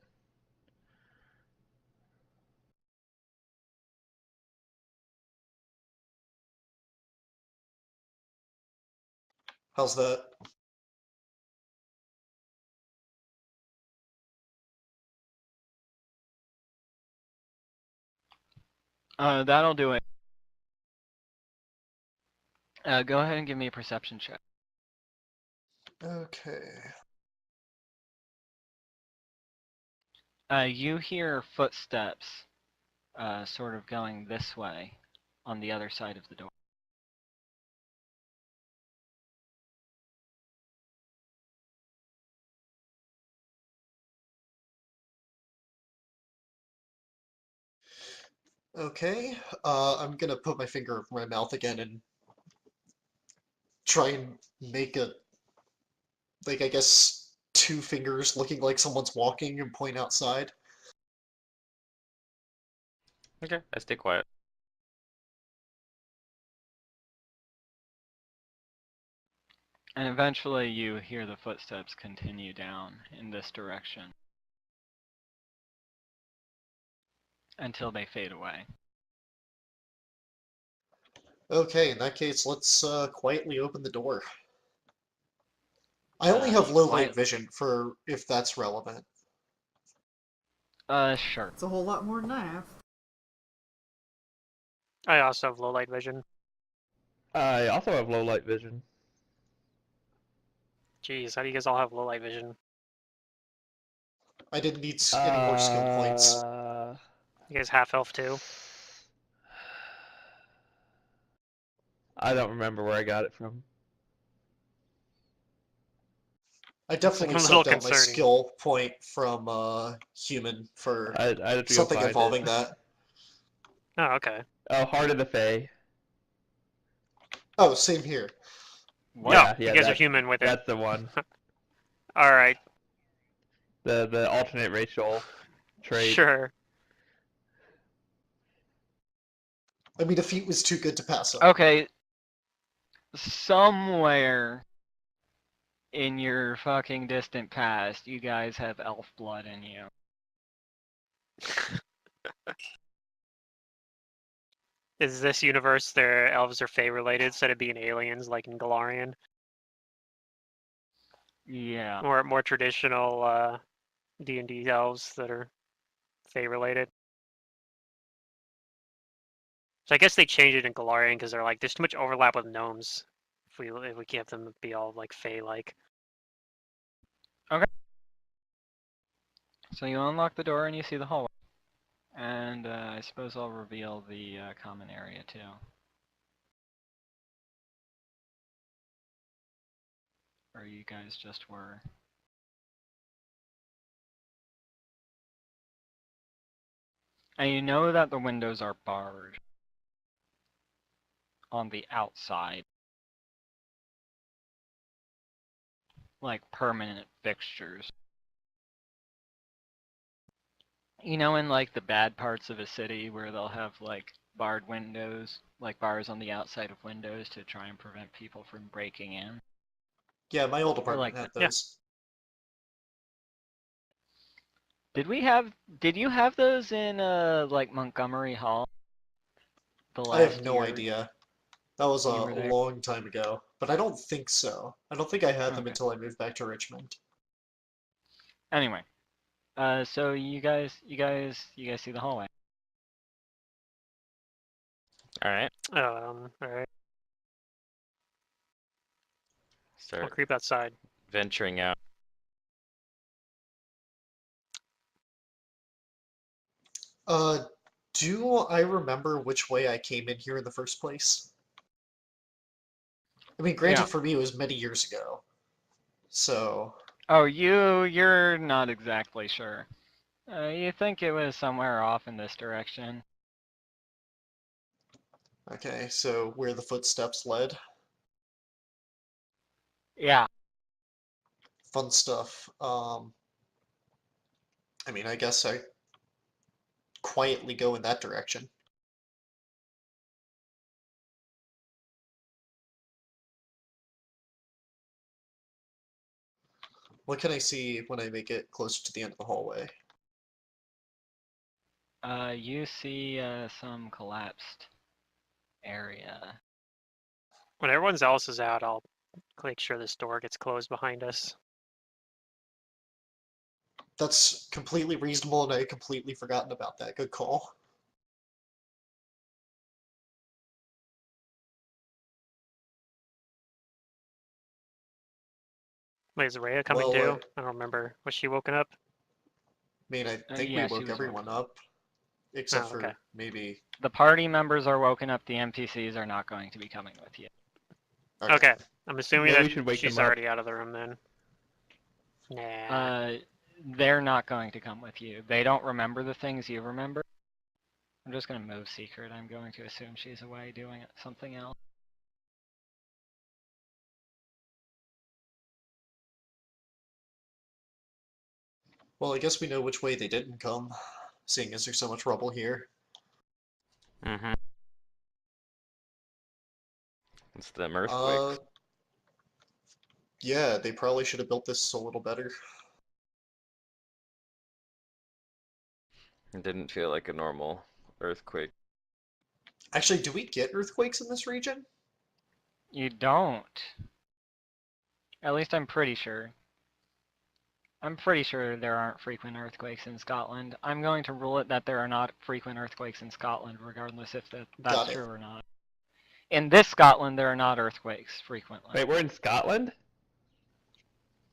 F: How's that?
D: That'll do it. Go ahead and give me a perception check.
F: Okay.
D: You hear footsteps sort of going this way on the other side of the door.
F: Okay. I'm gonna put my finger over my mouth again and try and make a, like, I guess, two fingers looking like someone's walking and point outside.
C: Okay, I stay quiet.
D: And eventually you hear the footsteps continue down in this direction until they fade away.
F: Okay, in that case, let's quietly open the door. I only have low light
D: quiet-
F: vision for if that's relevant.
D: Sure.
E: It's a whole lot more than I have.
A: I also have low light vision.
B: I also have low light vision.
A: Jeez, how do you guys all have low light vision?
F: I didn't need any more skill points.
A: You guys half elf too?
B: I don't remember where I got it from.
F: I definitely
A: a little
F: sucked out my
A: concerning.
F: skill point from human for
B: I'd have to go
F: something
B: find
F: involving
B: it.
F: that.
A: Oh, okay.
B: Oh, Heart of the Fae.
F: Oh, same here.
D: What?
A: No,
B: Yeah,
A: you guys are
B: that's,
A: human with it.
B: that's the one.
A: All right,
B: The alternate racial trait.
A: sure.
F: I mean, a feat was too good to pass up.
D: Okay. Somewhere in your fucking distant past, you guys have elf blood in you.
A: Is this universe their elves are Fae related instead of being aliens like in Galarian?
D: Yeah.
A: Or more traditional D&D elves that are Fae related? So I guess they changed it in Galarian because they're like, there's too much overlap with gnomes if we keep them to be all like Fae-like.
D: So you unlock the door and you see the hallway. And I suppose I'll reveal the common area too. Where you guys just were. And you know that the windows are barred on the outside. Like permanent fixtures. You know, in like the bad parts of a city where they'll have like barred windows, like bars on the outside of windows to try and prevent people from breaking in.
F: Yeah, my old
D: Or
F: apartment
D: like,
F: had
A: Yeah.
F: those.
D: did you have those in like Montgomery Hall? The
F: I have
D: last
F: no
D: year
F: idea. That was
D: you were
F: a
D: there?
F: long time ago, but I don't think so. I don't think I had them
D: Okay.
F: until I moved back to Richmond.
D: Anyway, so you guys see the hallway.
C: All right,
A: All right. I'll
C: start
A: creep outside.
C: venturing out.
F: Uh, do I remember which way I came in here in the first place? I mean, granted,
D: Yeah.
F: for me, it was many years ago. So,
D: Oh, you're not exactly sure. You think it was somewhere off in this direction.
F: okay, so where the footsteps led.
D: Yeah.
F: Fun stuff. I mean, I guess I quietly go in that direction. What can I see when I make it closer to the end of the hallway?
D: You see some collapsed area.
A: When everyone else is out, I'll make sure this door gets closed behind us.
F: That's completely reasonable, and I had completely forgotten about that. Good call.
A: Wait, is Rhea coming
F: Well,
A: too? I don't remember. Was she woken up?
F: I mean, I think we
D: Yeah, she
F: woke
D: was
F: everyone
D: woken.
F: up, except
A: Oh, okay.
F: for maybe.
D: The party members are woken up. The NPCs are not going to be coming with you.
A: Okay. I'm assuming
B: Maybe
A: that
B: we should wake
A: she's
B: them up.
A: already out of the room then. Nah.
D: They're not going to come with you. They don't remember the things you remember. I'm just going to move secret. I'm going to assume she's away doing something else.
F: Well, I guess we know which way they didn't come, seeing as there's so much rubble here.
C: Mm-hmm. It's them
F: Uh,
C: earthquakes.
F: yeah, they probably should have built this a little better.
C: It didn't feel like a normal earthquake.
F: Actually, do we get earthquakes in this region?
D: You don't. At least I'm pretty sure. I'm pretty sure there aren't frequent earthquakes in Scotland. I'm going to rule it that there are not frequent earthquakes in Scotland, regardless if that's
F: Got it.
D: true or not. in this Scotland, there are not earthquakes frequently.
B: Wait, we're in Scotland?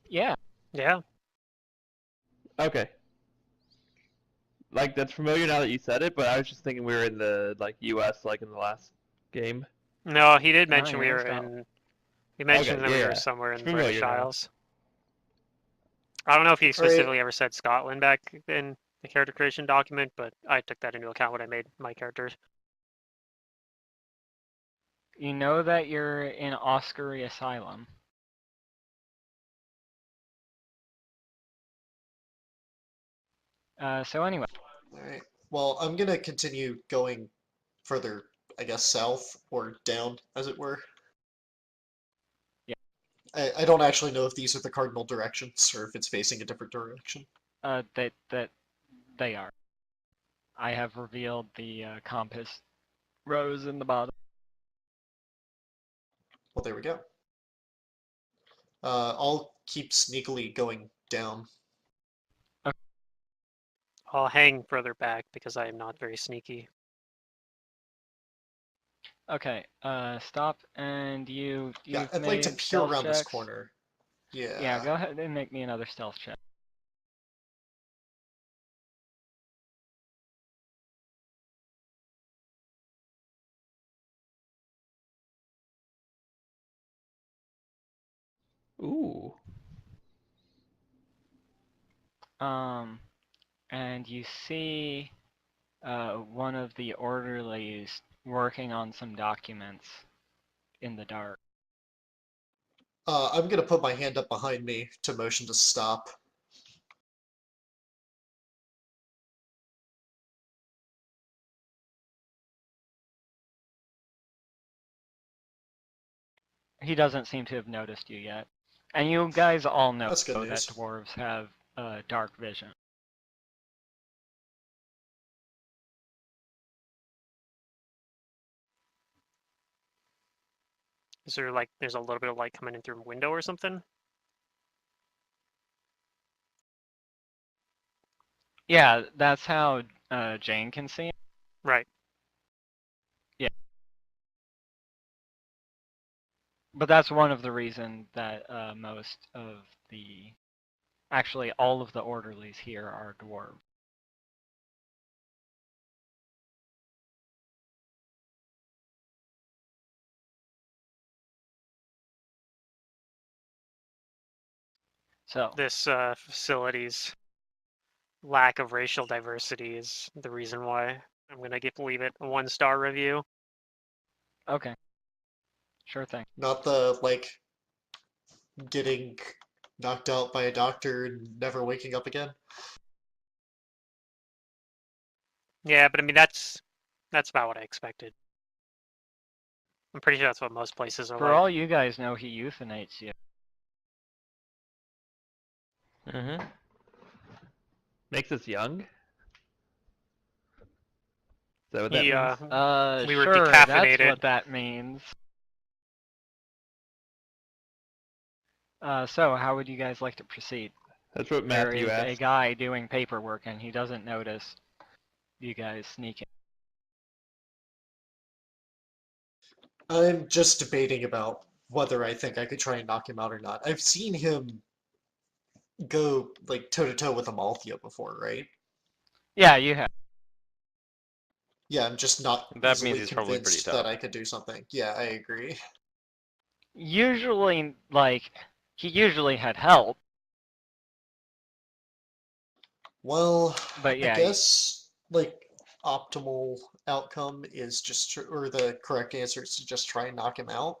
D: Yeah.
A: Yeah.
B: Okay. Like, that's familiar now that you said it, but I was just thinking we were in the, like, US, like, in the last game.
A: No, he did
D: No,
A: mention we
D: you're in
A: were
D: Scotland.
A: in. He mentioned
B: Okay,
A: that we
B: yeah.
A: were somewhere
B: It's
A: in the British
B: familiar now.
A: Isles. I don't know if he
F: All right.
A: specifically ever said Scotland back in the character creation document, but I took that into account when I made my characters.
D: You know that you're in Oscary Asylum. So anyway,
F: All right. Well, I'm gonna continue going further, I guess, south or down, as it were.
D: Yeah.
F: I don't actually know if these are the cardinal directions or if it's facing a different direction.
D: they are. I have revealed the compass rose in the bottom.
F: Well, there we go. I'll keep sneakily going down.
A: I'll hang further back because I am not very sneaky.
D: Okay, stop, and
F: Yeah,
D: you've
F: I'd like to
D: made
F: peer
D: stealth
F: around this
D: checks.
F: corner. Yeah.
D: Yeah, go ahead and make me another stealth check.
B: Ooh.
D: And you see one of the orderlies working on some documents in the dark.
F: I'm gonna put my hand up behind me to motion to stop.
D: He doesn't seem to have noticed you yet. And you guys all know
F: That's good
D: that
F: news.
D: dwarves have dark vision.
A: Is there like there's a little bit of light coming in through a window or something?
D: Yeah, that's how Jane can see.
A: Right.
D: But that's one of the reasons that most of the, actually all of the orderlies here are dwarves. So
A: This facility's lack of racial diversity is the reason why I'm gonna leave it a 1-star review.
D: okay, sure thing.
F: Not the, like, getting knocked out by a doctor and never waking up again.
A: Yeah, but I mean that's about what I expected. I'm pretty sure that's what most places are
D: For
A: like.
D: all you guys know, he euthanates you.
B: Mm-hmm. Makes us young? Is that what that
A: He,
B: means?
A: We were
D: Sure, that's
A: decaffeinated.
D: what that means. So how would you guys like to proceed?
B: That's what
D: There
B: Matthew
D: is a
B: asked.
D: guy doing paperwork and he doesn't notice you guys sneaking.
F: I'm just debating about whether I think I could try and knock him out or not. I've seen him go, like, toe-to-toe with Amalthea before, right?
D: Yeah, you have.
F: Yeah, I'm just not
C: That
F: easily
C: means he's probably pretty
F: convinced
C: tough.
F: that I could do something. Yeah, I agree.
D: Usually, like, he usually had help,
F: Well,
D: but
F: I
D: yeah,
F: guess, like, optimal outcome is just, or the correct answer is to just try and knock him out.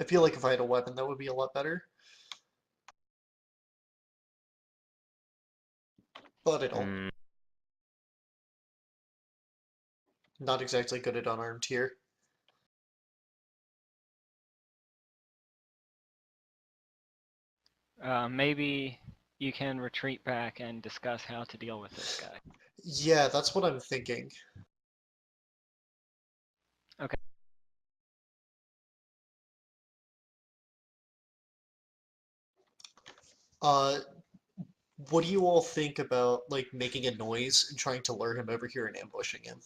F: I feel like if I had a weapon, that would be a lot better. But I don't.
C: Mm,
F: Not exactly good at unarmed here.
D: maybe you can retreat back and discuss how to deal with this guy.
F: Yeah, that's what I'm thinking.
D: Okay.
F: Uh, what do you all think about, like, making a noise and trying to lure him over here and ambushing him?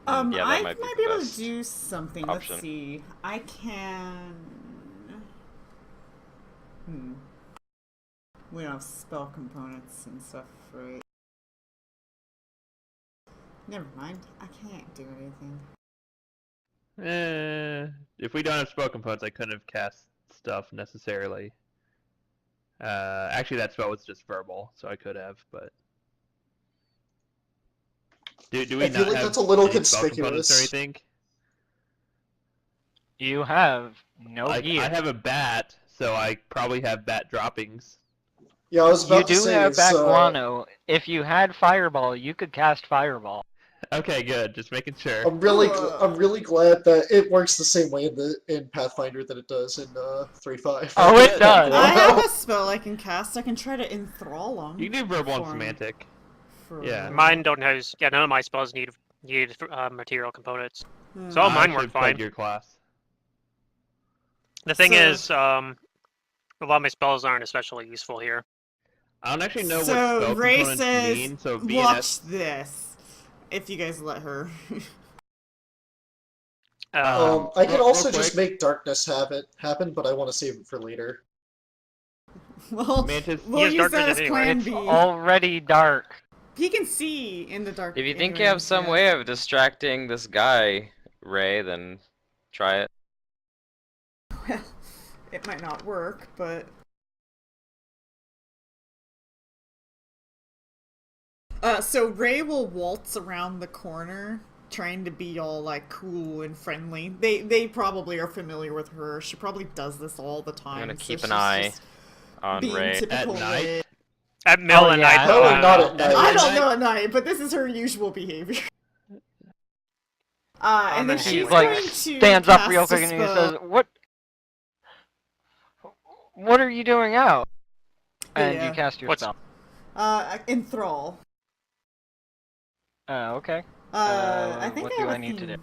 C: Yeah,
E: I
C: that might be
E: might
C: the
E: be able to
C: best
E: do something.
C: option.
E: Let's see. I can. We don't have spell components and stuff, right? Never mind. I can't do anything.
B: If we don't have spell components, I couldn't have cast stuff necessarily. Actually, that spell was just verbal, so I could have, but do we
F: I feel
B: not
F: like
B: have
F: that's a little
B: any spell components or
F: conspicuous.
B: anything?
D: You have no
B: Like,
D: gear.
B: I have a bat, so I probably have bat droppings.
F: Yeah, I was
D: You
F: about to
D: do
F: say
D: have
F: is
D: bat guano. If you had fireball, you could cast fireball.
B: Okay, good. Just making sure.
F: I'm really glad that it works the same way in Pathfinder that it does in 3.5.
D: Oh, it does.
E: I have a spell I can cast. I can try to enthrall them.
B: You can do verbal and semantic. Yeah.
A: Mine don't have. Yeah, none of my spells need material components. So all
B: I
A: mine
B: actually
A: work
B: played
A: fine.
B: your class.
A: The thing
E: So-
A: is, a lot of my spells aren't especially useful here.
B: I don't actually know
E: So
B: what spell
E: Ray
B: components
E: says,
B: mean, so
E: "Watch
B: BNS.
E: this." If you guys let her.
F: I can
B: real
F: also
B: quick.
F: just make darkness happen, but I want to save it for later.
E: Well,
B: Mantis-
E: we'll
A: He has
E: use
A: dark
E: that as
A: vision
E: plan
A: anyway.
E: B.
D: Already dark.
E: He can see in the dark.
C: If you think you
E: anyways,
C: have some
E: yeah.
C: way of distracting this guy, Ray, then try it.
E: Well, it might not work, but. So Ray will waltz around the corner, trying to be all like cool and friendly. They probably are familiar with her. She probably does this all the time.
C: I'm gonna
E: so
C: keep
E: she's
C: an eye
E: just
C: on
E: being
C: Ray.
E: typical
B: At night?
E: Ray.
A: At middle
D: Oh,
A: of
D: yeah,
A: night,
D: I
A: though.
F: don't know. Not at night.
E: I don't know at night, but this is her usual behavior. And then
A: the
E: she's
A: heat
D: He like
E: going to
D: stands up real
E: cast a
D: quick and he
E: spell.
D: says, What are you doing out?" And
E: Yeah.
D: you cast your
A: What's-
D: spell.
E: Enthrall.
D: Okay.
E: I think
D: what
E: I
D: do
E: have
D: I
E: a
D: need to do?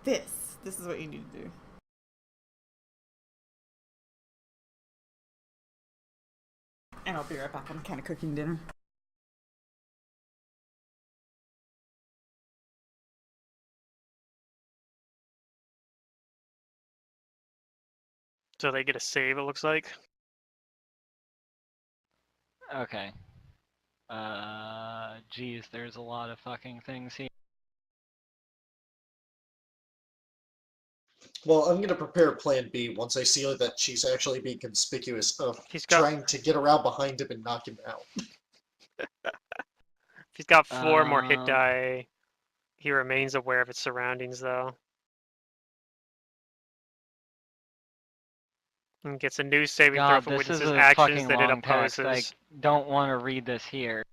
E: theme. This is what you need to do. And I'll be right back. I'm kind of cooking dinner.
A: So they get a save, it looks like.
D: Okay. Geez, there's a lot of fucking things here.
F: Well, I'm gonna prepare Plan B once I see that she's actually being conspicuous of
A: He's got
F: trying to get around behind him and knock him out.
A: He's got 4 more hit
D: Um,
A: die. He remains aware of its surroundings, though. And gets a new saving throw
D: God,
A: for
D: this is
A: witnesses'
D: a
A: actions
D: fucking
A: that it
D: long text.
A: opposes.
D: I don't want to read this here.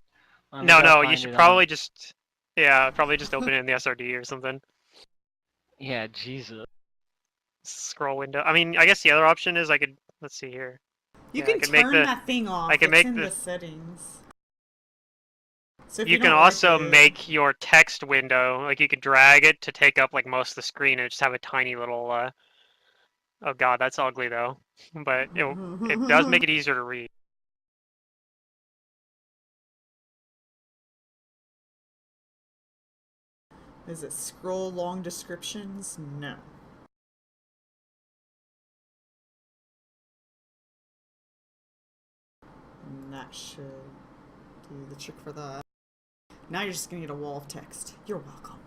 D: Let me
A: No,
D: go
A: no, you
D: find
A: should
D: it on-
A: probably just... Yeah, probably just open it in the SRD or something.
D: Yeah, Jesus.
A: Scroll window. I mean, I guess the other option is I could... Let's see here.
E: You
A: Yeah, I
E: can
A: can make
E: turn
A: the-
E: that thing off.
A: I can
E: it's
A: make
E: in
A: the-
E: the settings. So if
A: You can
E: don't like
A: also
E: it-
A: make your text window, like you could drag it to take up like most of the screen and just have a tiny little, oh god, that's ugly though. But it does make it easier to read.
E: Is it scroll long descriptions? No. And that should do the trick for that. Now you're just gonna get a wall of text. You're welcome.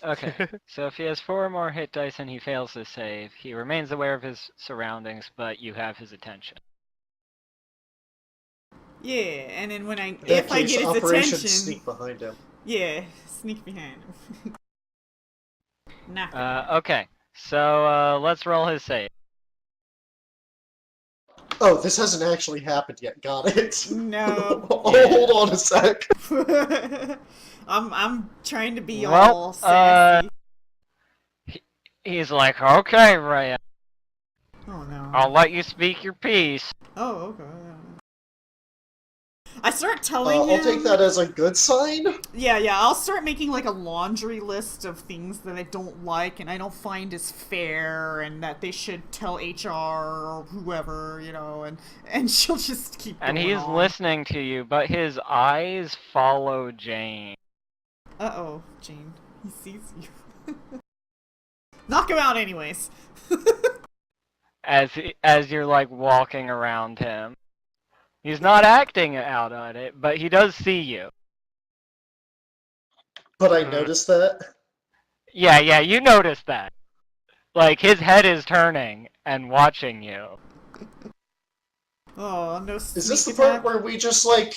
D: Okay, so if he has 4 more hit dice and he fails this save, he remains aware of his surroundings, but you have his attention.
E: Yeah, and then when
F: In that
E: if I
F: case,
E: get his
F: Operation
E: attention,
F: Sneak behind him.
E: yeah, sneak behind him. Knock him.
D: Okay, so let's roll his save.
F: Oh, this hasn't actually happened yet. Got it.
E: No.
F: Oh, hold on a sec.
E: I'm trying to be
D: Well,
E: all sassy.
D: He's like, "Okay, Ray,
E: Oh no.
D: I'll let you speak your piece."
E: Oh, okay. I start telling him.
F: I'll take that as a good sign.
E: Yeah, I'll start making like a laundry list of things that I don't like and I don't find as fair and that they should tell HR or whoever, and she'll just keep
D: And
E: going
D: he's
E: on.
D: listening to you, but his eyes follow Jane.
E: Uh-oh, Gene. He sees you. Knock him out anyways.
D: As you're like walking around him. He's not acting out on it, but he does see you.
F: But I noticed that.
D: Yeah, you noticed that. Like, his head is turning and watching you.
E: Oh, no
F: Is
E: sneak
F: this the
E: attack?
F: part where we just, like,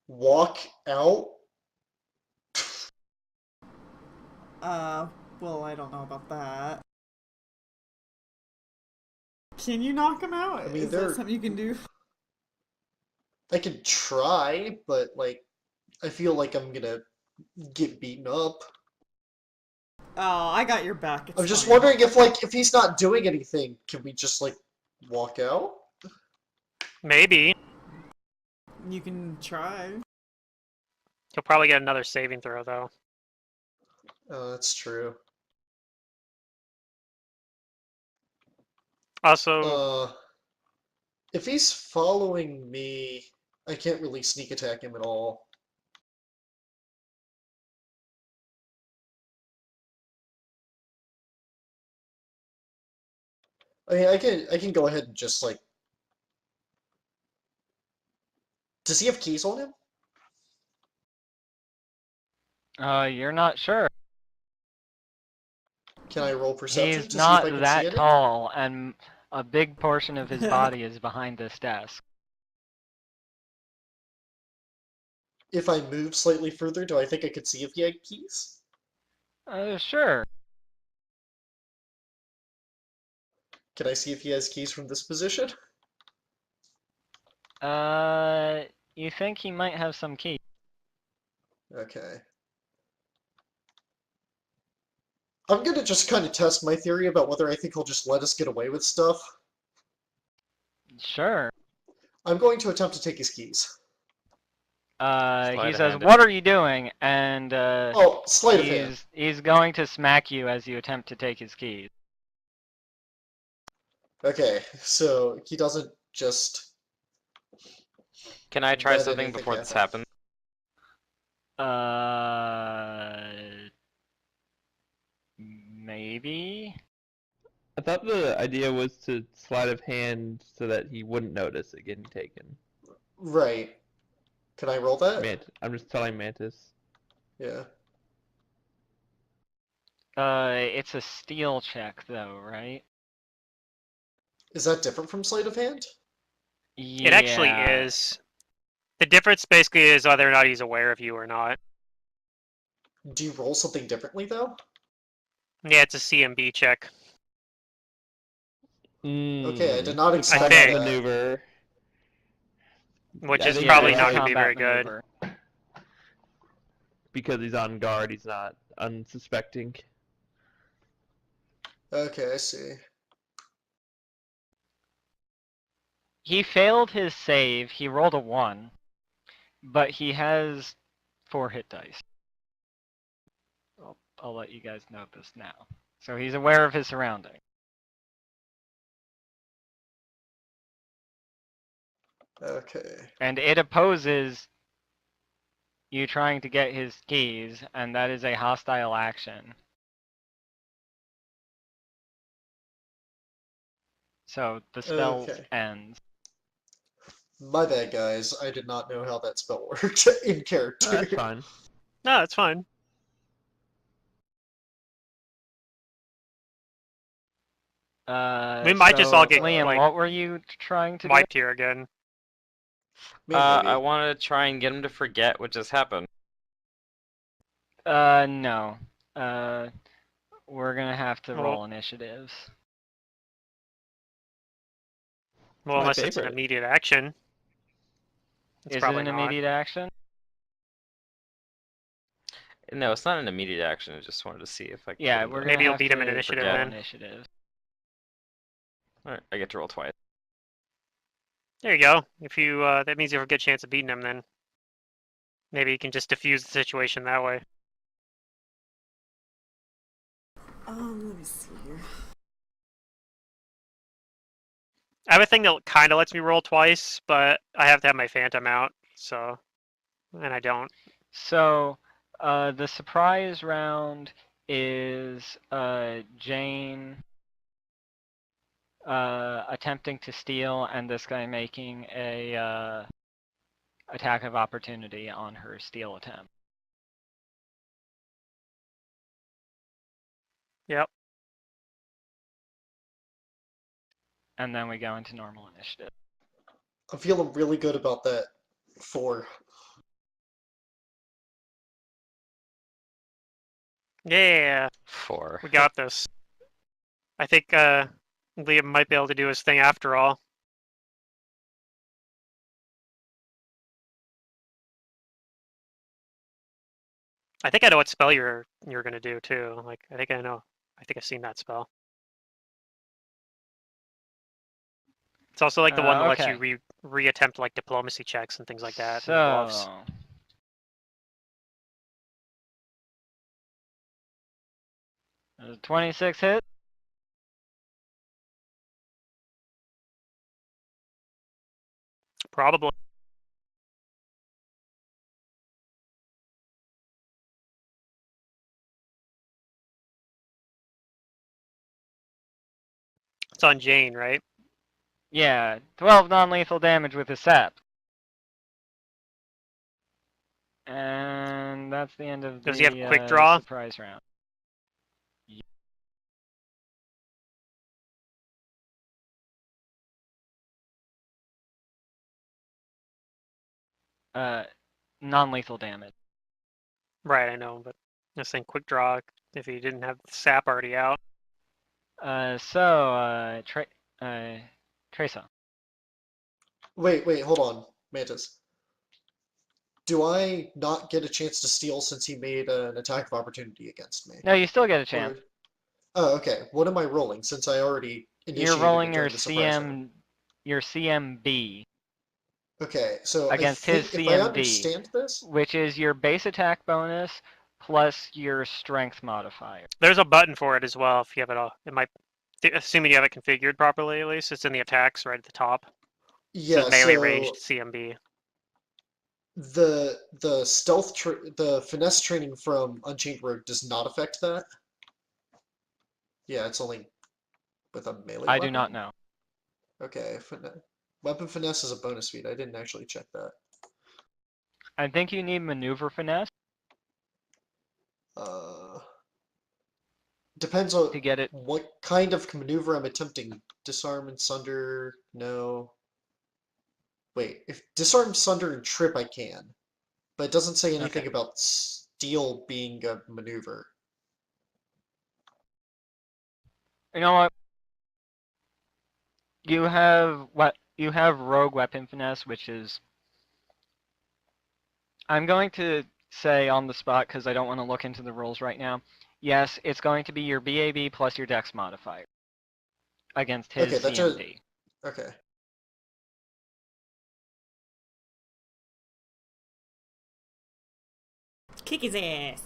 F: walk out?
E: Well, I don't know about that. Can you knock him out?
F: I mean,
E: Is that something you can do?
F: I could try, but, like, I feel like I'm gonna get beaten up.
E: Oh, I got your back. It's
F: I'm just
E: fine.
F: wondering if, like, if he's not doing anything, can we just, like, walk out?
A: Maybe.
E: You can try.
A: He'll probably get another saving throw, though.
F: Oh, that's true.
A: Also,
F: If he's following me, I can't really sneak attack him at all. I mean, I can go ahead and just, like... Does he have keys on him?
D: You're not sure.
F: Can I roll perception
D: He's
F: to see if
D: not
F: I can see
D: that
F: any?
D: tall, and a big portion of his body is behind this desk.
F: If I move slightly further, do I think I could see if he had keys?
D: Sure.
F: Can I see if he has keys from this position?
D: You think he might have some key?
F: Okay. I'm gonna just kind of test my theory about whether I think he'll just let us get away with stuff.
D: Sure.
F: I'm going to attempt to take his keys.
D: He says,
C: Sleight-of-hand it.
D: "What are you doing?" And
F: Oh, sleight of hand.
D: he's going to smack you as you attempt to take his keys.
F: Okay, so he doesn't just...
C: Can I try
F: let
C: something
F: anything
C: before this
F: happen.
C: happens?
D: Maybe.
B: I thought the idea was to sleight of hand so that he wouldn't notice it getting taken.
F: Right. Can I roll that?
B: I'm just telling Mantis.
F: Yeah.
D: It's a steel check though, right?
F: Is that different from sleight of hand?
D: Yeah.
A: it actually is. The difference basically is whether or not he's aware of you or not.
F: Do you roll something differently, though?
A: Yeah, it's a CMB check.
F: Okay, I did not expect
A: think.
F: that.
B: Maneuver.
A: Which
B: I
A: is
B: think
A: probably
B: you're
A: not
B: right.
A: going to be very
D: Combat
A: good.
D: maneuver.
B: Because he's on guard, he's not unsuspecting.
F: Okay, I see.
D: He failed his save. He rolled a 1, but he has 4 hit dice. I'll let you guys know this now. So he's aware of his surroundings.
F: Okay.
D: And it opposes you trying to get his keys, and that is a hostile action. So the spell
F: Okay.
D: ends.
F: My bad, guys. I did not know how that spell worked in character.
B: No, that's fine.
A: No, that's fine. We might just all get,
D: Liam,
A: like,
D: what were you trying to do?
A: wiped here again.
F: Maybe.
C: I want to try and get him to forget what just happened.
D: No. We're gonna have to
A: Well-
D: roll initiatives.
A: Well,
B: My
A: unless it's an
B: favorite.
A: immediate action. It's
D: Is it
A: probably
D: an
A: not.
D: immediate action?
C: No, it's not an immediate action. I just wanted to see if I could.
D: Yeah,
C: get him
D: we're
C: to-
D: gonna
A: Maybe you'll
D: have
A: beat him in
D: to
A: initiative
D: roll
A: then.
D: initiative.
C: All right, I get to roll twice.
A: There you go. If you, that means you have a good chance of beating him then. Maybe you can just diffuse the situation that way.
E: Let me see here.
A: I have a thing that kind of lets me roll twice, but I have to have my phantom out, so... And I don't.
D: So The surprise round is Jane attempting to steal and this guy making a attack of opportunity on her steal attempt.
A: Yep.
D: And then we go into normal initiative.
F: I'm feeling really good about that 4.
A: Yeah,
C: 4.
A: we got this. I think Liam might be able to do his thing after all. I think I know what spell you're gonna do too. Like I think I know. I think I've seen that spell. It's also like the one that lets
D: Okay.
A: you re-attempt like diplomacy checks and things like that and bluffs.
D: So 26 hit.
A: Probably. It's on Jane, right?
D: Yeah, 12 non-lethal damage with his sap. And that's the end of
A: Does he have
D: the
A: quick draw?
D: surprise round. Non-lethal damage.
A: Right, I know, but I'm saying quick draw if he didn't have the sap already out.
D: Tracer.
F: Wait, hold on, Mantis. Do I not get a chance to steal since he made an attack of opportunity against me?
D: No, you still get a chance.
F: Or... Oh, okay. What am I rolling since I already
D: You're
F: initiated
D: rolling
F: it
D: your
F: during the surprise round?
D: your CMB
F: Okay, so I
D: against his
F: think if I
D: CMD,
F: understand this,
D: which is your base attack bonus plus your strength modifier.
A: There's a button for it as well if you have it all. It might, assuming you have it configured properly at least, it's in the attacks right at the top. It
F: yeah.
A: says melee
F: So
A: ranged CMB.
F: the the finesse training from Unchained Rogue does not affect that. Yeah, it's only with a melee
D: I
F: weapon.
D: do not know.
F: Okay, weapon finesse is a bonus feat. I didn't actually check that.
D: I think you need maneuver finesse
F: Uh, depends on
D: to get it.
F: what kind of maneuver I'm attempting. Disarm and sunder, no. Wait, if disarm, sunder, and trip, I can, but it doesn't say anything
D: Okay.
F: about steal being a maneuver.
D: You know what? You have rogue weapon finesse, which is. I'm going to say on the spot because I don't want to look into the rules right now. Yes, it's going to be your BAB plus your Dex modifier against his
F: Okay, that's a
D: CMD.
F: okay.
E: Kick his ass.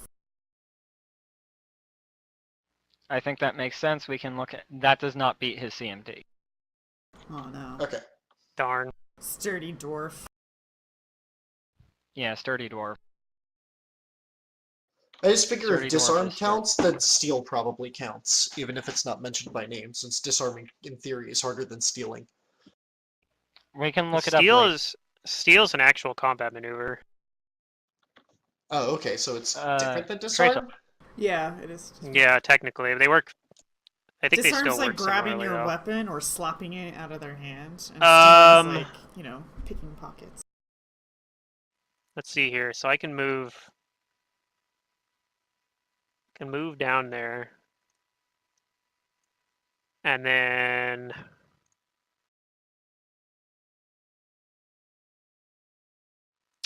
D: I think that makes sense. We can look at that. Does not beat his CMD.
E: Oh no.
F: Okay.
A: Darn.
E: Sturdy dwarf.
D: Yeah, sturdy dwarf.
F: I just figure
D: Sturdy
F: if
D: dwarf
F: disarm
D: is sturdy.
F: counts, then steal probably counts, even if it's not mentioned by name, since disarming in theory is harder than stealing.
D: We can look it up later.
A: Steal's an actual combat maneuver.
F: Oh, okay, so it's different than
D: Tracer.
F: disarm?
E: Yeah, it is.
A: Yeah, technically they work. I think they
E: Disarm's
A: still
E: like
A: work
E: grabbing
A: similarly
E: your
A: though.
E: weapon or slapping it out of their hand. And stealing's like, picking pockets.
A: Let's see here. So I can move down there. And then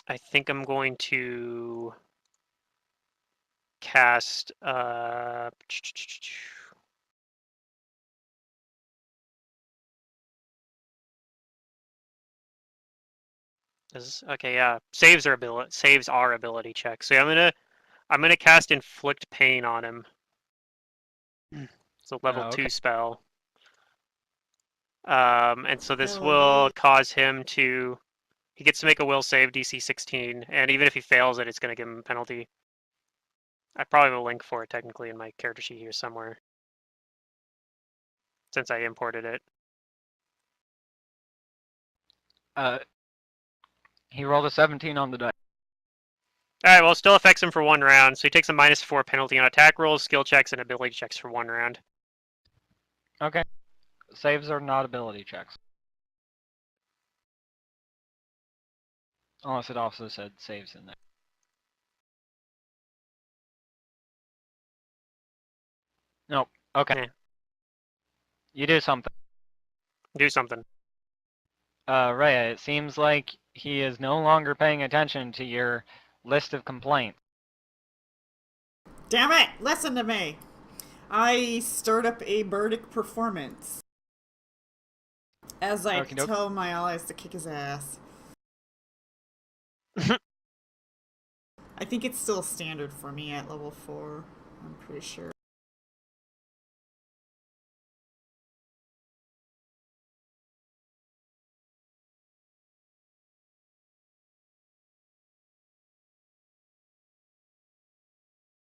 A: I think I'm going to cast okay, yeah. Saves our ability check. So I'm gonna cast inflict pain on him. It's a level
D: Okay.
A: 2 spell. And so this will cause him to. He gets to make a will save DC 16, and even if he fails it, it's going to give him a penalty. I probably have a link for it technically in my character sheet here somewhere, since I imported it.
D: He rolled a 17 on the die.
A: Alright, well, it still affects him for 1 round, so he takes a -4 penalty on attack rolls, skill checks, and ability checks for 1 round.
D: Okay. Saves are not ability checks. Unless it also said saves in there. Nope. Okay.
A: Yeah.
D: You do something.
A: Do something.
D: Rhea, it seems like he is no longer paying attention to your list of complaints.
E: Damn it! Listen to me! I start up a bardic performance as I
D: Okie doke.
E: tell my allies to kick his ass. I think it's still standard for me at level 4. I'm pretty sure.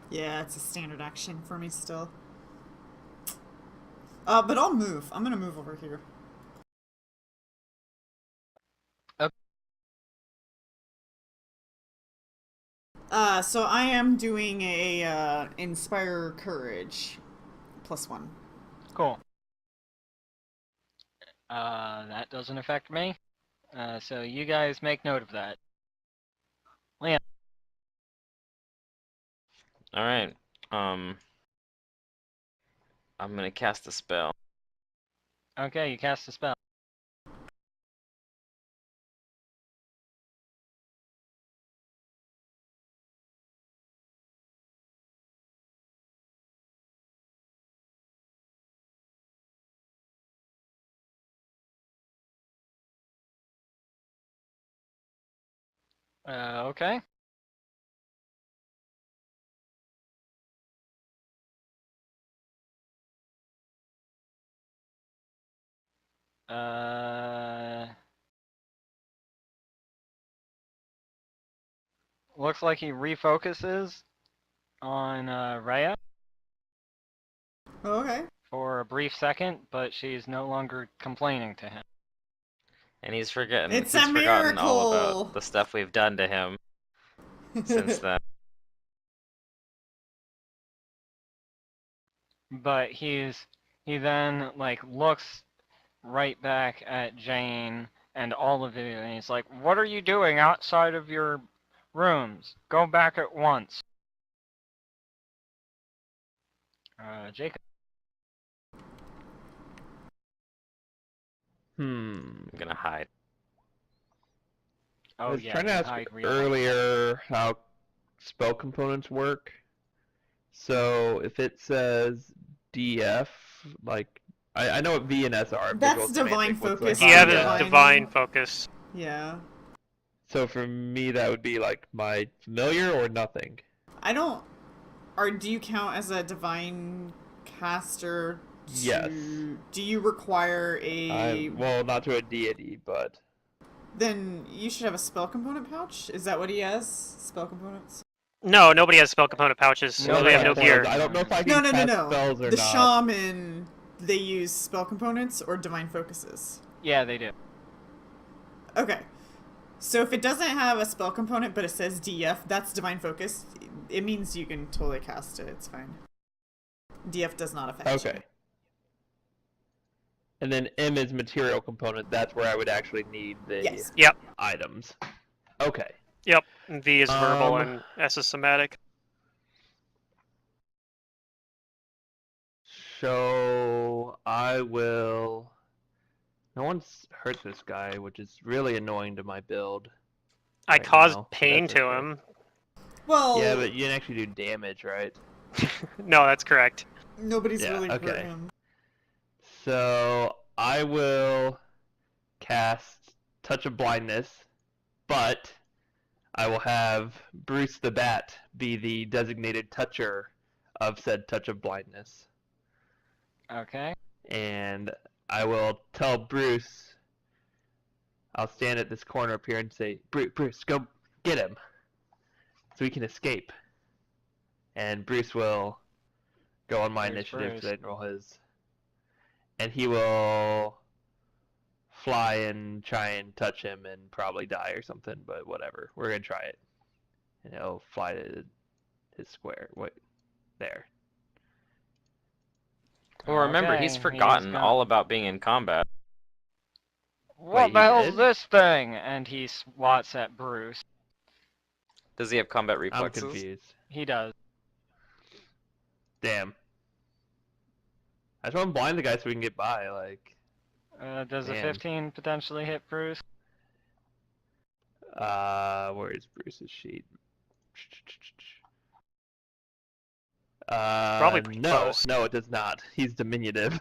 E: Yeah, it's a standard action for me still. But I'll move. I'm gonna move over here.
D: Okay.
E: So I am doing a Inspire Courage +1.
D: Cool. That doesn't affect me. So you guys make note of that. Liam.
C: Alright. I'm gonna cast a spell.
D: Okay, you cast a spell. Okay. Looks like he refocuses on Rhea
E: Okay.
D: for a brief second, but she's no longer complaining to him.
C: And he's forgotten.
E: It's
C: He's
E: a
C: forgotten all
E: miracle!
C: about the stuff we've done to him since then.
D: But he then like looks right back at Jane and all of you, and he's like, "What are you doing outside of your rooms? Go back at once." Jacob.
C: I'm gonna hide.
B: I
D: Oh
B: was
D: yeah,
B: trying to
D: you
B: ask
D: hide real
B: earlier how spell components work. So if it says DF, like I know what V and S are.
E: That's
B: visual
E: divine
B: semantic, what's
E: focus.
B: like-
A: You have
B: yeah.
A: a divine focus.
E: Yeah.
B: So for me, that would be like my familiar or nothing.
E: I don't... do you count as a divine caster?
B: Yes.
E: Do you require a...
B: Well, not to a deity, but
E: Then you should have a spell component pouch? Is that what he has? Spell components?
A: No, nobody has spell component pouches.
D: No,
A: so they have
D: they
A: no
D: have
A: gear.
B: I don't know if I
E: No,
B: can cast spells or
E: The
B: not.
E: shaman, they use spell components or divine focuses?
D: Yeah, they do.
E: Okay. So if it doesn't have a spell component but it says DF, that's divine focus. It means you can totally cast it. It's fine. DF does not affect you.
B: Okay. And then M is material component. That's where I would actually need the
E: Yes.
A: Yep.
B: items. Okay.
A: Yep. V is verbal
B: Um,
A: and S is somatic.
B: So I will. No one's hurt this guy, which is really annoying to my build.
A: I
B: right
A: caused
B: now, but
A: pain
B: that's
A: to
B: okay.
A: him.
E: Well,
B: Yeah, but you didn't actually do damage, right?
A: No, that's correct.
E: nobody's
B: Yeah,
E: really hurt
B: okay.
E: him.
B: So I will cast Touch of Blindness, but I will have Bruce the Bat be the designated toucher of said Touch of Blindness.
D: Okay.
B: And I will tell Bruce, I'll stand at this corner up here and say, Bruce, go get him, so we can escape. and Bruce will go on my
D: There's
B: initiative
D: Bruce.
B: so I didn't roll his. And he will fly and try and touch him and probably die or something, but whatever. We're going to try it. And he'll fly to his square. Wait, there.
C: Well, remember, he's
D: Okay,
C: forgotten
D: gone.
C: all about being in combat.
D: What
B: Wait,
D: the
B: he
D: hell's
B: did?
D: this thing? And he swats at Bruce.
C: Does he have combat
B: I'm
C: reflexes?
B: confused.
D: He does.
B: Damn. I just want to blind the guy so we can get by, like...
D: Does a
B: Man.
D: 15 potentially hit Bruce?
B: Where is Bruce's sheet?
A: Probably pretty
B: No,
A: close.
B: no, it does not. He's diminutive.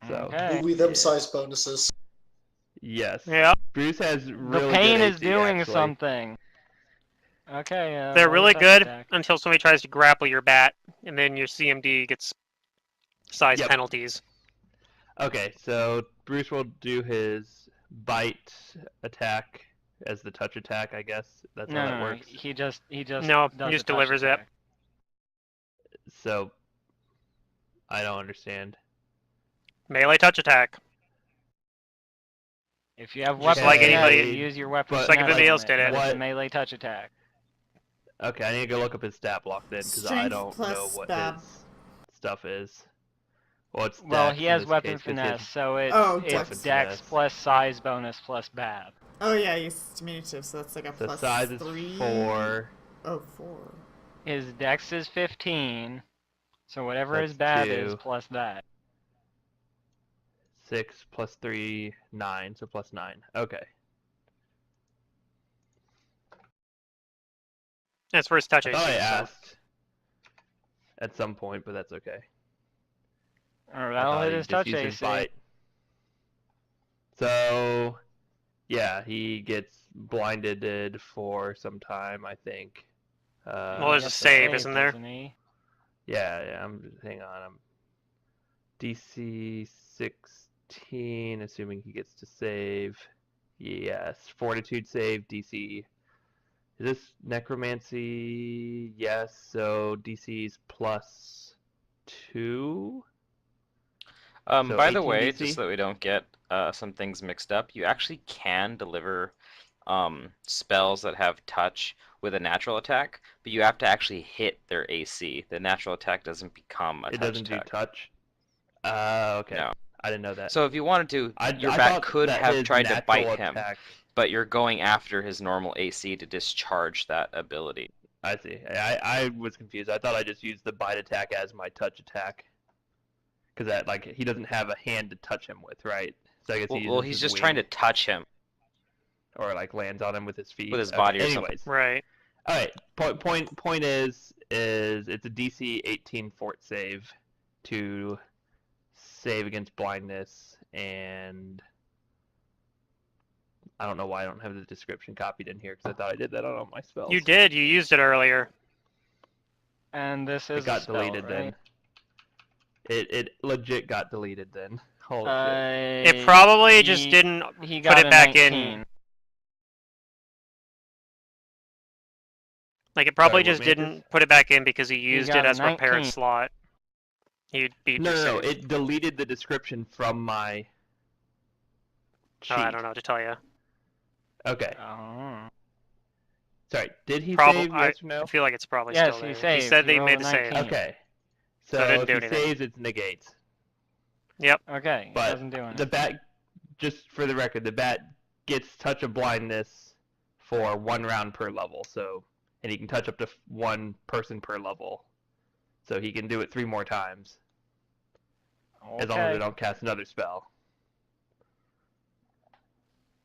B: So,
D: Okay.
F: Ooh, them
B: yeah.
F: size bonuses.
B: Yes.
A: Yeah.
B: Bruce has
D: The
B: really
D: pain
B: good
D: is
B: AC,
D: doing
B: actually.
D: something. Okay,
A: They're
D: roll
A: really
D: touch
A: good
D: attack.
A: until somebody tries to grapple your bat, and then your CMD gets size
B: Yep.
A: penalties.
B: Okay, so Bruce will do his bite attack as the touch attack, I guess. That's how that
D: No,
B: works.
D: he just
A: No,
D: does
A: he just
D: a touch
A: delivers it.
D: attack.
B: So, I don't understand.
A: Melee touch attack.
D: If you have
A: Just
D: weapon
A: like
D: finesse,
A: anybody-
D: you use your weapon
B: Just
A: like
D: finesse
A: everybody
D: on
A: else did it.
D: but it's a
B: What-
D: melee touch attack.
B: Okay, I need to go look up his stat block then, because I
E: Strength
B: don't
E: plus
B: know what
E: stab.
B: his stuff is. Well, it's
D: Well,
B: dex
D: he
B: in
D: has
B: this
D: weapon
B: case, 'cause he has-
D: finesse, so it's
E: Oh,
D: it's
E: dex.
D: dex
B: Finesse.
D: plus size bonus plus bab.
E: Oh yeah, he's diminutive, so that's like a
B: So
E: plus
B: size is
E: 3.
B: 4.
E: Oh, 4.
D: His dex is 15, so whatever his
B: That's
D: bab is
B: 2.
D: plus that.
B: 6 plus 3, 9, so plus 9. Okay.
A: That's for his touch
B: I
A: AC.
B: thought I
A: so-
B: asked at some point, but that's okay.
D: Or
B: I
D: that'll
B: thought
D: hit
B: he
D: his
B: just
D: touch
B: used his
D: AC.
B: bite. So, yeah, he gets blinded for some time, I think.
A: Well, there's
D: He
A: a
D: has to
A: save, isn't there?
D: doesn't he?
B: Yeah, hang on. I'm DC 16, assuming he gets to save. Yes, Fortitude save, DC. Is this Necromancy? Yes, so DC's plus 2. So
C: By the
B: 18
C: way,
B: DC?
C: just so that we don't get some things mixed up, you actually can deliver spells that have touch with a natural attack, but you have to actually hit their AC. The natural attack doesn't become a
B: It
C: touch
B: doesn't
C: attack.
B: do touch? Okay.
C: No.
B: I didn't know that.
C: So if you wanted to, your
B: I
C: bat
B: thought
C: could
B: that
C: have
B: his
C: tried to
B: natural
C: bite him,
B: attack...
C: but you're going after his normal AC to discharge that ability.
B: I see. I was confused. I thought I just used the bite attack as my touch attack. Because that, like, he doesn't have a hand to touch him with, right? So I guess he
C: Well,
B: uses
C: he's
B: his
C: just trying to
B: wing,
C: touch him
B: or like lands on him with his feet.
C: with his
B: Okay,
C: body or
B: anyways.
C: something.
A: Right.
B: All right. Point is it's a DC 18 fort save to save against blindness, and I don't know why I don't have the description copied in here because I thought I did that on all my spells.
A: You did. You used it earlier.
D: And this is
B: It got
D: a spell,
B: deleted
D: right?
B: then. It legit got deleted then. Holy
A: It probably just didn't
D: he
A: put
D: got
A: it
D: a
A: back
D: 19.
A: in. Like, it probably
B: Sorry, what
A: just
B: Mantis?
A: didn't put it back in because he used
D: got
A: it
D: a
A: as repair
D: 19.
A: slot. He beat
B: No,
A: your
B: no,
A: save.
B: it deleted the description from my sheet.
A: Oh, I don't know what to tell you.
B: Okay.
D: Oh.
B: Sorry, did he
A: Probably.
B: save, yes or no?
A: I feel like it's probably
D: Yes,
A: still
D: he
A: there.
D: saved.
A: He said
D: He
A: they
D: rolled
A: made
D: a
A: the save.
D: 19.
B: Okay. So,
A: So it didn't
B: if
A: do
B: he
A: anything.
B: saves, it's negates.
A: Yep.
D: Okay, it
B: But
D: doesn't do anything.
B: the bat, just for the record, the bat gets touch of blindness for 1 round per level. So, and he can touch up to 1 person per level. So he can do it 3 more times, as long as
D: Okay,
B: they don't cast another spell.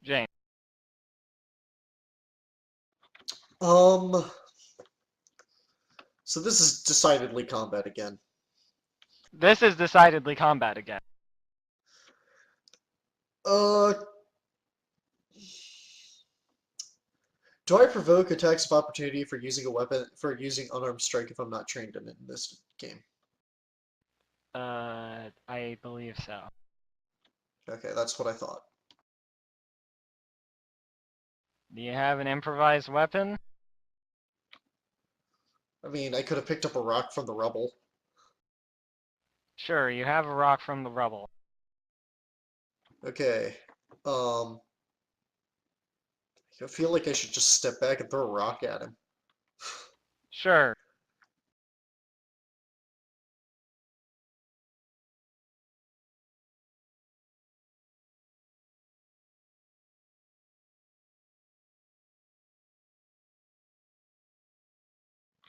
D: Jane.
F: So this is decidedly combat again.
D: This is decidedly combat again.
F: Do I provoke attacks of opportunity for using a weapon for using unarmed strike if I'm not trained in it in this game?
D: I believe so.
F: Okay, that's what I thought.
D: Do you have an improvised weapon?
F: I mean, I could have picked up a rock from the rubble.
D: Sure, you have a rock from the rubble.
F: Okay. I feel like I should just step back and throw a rock at him.
D: Sure.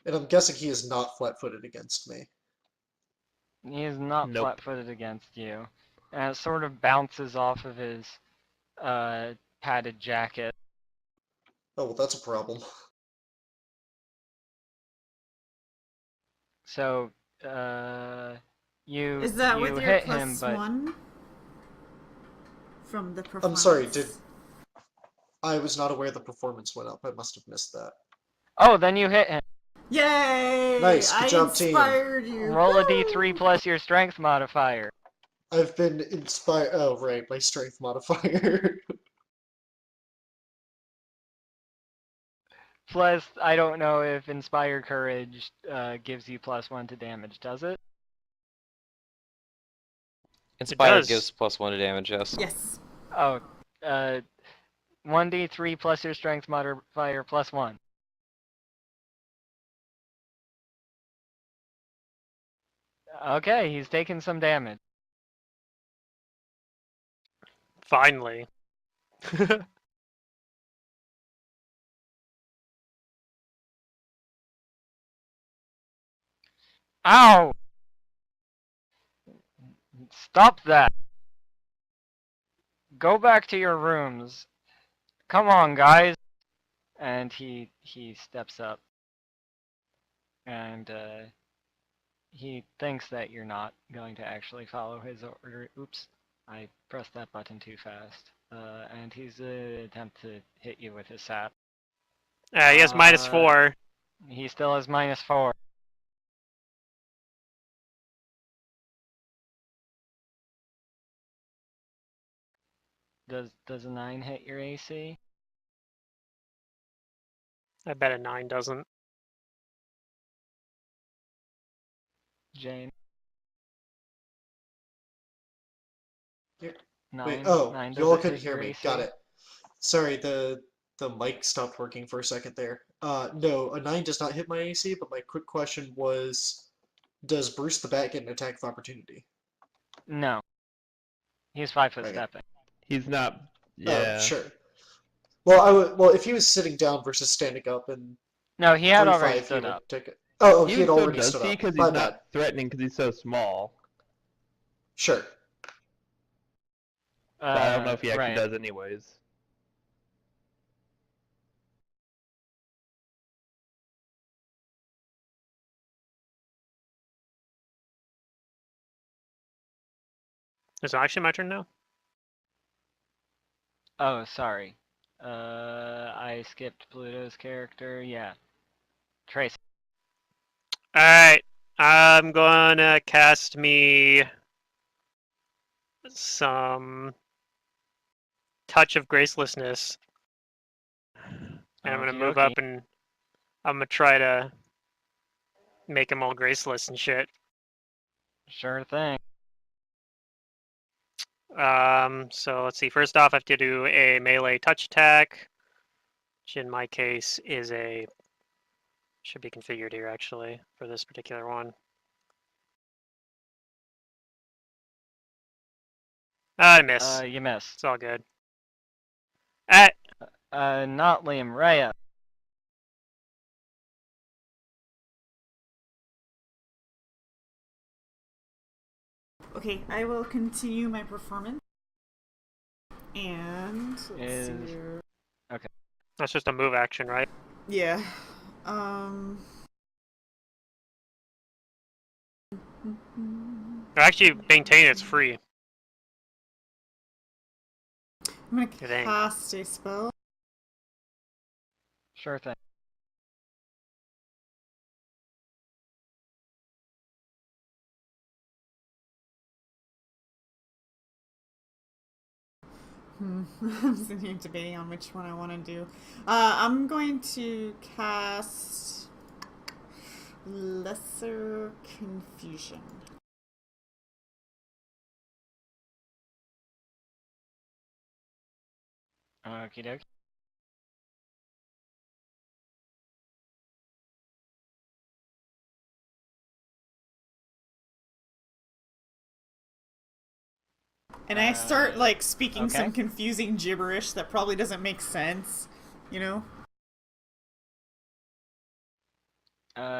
F: And I'm guessing he is not flat-footed against me.
D: He is not
B: Nope.
D: flat-footed against you. And it sort of bounces off of his padded jacket.
F: Oh, well, that's a problem.
D: So, you
E: Is that with your
D: hit him, but
E: +1 from the performance?
F: I'm sorry, I was not aware the performance went up. I must have missed that.
D: oh, then you hit him.
E: Yay!
F: Nice, good
E: I
F: job, team.
E: inspired you.
D: Roll a
E: Woo!
D: d3 plus your strength modifier.
F: I've been inspired. Oh, right, my strength modifier.
D: Plus, I don't know if Inspire Courage gives you +1 to damage, does it?
C: Inspired
A: does.
C: gives +1 to damage, yes.
E: Yes.
D: Oh, 1d3 plus your strength modifier +1. Okay, he's taking some damage.
A: Finally.
D: Ow! Stop that! Go back to your rooms. Come on, guys. And he steps up. And he thinks that you're not going to actually follow his order. Oops, I pressed that button too fast. And he's attempt to hit you with his sap.
A: He has -4.
D: He still has -4. Does a 9 hit your AC?
A: I bet a 9 doesn't.
D: Jane?
F: Here.
D: 9?
F: Wait, oh,
D: 9
F: you all
D: doesn't
F: couldn't
D: hit
F: hear
D: your
F: me.
D: AC?
F: Got it. Sorry, the mic stopped working for a second there. No, a 9 does not hit my AC, but my quick question was, does Bruce the Bat get an attack of opportunity?
D: No. He's 5 foot
F: Okay.
D: stepping.
B: He's not.
F: Oh,
B: Yeah.
F: sure. Well, if he was sitting down versus standing up, and
D: No, he had
F: 3-5,
D: already
F: he
D: stood
F: would
D: up.
F: take it. Oh,
B: He
F: he had
B: so
F: already
B: does
F: stood
B: he
F: up.
B: because
F: My
B: he's
F: bad.
B: not threatening because he's so small.
F: Sure.
B: But I don't know if he actually
D: Right.
B: does anyways.
A: Is it actually my turn now?
D: Oh, sorry. I skipped Pluto's character. Yeah. Trace.
A: Alright. I'm gonna cast me some Touch of Gracelessness. And I'm gonna move
D: Okey-dokey.
A: up and I'm gonna try to make him all graceless and shit.
D: Sure thing.
A: So let's see. First off, I have to do a melee touch attack, which in my case is should be configured here actually for this particular one. I miss.
D: You missed.
A: It's all good. Alright.
D: Not Liam. Rhea.
E: Okay, I will continue my performance. And let's see here.
D: Okay.
A: That's just a move action, right?
E: Yeah.
A: Or actually, maintain it's free.
E: I'm gonna
A: Good thing.
E: cast a spell.
D: Sure thing.
E: I'm sitting here debating on which one I want to do. I'm going to cast. Lesser confusion.
D: Okie dokie.
E: And I start like speaking
D: okay.
E: some confusing gibberish that probably doesn't make sense, you know?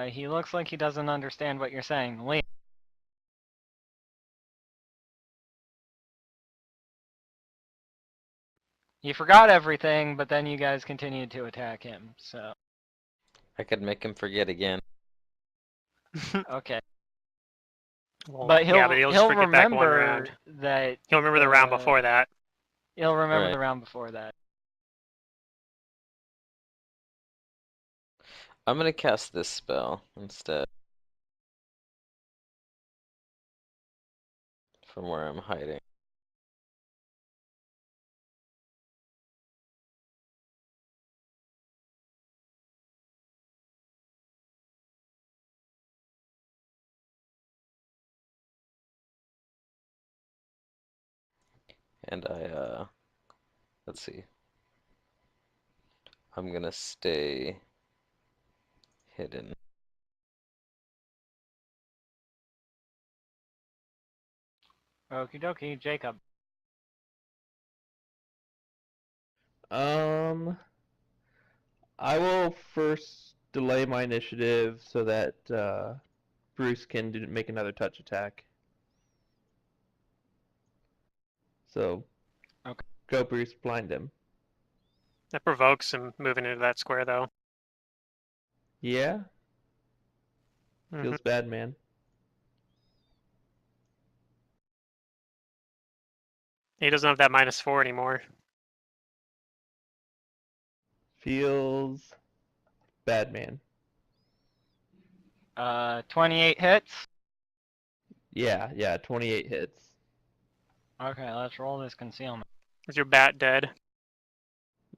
D: He looks like he doesn't understand what you're saying. Leave. He forgot everything, but then you guys continued to attack him, so...
C: I could make him forget again.
D: Okay.
A: Well,
D: But
A: yeah, but he'll just forget back one
D: remember
A: round.
D: that...
A: He'll remember the round before that.
D: He'll remember
C: Right.
D: the round before that.
C: I'm gonna cast this spell instead. From where I'm hiding. And let's see. I'm gonna stay hidden.
D: Okie dokie, Jacob.
B: I will first delay my initiative so that Bruce can make another touch attack. So,
D: Okay.
B: go Bruce, blind him.
A: That provokes him moving into that square, though.
B: Yeah?
A: Mhm.
B: Feels bad, man.
A: He doesn't have that -4 anymore.
B: Feels bad, man.
D: 28 hits.
B: Yeah, 28 hits.
D: Okay, let's roll this concealment.
A: Is your bat dead?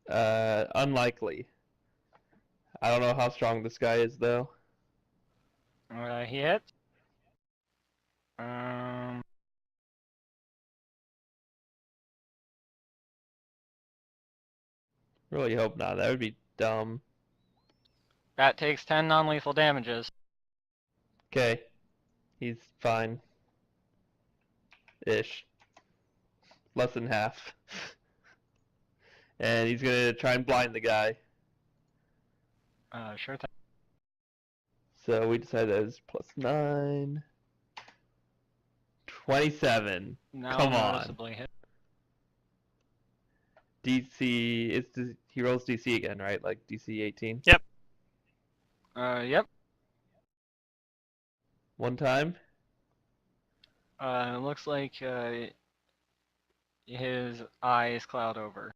B: Unlikely. I don't know how strong this guy is, though.
D: He hits. Um,
B: Really hope not. That would be dumb.
D: Bat takes 10 non-lethal damages.
B: Okay. He's fine. Ish. Less than half. And he's gonna try and blind the guy.
D: Sure thing.
B: So we decided that was +9. 27.
D: Now
B: Come on.
D: noticeably hit.
B: DC, he rolls DC again, right? Like DC 18?
A: Yep.
D: Yep.
B: One time?
D: Looks like, his eyes cloud over.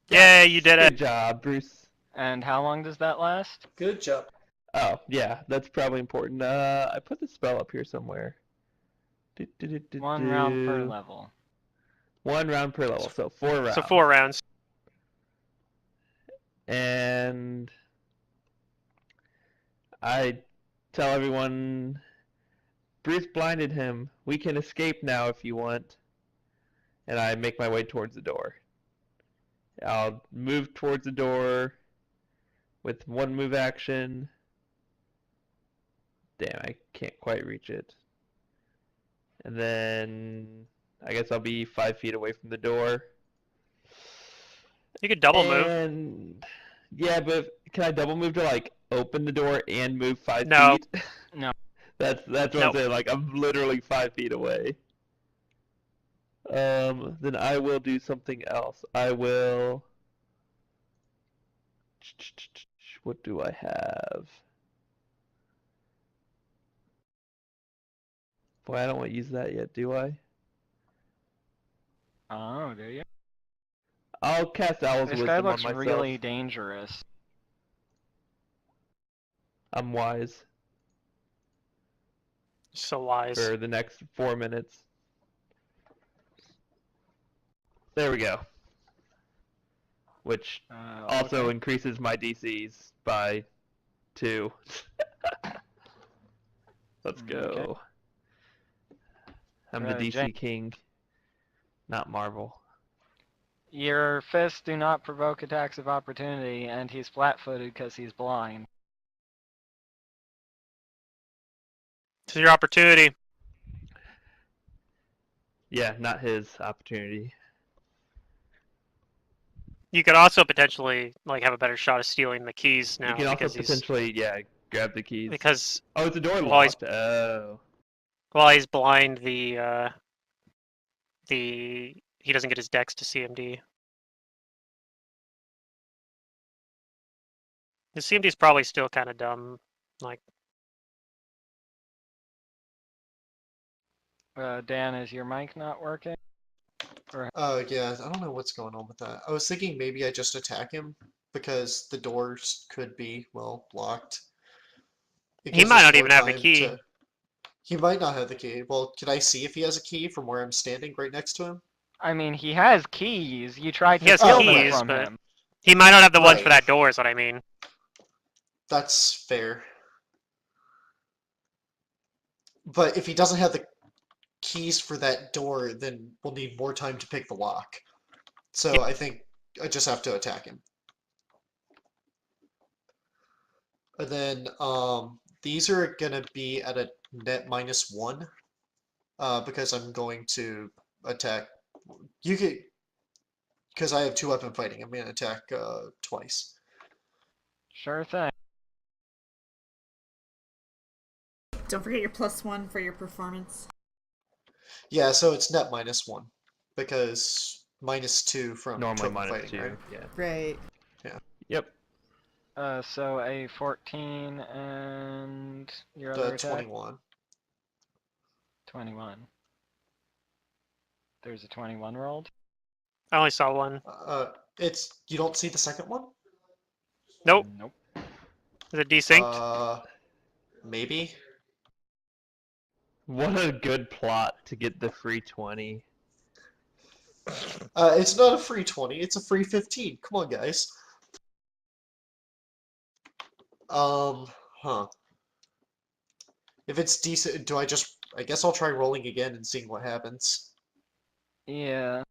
A: Yay, you did
B: Good
A: it!
B: job, Bruce.
D: And how long does that last?
F: Good job.
B: Oh, yeah, that's probably important. I put the spell up here somewhere.
D: 1 round per level.
B: 1 round per level, so 4 rounds.
A: So 4 rounds.
B: And I tell everyone, Bruce blinded him. We can escape now if you want. And I make my way towards the door. I'll move towards the door with 1 move action. Damn, I can't quite reach it. And then I guess I'll be 5 feet away from the door.
A: You could double move.
B: And yeah, but can I double move to like open the door and move 5
A: No.
B: feet?
D: No.
B: That's what I'm saying. Like I'm literally 5 feet away. Then I will do something else. I will. What do I have? Boy, I don't want to use that yet, do I?
D: Oh, do you?
B: I'll cast Owl's
D: This guy
B: Wisdom on
D: looks
B: myself.
D: really dangerous.
B: I'm wise
A: So wise.
B: for the next 4 minutes. There we go. Which also
D: Okay.
B: increases my DCs by 2. Let's go.
D: Okay.
B: I'm the DC
D: Jane.
B: king, not Marvel.
D: Your fists do not provoke attacks of opportunity, and he's flat-footed because he's blind.
A: This is your opportunity.
B: Yeah, not his opportunity.
A: You could also potentially like have a better shot of stealing the keys now
B: You can also
A: because he's
B: potentially, grab the keys.
A: because
B: Oh, is the door
A: while he's
B: locked? Oh.
A: while he's blind, he doesn't get his dex to CMD. His CMD is probably still kind of dumb. Like,
D: Dan, is your mic not working?
F: Yeah, I don't know what's going on with that. I was thinking maybe I just attack him because the doors could be, well, locked. It
A: he
F: gives
A: might
F: us
A: not
F: more
A: even have the
F: time
A: key.
F: to. He might not have the key. Well, can I see if he has a key from where I'm standing right next to him?
D: I mean, he has keys. You tried
A: He
D: to
A: has
D: steal
F: keys,
D: them from
A: but-
D: him.
A: He might not have the ones for
F: Right.
A: that door. Is what I mean.
F: That's fair. But if he doesn't have the keys for that door, then we'll need more time to pick the lock. So I think I just have to attack him. And then these are gonna be at a net -1. Because I'm going to attack. You could, because I have 2-weapon fighting. I'm gonna attack twice.
D: Sure thing.
E: Don't forget your +1 for your performance.
F: Yeah, so it's net -1 because -2 from
B: Normally
F: 2-weapon
B: minus
F: fighting,
B: 2.
F: right?
B: Yeah.
E: Right.
B: Yep.
D: So a 14 and your
F: The
D: other attack?
F: 21.
D: 21. There's a 21 rolled?
A: I only saw one.
F: You don't see the second one?
A: Nope.
D: Nope.
A: Is it desynced?
F: Maybe.
B: What a good plot to get the free 20.
F: It's not a free 20. It's a free 15. Come on, guys. Huh. If it's decent, I guess I'll try rolling again and seeing what happens.
D: Yeah.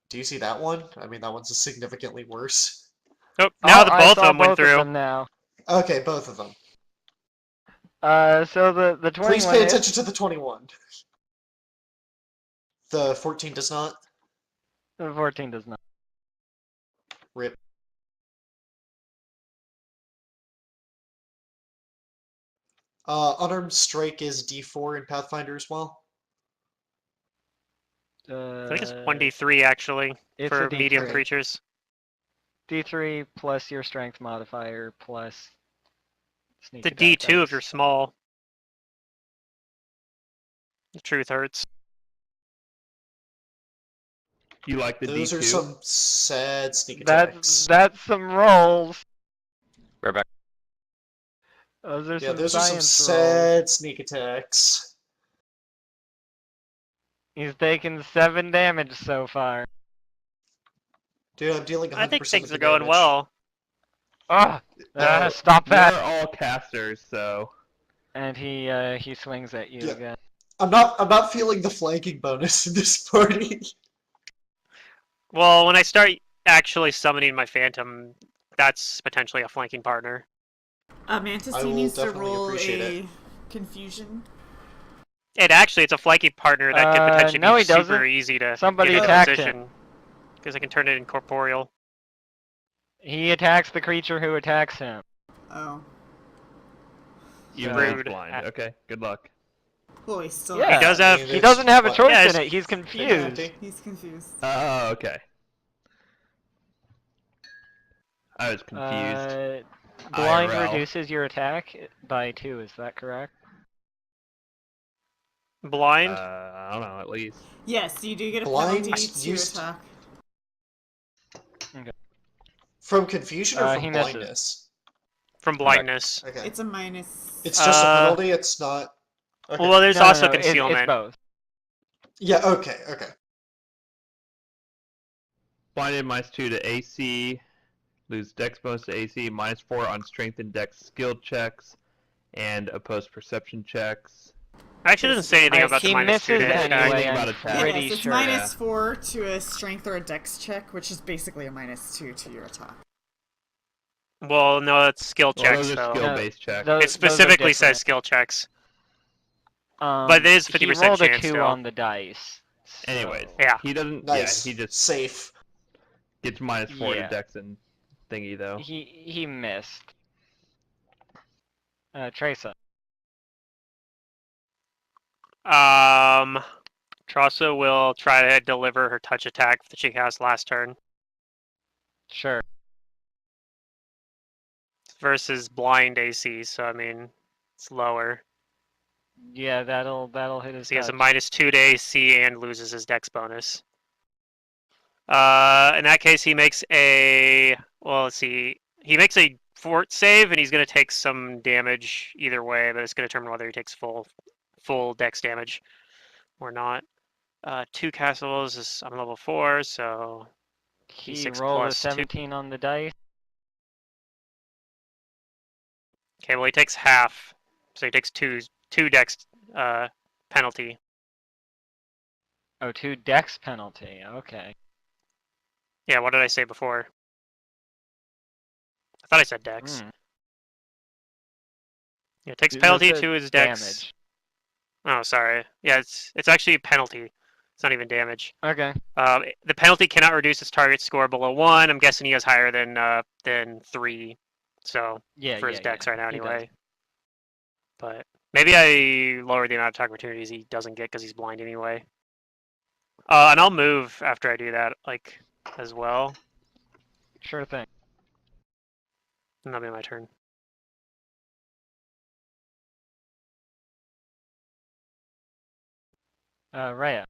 F: Do you see that one? I mean, that one's significantly worse.
A: Oh, now
D: I
A: both of
D: saw
A: them went
D: both
A: through.
D: of them now.
F: Okay, both of them.
D: So the 21
F: Please pay
D: hits.
F: attention to the 21. The 14 does not.
D: The 14 does not.
F: Rip. Unarmed strike is D4 in Pathfinder as well.
A: I think it's 1d3 actually
D: It's
A: for
D: a D3.
A: medium creatures.
D: D3 plus your strength modifier plus sneak
A: It's a
D: attack
A: D2
D: dice.
A: if you're small. The truth hurts.
B: You like the
F: Those
B: D2?
F: are some sad sneak attacks.
D: That's some rolls.
C: Right back.
D: Those are
F: Yeah,
D: some
F: those are some
D: science rolls.
F: sad sneak attacks.
D: He's taken 7 damage so far.
F: Dude, I'm dealing 100%
A: I think
F: of
A: things
F: the
A: are going
F: damage.
A: well.
D: Stop that!
B: We're all casters, so
D: And he swings at you
F: Yeah.
D: again.
F: I'm not feeling the flanking bonus in this party.
A: Well, when I start actually summoning my phantom, that's potentially a flanking partner.
E: Mantis,
F: I
E: he
F: will
E: needs to
F: definitely
E: roll
F: appreciate
E: a
F: it.
E: confusion.
A: And actually, it's a flanking partner that could potentially
D: no,
A: be
D: he
A: super
D: doesn't.
A: easy to
D: Somebody
A: get into
D: attacked
A: position. Because I can turn it incorporeal.
D: He attacks the creature who attacks him.
E: Oh.
B: even though he's
A: Rude.
B: blind. Okay, good luck.
E: Well, he's still.
D: Yeah.
A: He does have.
D: He doesn't have a choice
A: Yes.
D: in it. He's confused.
E: He's confused.
B: Oh, okay. I was confused.
D: Blind
B: IRL.
D: reduces your attack by 2. Is that correct?
A: Blind.
B: I don't know, at least.
E: Yes, you do get a
F: Blind
E: penalty to
F: used-
E: attack.
F: From confusion or
D: He
F: from
D: misses.
F: blindness?
A: From blindness.
F: Okay.
E: It's a minus.
F: It's just a penalty, it's not... Okay.
A: Well, there's
D: No,
A: also
D: no, it's
A: concealment.
D: both.
F: Yeah, okay.
B: Blinded -2 to AC. Lose dex bonus to AC. -4 on strength and dex skill checks. and opposed perception checks.
A: Actually, doesn't say anything about the
D: he
A: -2 to
D: misses
A: attack.
D: anyway.
B: Anything about
D: I'm
B: attack.
D: pretty
E: Yes, it's
D: sure.
E: -4 to a strength or a dex check, which is basically a -2 to your attack.
A: Well, no, it's skill
B: Well,
A: checks,
B: those are
A: though.
B: skill-based checks.
A: It specifically says skill checks. But it is 50%
D: he rolled a
A: chance
D: 2
A: still.
D: on the dice.
B: Anyways,
D: so-
A: Yeah.
B: he doesn't.
F: Nice.
B: Yeah, he just
F: Safe.
B: gets -4
D: Yeah.
B: to Dex and thingy though.
D: He missed. Tracer.
A: Tressa will try to deliver her touch attack that she cast last turn
D: Sure.
A: versus blind AC. So I mean, it's lower.
D: Yeah, that'll hit his.
A: So he has a
D: touch.
A: -2 to AC and loses his Dex bonus. In that case, he makes a. Well, let's see. He makes a fort save, and he's going to take some damage either way, but it's going to determine whether he takes full Dex damage or not. 2 castles is I'm level 4, so
D: He
A: D6
D: rolled a
A: plus 2.
D: 17 on the dice.
A: Okay, well he takes half, so he takes two Dex penalty.
D: Oh, 2 dex penalty. Okay.
A: Yeah, what did I say before? I thought I said Dex.
D: Hmm.
A: Yeah, it takes
D: Dude,
A: penalty
D: that's a
A: to his Dex.
D: Damage.
A: Oh, sorry. Yeah, it's actually a penalty. It's not even damage.
D: Okay.
A: The penalty cannot reduce its target score below 1. I'm guessing he has higher than 3, so
D: Yeah.
A: for his Dex right now
D: he does.
A: anyway. But maybe I lower the amount of attack opportunities he doesn't get because he's blind anyway. And I'll move after I do that, like, as well.
D: Sure thing.
A: And that'll be my turn.
D: Rhea.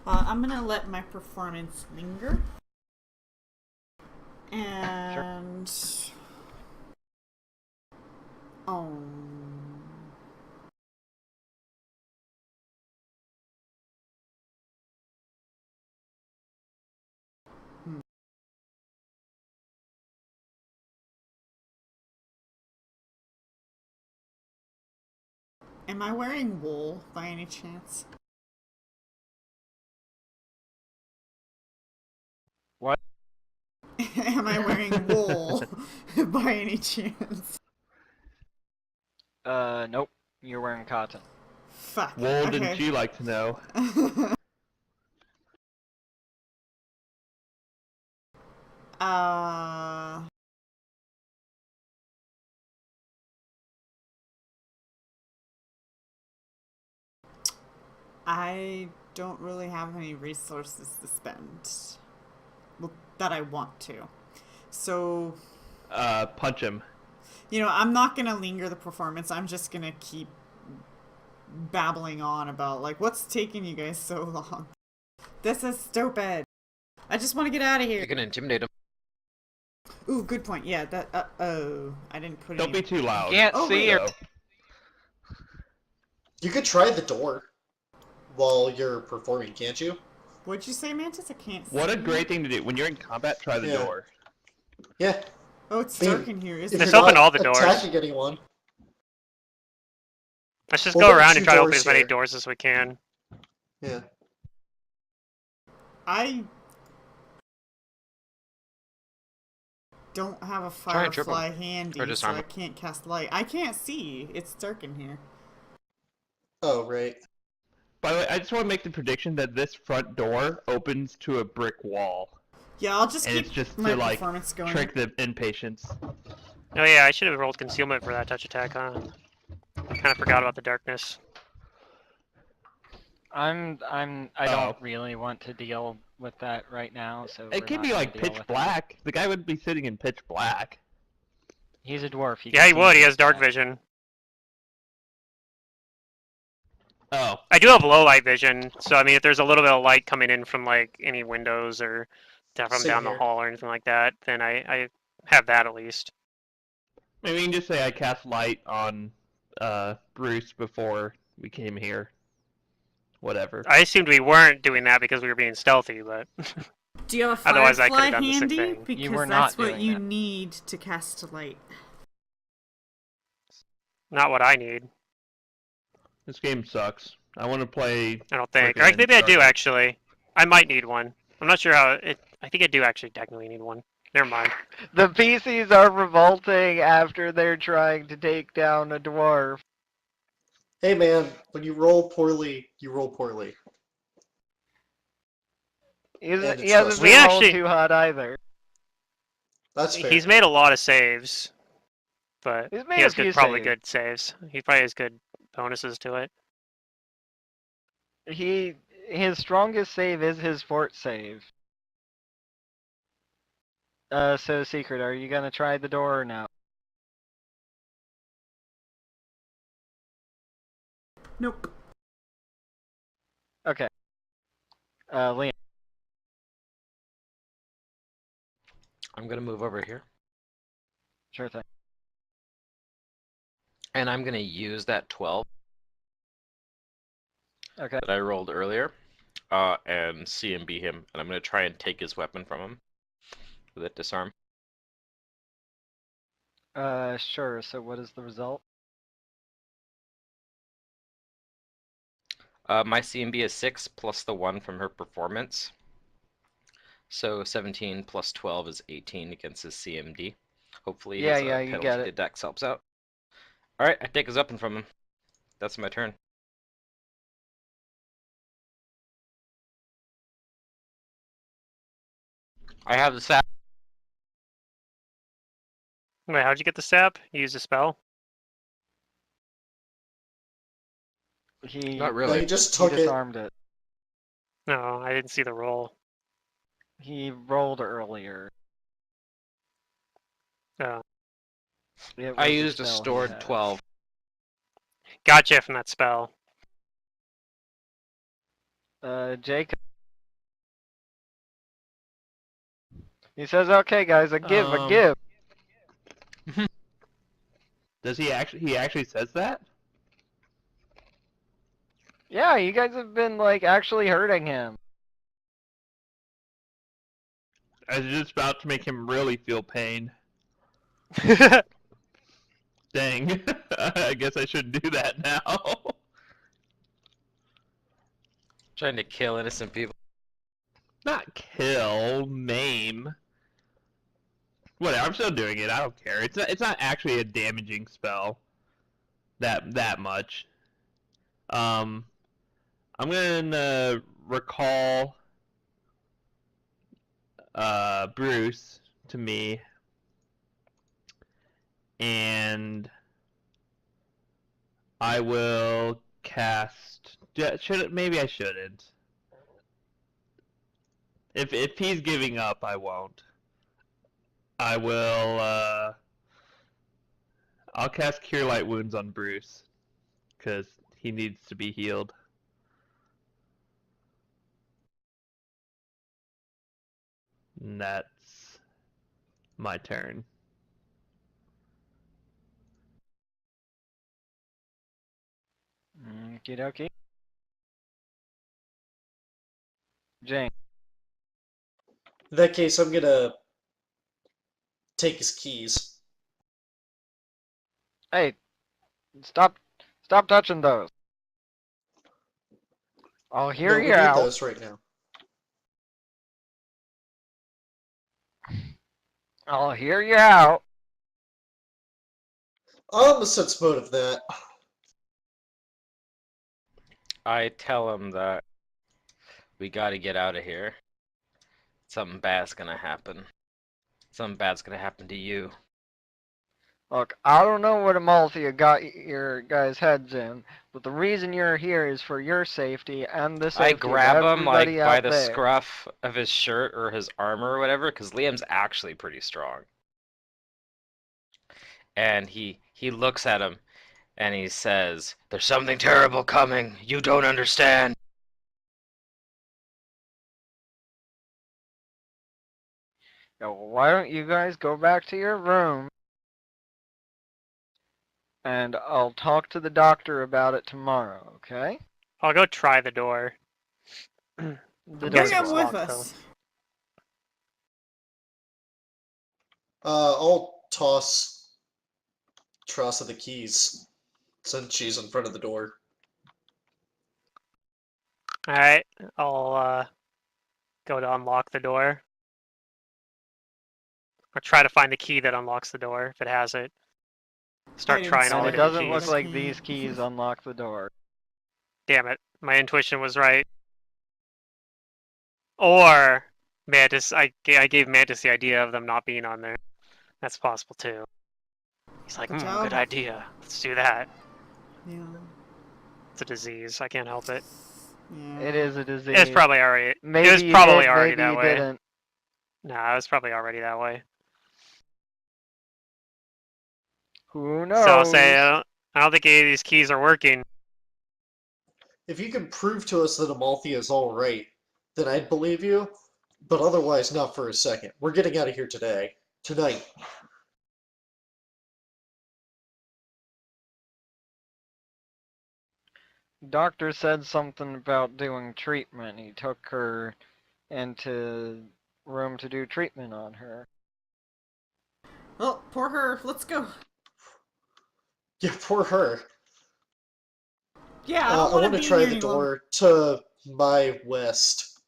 E: I'm gonna let my performance linger. And am I wearing wool by any chance?
D: What?
E: Am I wearing wool by any chance?
D: Nope. You're wearing cotton.
E: Fuck.
B: Well,
E: okay.
B: didn't you like to know?
E: uh I don't really have any resources to spend. Well, that I want to. So,
B: Punch him.
E: I'm not gonna linger the performance. I'm just gonna keep babbling on about, like, what's taking you guys so long? This is stupid. I just want to get out of here.
C: You can intimidate him.
E: Ooh, good point. Yeah, that, I didn't put
B: Don't
E: any...
B: be too loud.
D: Can't
E: Oh,
D: see
E: wait.
D: her.
F: You could try the door while you're performing, can't you?
E: What'd you say, Mantis? I can't see.
B: What a great thing to do. When you're in combat, try the
F: Yeah.
B: door.
F: Yeah.
E: Oh, it's
F: I mean,
E: dark in here, isn't
F: If
A: Let's
E: it?
F: you're
A: open
F: not
A: all the doors.
F: attacking anyone.
A: Let's just
F: Well,
A: go
F: there are
A: around
F: two
A: and try to open
F: doors
A: as many
F: here.
A: doors as we can.
F: Yeah.
E: I don't have a
C: Try and trip 'em.
E: firefly handy,
C: Or just
E: so
C: arm
E: I
C: 'em.
E: can't cast light. I can't see. It's dark in here.
F: Oh, right.
B: By the way, I just want to make the prediction that this front door opens to a brick wall.
E: Yeah, I'll just
B: And
E: keep
B: it's just
E: my
B: to, like,
E: performance going.
B: trick the impatience.
A: Oh yeah, I should have rolled concealment for that touch attack, huh? I kind of forgot about the darkness.
D: I
B: Oh.
D: don't really want to deal with that right now, so we're
B: It could
D: not
B: be
D: gonna
B: like
D: deal
B: pitch
D: with it.
B: black. The guy would be sitting in pitch black.
D: He's a dwarf.
A: Yeah, he
D: can
A: would.
D: see
A: He has dark
D: that.
A: vision.
B: Oh,
A: I do have low light vision, so I mean, if there's a little bit of light coming in from like any windows or from
F: Same
A: down the
F: here.
A: hall or anything like that, then I have that at least.
B: maybe you can just say I cast light on Bruce before we came here. Whatever.
A: I assumed we weren't doing that because we were being stealthy, but
E: Do you have a
A: Otherwise, I
E: firefly
A: could've done the same
E: handy?
A: thing.
E: Because
D: You were
E: that's
D: not
E: what
D: doing
E: you
D: that.
E: need to cast a light.
A: Not what I need.
B: This game sucks. I want to play.
A: I don't think.
B: frickin'
A: Or maybe I do
B: Stargate.
A: actually. I might need one. I'm not sure how it. I think I do actually technically need one. Never mind.
D: The PCs are revolting after they're trying to take down a dwarf.
F: Hey man, when you roll poorly, you roll poorly.
D: He
F: And
D: hasn't
F: it's
D: been
F: frustrating.
D: rolling
A: actually-
D: too hot either.
F: That's fair.
A: He's made a lot of saves, but
D: He's
A: he
D: made a
A: has
D: few
A: probably
D: saves.
A: good saves. He probably has good bonuses to it.
D: His strongest save is his fort save. So Secret, are you gonna try the door or no?
E: Nope.
D: Okay. Liam.
C: I'm gonna move over here,
D: Sure thing.
C: and I'm gonna use that 12
D: Okay.
C: that I rolled earlier, and CMB him, and I'm gonna try and take his weapon from him with it disarm.
D: Sure. So what is the result?
C: My CMB is 6 plus the 1 from her performance. So 17 plus 12 is 18 against his CMD. Hopefully
D: Yeah,
C: his
D: you
C: penalty
D: get it.
C: to dex helps out. Alright, I take his weapon from him. That's my turn. I have the sap.
A: Wait, how'd you get the sap? You used a spell?
D: He
C: Not
F: No,
C: really.
F: you just
D: he
F: took it.
D: disarmed it.
A: No, I didn't see the roll.
D: He rolled earlier.
A: Oh.
D: It
C: I
D: was
C: used a
D: spell he
C: stored
D: had.
C: 12.
A: Gotcha from that spell.
D: Jacob. He says, "Okay, guys, I give, I give."
B: Does he actually? He actually says that?
D: Yeah, you guys have been like actually hurting him.
B: I was just about to make him really feel pain. Dang. I guess I shouldn't do that now.
C: Trying to kill innocent people.
B: Not kill, maim. Whatever, I'm still doing it. I don't care. It's not actually a damaging spell. That much. I'm gonna recall Bruce to me, and I will cast. Maybe I shouldn't. If he's giving up, I won't. I will. I'll cast Cure Light Wounds on Bruce, because he needs to be healed. And that's my turn.
D: Okie dokie. Jane.
F: In that case, I'm gonna take his keys.
D: Hey, stop touching those. I'll hear
F: No, we
D: you
F: need
D: out.
F: those right now.
D: I'll hear you out.
F: On the sense mode of that.
C: I tell him that we gotta get out of here. Something bad's gonna happen. Something bad's gonna happen to you.
D: Look, I don't know what Amalthea got your guys' heads in, but the reason you're here is for your safety and the
C: I
D: safety
C: grab
D: of
C: him like
D: everybody
C: by
D: out
C: the
D: there.
C: scruff of his shirt or his armor or whatever, because Liam's actually pretty strong. And he looks at him and he says, "There's something terrible coming. You don't understand."
D: Now, why don't you guys go back to your room, and I'll talk to the doctor about it tomorrow, okay?
A: I'll go try the door.
D: The
A: I'm
E: Bring
A: guessing
E: him
A: it's
E: with
A: locked,
E: us.
F: I'll toss Trassa the keys since she's in front of the door.
A: All right, I'll go to unlock the door. Or try to find the key that unlocks the door if it has it. Start
E: I didn't
A: trying
E: see
A: all
D: And
A: the
D: it
E: it.
A: different
D: doesn't look
A: keys.
D: like these keys unlock the door.
A: Damn it, my intuition was right. Or Mantis, I gave Mantis the idea of them not being on there. That's possible too. He's like,
E: Good
A: good
E: job.
A: idea. Let's do that.
E: Yeah.
A: It's a disease. I can't help it.
E: Yeah.
D: It is a disease.
A: It's probably already.
D: Maybe
A: it was
D: you
A: probably
D: did,
A: already
D: maybe
A: that
D: you
A: way.
D: didn't.
A: Nah, it was probably already that way.
D: Who
A: So I'll
D: knows?
A: say I don't think any of these keys are working.
F: If you can prove to us that Amalthea is all right, then I'd believe you. But otherwise, not for a second. We're getting out of here today. Tonight.
D: Doctor said something about doing treatment. He took her into room to do treatment on her.
E: Oh, poor her. Let's go.
F: Yeah, poor her.
E: Yeah, I
F: I
E: don't want
F: want
E: to
F: to
E: be in
F: try
E: here
F: the
E: any longer.
F: door to my west.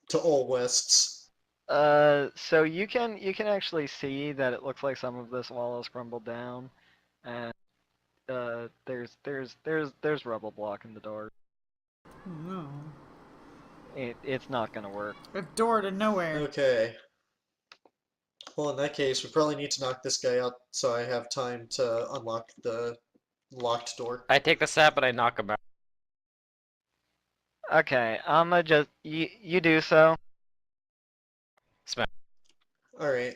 F: To all wests.
D: So you can actually see that it looks like some of this wall has crumbled down, and there's rubble blocking the door.
E: Oh, no.
D: It's not gonna work.
E: A door to nowhere.
F: Okay. Well, in that case, we probably need to knock this guy out so I have time to unlock the locked door.
C: I take the sap and I knock him out.
D: Okay, I'ma just you do so.
C: Smack.
F: Alright.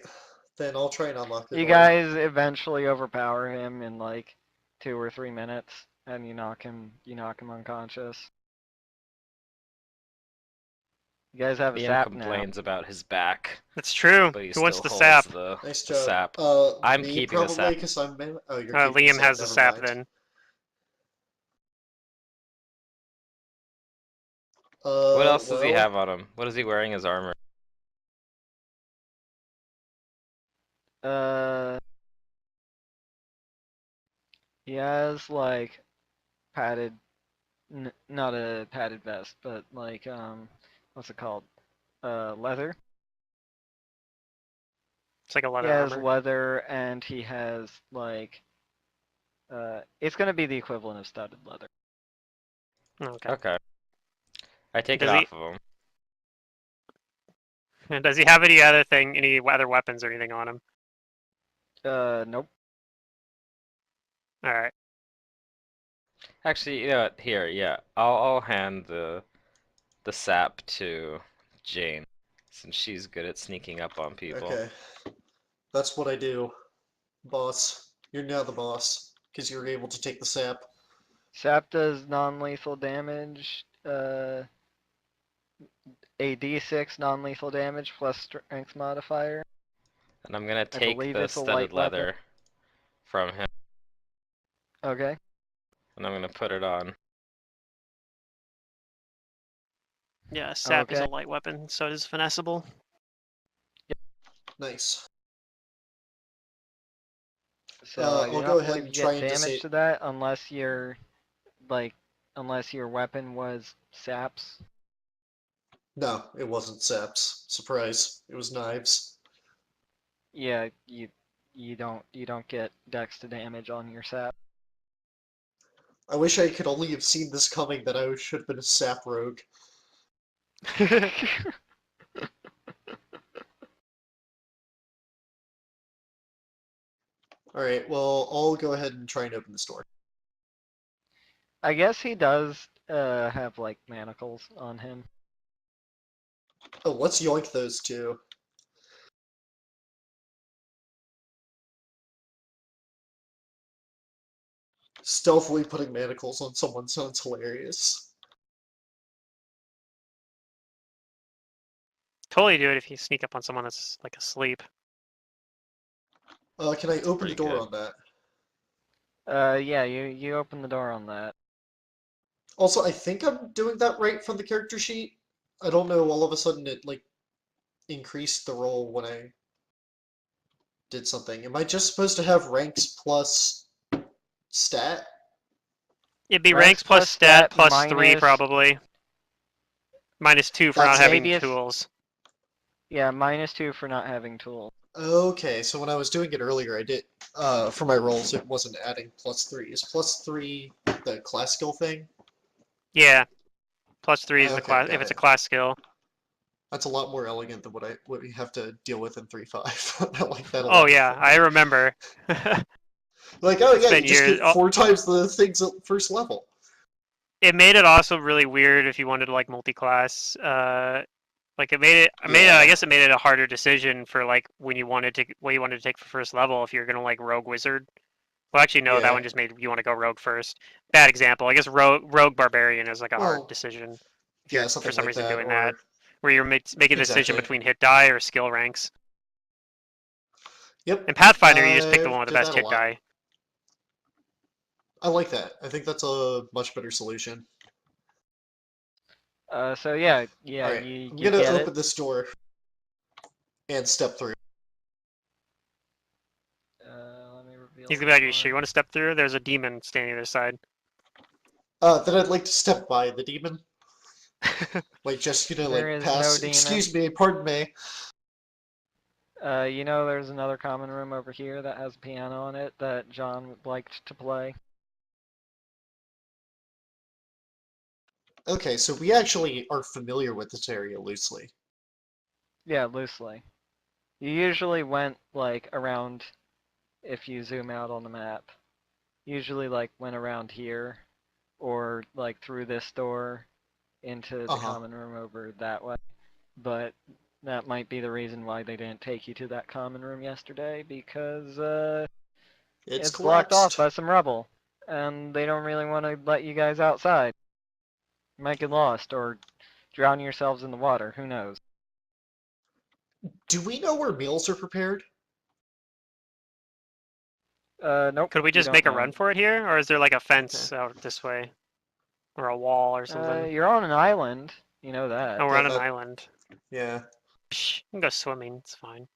F: Then I'll try and unlock the
D: You
F: door.
D: guys eventually overpower him in like 2 or 3 minutes, and you knock him unconscious. You guys have a
C: Liam
D: sap now.
C: complains about his back,
A: It's true.
C: but he
A: Who
C: still
A: wants the
C: holds
A: sap?
F: Nice
C: the
F: job.
C: sap. I'm
F: Me
C: keeping the
F: probably,
C: sap.
F: because I'm... Oh, you're keeping
A: Liam
F: the
A: has the
F: never
A: sap
F: mind.
A: then.
C: What else does he
F: Well,
C: have on him? What is he wearing as armor?
D: Uh, he has like padded, not a padded vest, but like what's it called? Leather.
A: It's like a
D: He
A: leather
D: has
A: armor.
D: leather, and he has like it's gonna be the equivalent of studded leather.
A: Okay.
C: Okay. I take it
A: Does he?
C: off of him.
A: And does he have any other weapons or anything on him?
D: Nope.
A: All right.
C: Actually, you know what? Here, yeah. I'll hand the sap to Jane, since she's good at sneaking up on people.
F: okay. That's what I do. Boss. You're now the boss, because you're able to take the sap.
D: Sap does non-lethal damage. A D6 non-lethal damage plus strength modifier.
C: And I'm gonna
D: I
C: take
D: believe
C: the
D: it's a
C: studded
D: light weapon.
C: leather from him,
D: Okay.
C: and I'm gonna put it on.
A: Yeah, sap is
D: Okay.
A: a light weapon, so it is finessable.
F: Nice.
D: So I do
F: I'll
D: not
F: go ahead
D: believe
F: and
D: you
F: try
D: get
F: and
D: damage to that unless you're like unless your weapon was saps.
F: No, it wasn't saps. Surprise. It was knives.
D: Yeah, you don't get dex to damage on your sap.
F: I wish I could only have seen this coming, that I should have been a sap rogue. Alright, well, I'll go ahead and try and open this door.
D: I guess he does have like manacles on him.
F: Oh, let's yoink those two. Stealthily putting manacles on someone sounds hilarious.
A: Totally do it if you sneak up on someone that's like asleep.
F: Can I open
C: pretty
F: the door
C: good.
F: on that?
D: Yeah, you open the door on that.
F: Also, I think I'm doing that right from the character sheet. I don't know, all of a sudden it, like, increased the roll when I... did something. Am I just supposed to have ranks plus stat?
A: It'd be
D: Ranks
A: ranks plus
D: plus
A: stat
D: stat
A: plus 3
D: minus-
A: probably. -2 for
F: That's
A: not having
D: maybe it's-
A: tools.
D: Yeah, -2 for not having tools.
F: Okay, so when I was doing it earlier, I did for my rolls. It wasn't adding +3. Is +3 the class skill thing?
A: Yeah. +3 is the
F: Okay,
A: class
F: got
A: if it's a
F: it.
A: class skill.
F: That's a lot more elegant than what we have to deal with in 3.5. I like that a
A: Oh
F: lot.
A: yeah, I remember.
F: Like, oh
A: It's
F: yeah,
A: been
F: you just
A: years.
F: get 4 times the things at first level.
A: It made it also really weird if you wanted to like multi-class. Like it made it. I
F: Yeah.
A: guess it made it a harder decision for like when you wanted to what you wanted to take for first level if you're gonna like rogue wizard. Well, actually no, that
F: Yeah.
A: one just made you want to go rogue first. Bad example. I guess rogue barbarian is like a
F: Well,
A: hard decision if
F: yeah,
A: you're
F: something
A: for some
F: like
A: reason
F: that,
A: doing
F: or
A: that, where you're making a decision
F: exactly.
A: between hit die or skill ranks.
F: Yep.
A: In Pathfinder, you just pick the
F: I
A: one with the
F: did
A: best
F: that a
A: hit
F: lot.
A: die.
F: I like that. I think that's a much better solution.
D: So yeah,
F: Alright,
D: you
F: I'm
D: you
F: gonna
D: get
F: open
D: it.
F: this door and step through.
D: Let me reveal.
A: He's gonna be like, "Are you
D: some
A: sure you
D: more.
A: want to step through? There's a demon standing on the other side."
F: Then I'd like to step by the demon. Like, just,
D: There
F: like,
D: is
F: pass.
D: no demon.
F: Excuse me, pardon me.
D: There's another common room over here that has a piano on it that John would like to play.
F: Okay, so we actually are familiar with this area loosely.
D: Yeah, loosely. You usually went like around, if you zoom out on the map, usually like went around here, or like through this door into the
F: Uh-huh.
D: common room over that way. But that might be the reason why they didn't take you to that common room yesterday, because
F: It's
D: it's blocked off
F: collapsed.
D: by some rubble, and they don't really want to let you guys outside. You might get lost or drown yourselves in the water. Who knows?
F: Do we know where meals are prepared?
D: Nope.
A: Could we
D: you
A: just
D: don't
A: make a
D: know.
A: run for it here, or is there like a fence out this way, or a wall or something?
D: You're on an island. You know that.
A: Oh, we're on an
F: that-
A: island.
F: Yeah.
A: Psh, you can go swimming. It's fine.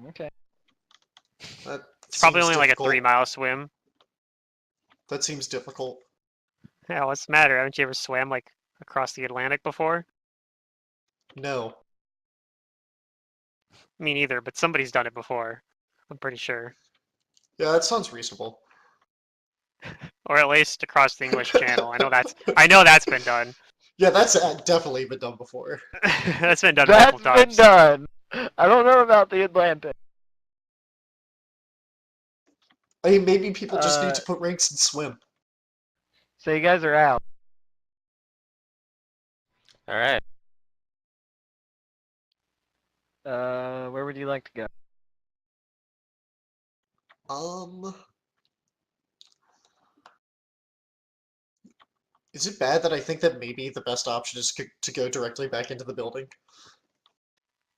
D: Okay.
F: That
A: It's probably
F: seems
A: only like a
F: difficult.
A: 3-mile swim.
F: That seems difficult.
A: Yeah, what's the matter? Haven't you ever swam like across the Atlantic before?
F: No.
A: Me neither, but somebody's done it before. I'm pretty sure,
F: Yeah, that sounds reasonable.
A: or at least across the English Channel. I know that's been done.
F: Yeah, that's definitely been done before.
A: That's been done
D: That's
A: multiple
D: been
A: times.
D: done. I don't know about the Atlantic.
F: I mean, maybe people just need
D: Uh,
F: to put ranks and swim.
D: So you guys are out.
C: All right.
D: Where would you like to go?
F: Is it bad that I think that maybe the best option is to go directly back into the building?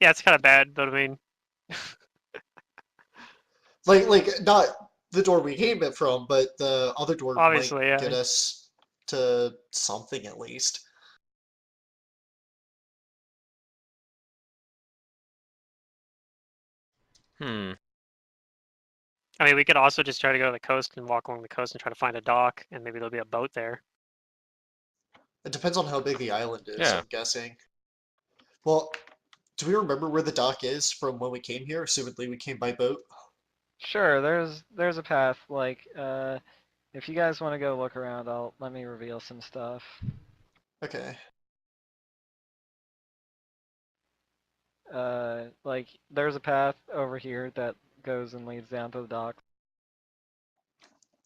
A: Yeah, it's kind of bad, but I mean,
F: Like not the door we came in from, but the other door
A: obviously,
F: might
A: yeah.
F: get us to something at least.
C: Hmm.
A: I mean, we could also just try to go to the coast and walk along the coast and try to find a dock, and maybe there'll be a boat there.
F: It depends on how big the island is,
C: Yeah.
F: I'm guessing. Well, do we remember where the dock is from when we came here? Assumedly we came by boat.
D: Sure, there's a path. Like, if you guys want to go look around, let me reveal some stuff.
F: Okay.
D: Like, there's a path over here that goes and leads down to the dock.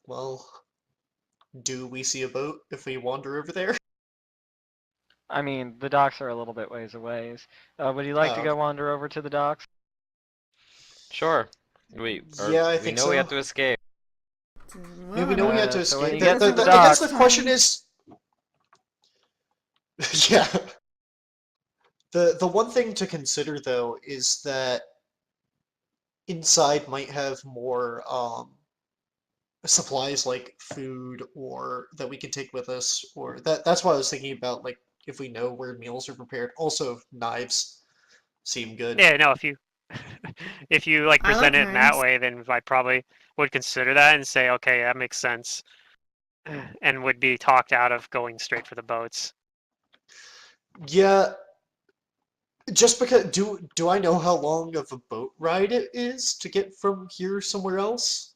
F: Well, do we see a boat if we wander over there?
D: I mean, the docks are a little bit ways away. Would you like to
F: Oh.
D: go wander over to the docks?
C: Sure.
F: Yeah, I
C: we
F: think
C: know we have
F: so.
C: to escape.
F: Yeah, we know we had to
D: So when
F: escape.
D: you get to the
F: I guess the
D: docks-
F: question is, yeah. The one thing to consider though is that inside might have more supplies like food or that we can take with us, or that's why I was thinking about like if we know where meals are prepared. Also, knives seem good.
A: Yeah, no, if you if you like
E: I like
A: present it in that
E: names.
A: way, then I probably would consider that and say, okay, that makes sense, and would be talked out of going straight for the boats.
F: Yeah, just because do I know how long of a boat ride it is to get from here somewhere else?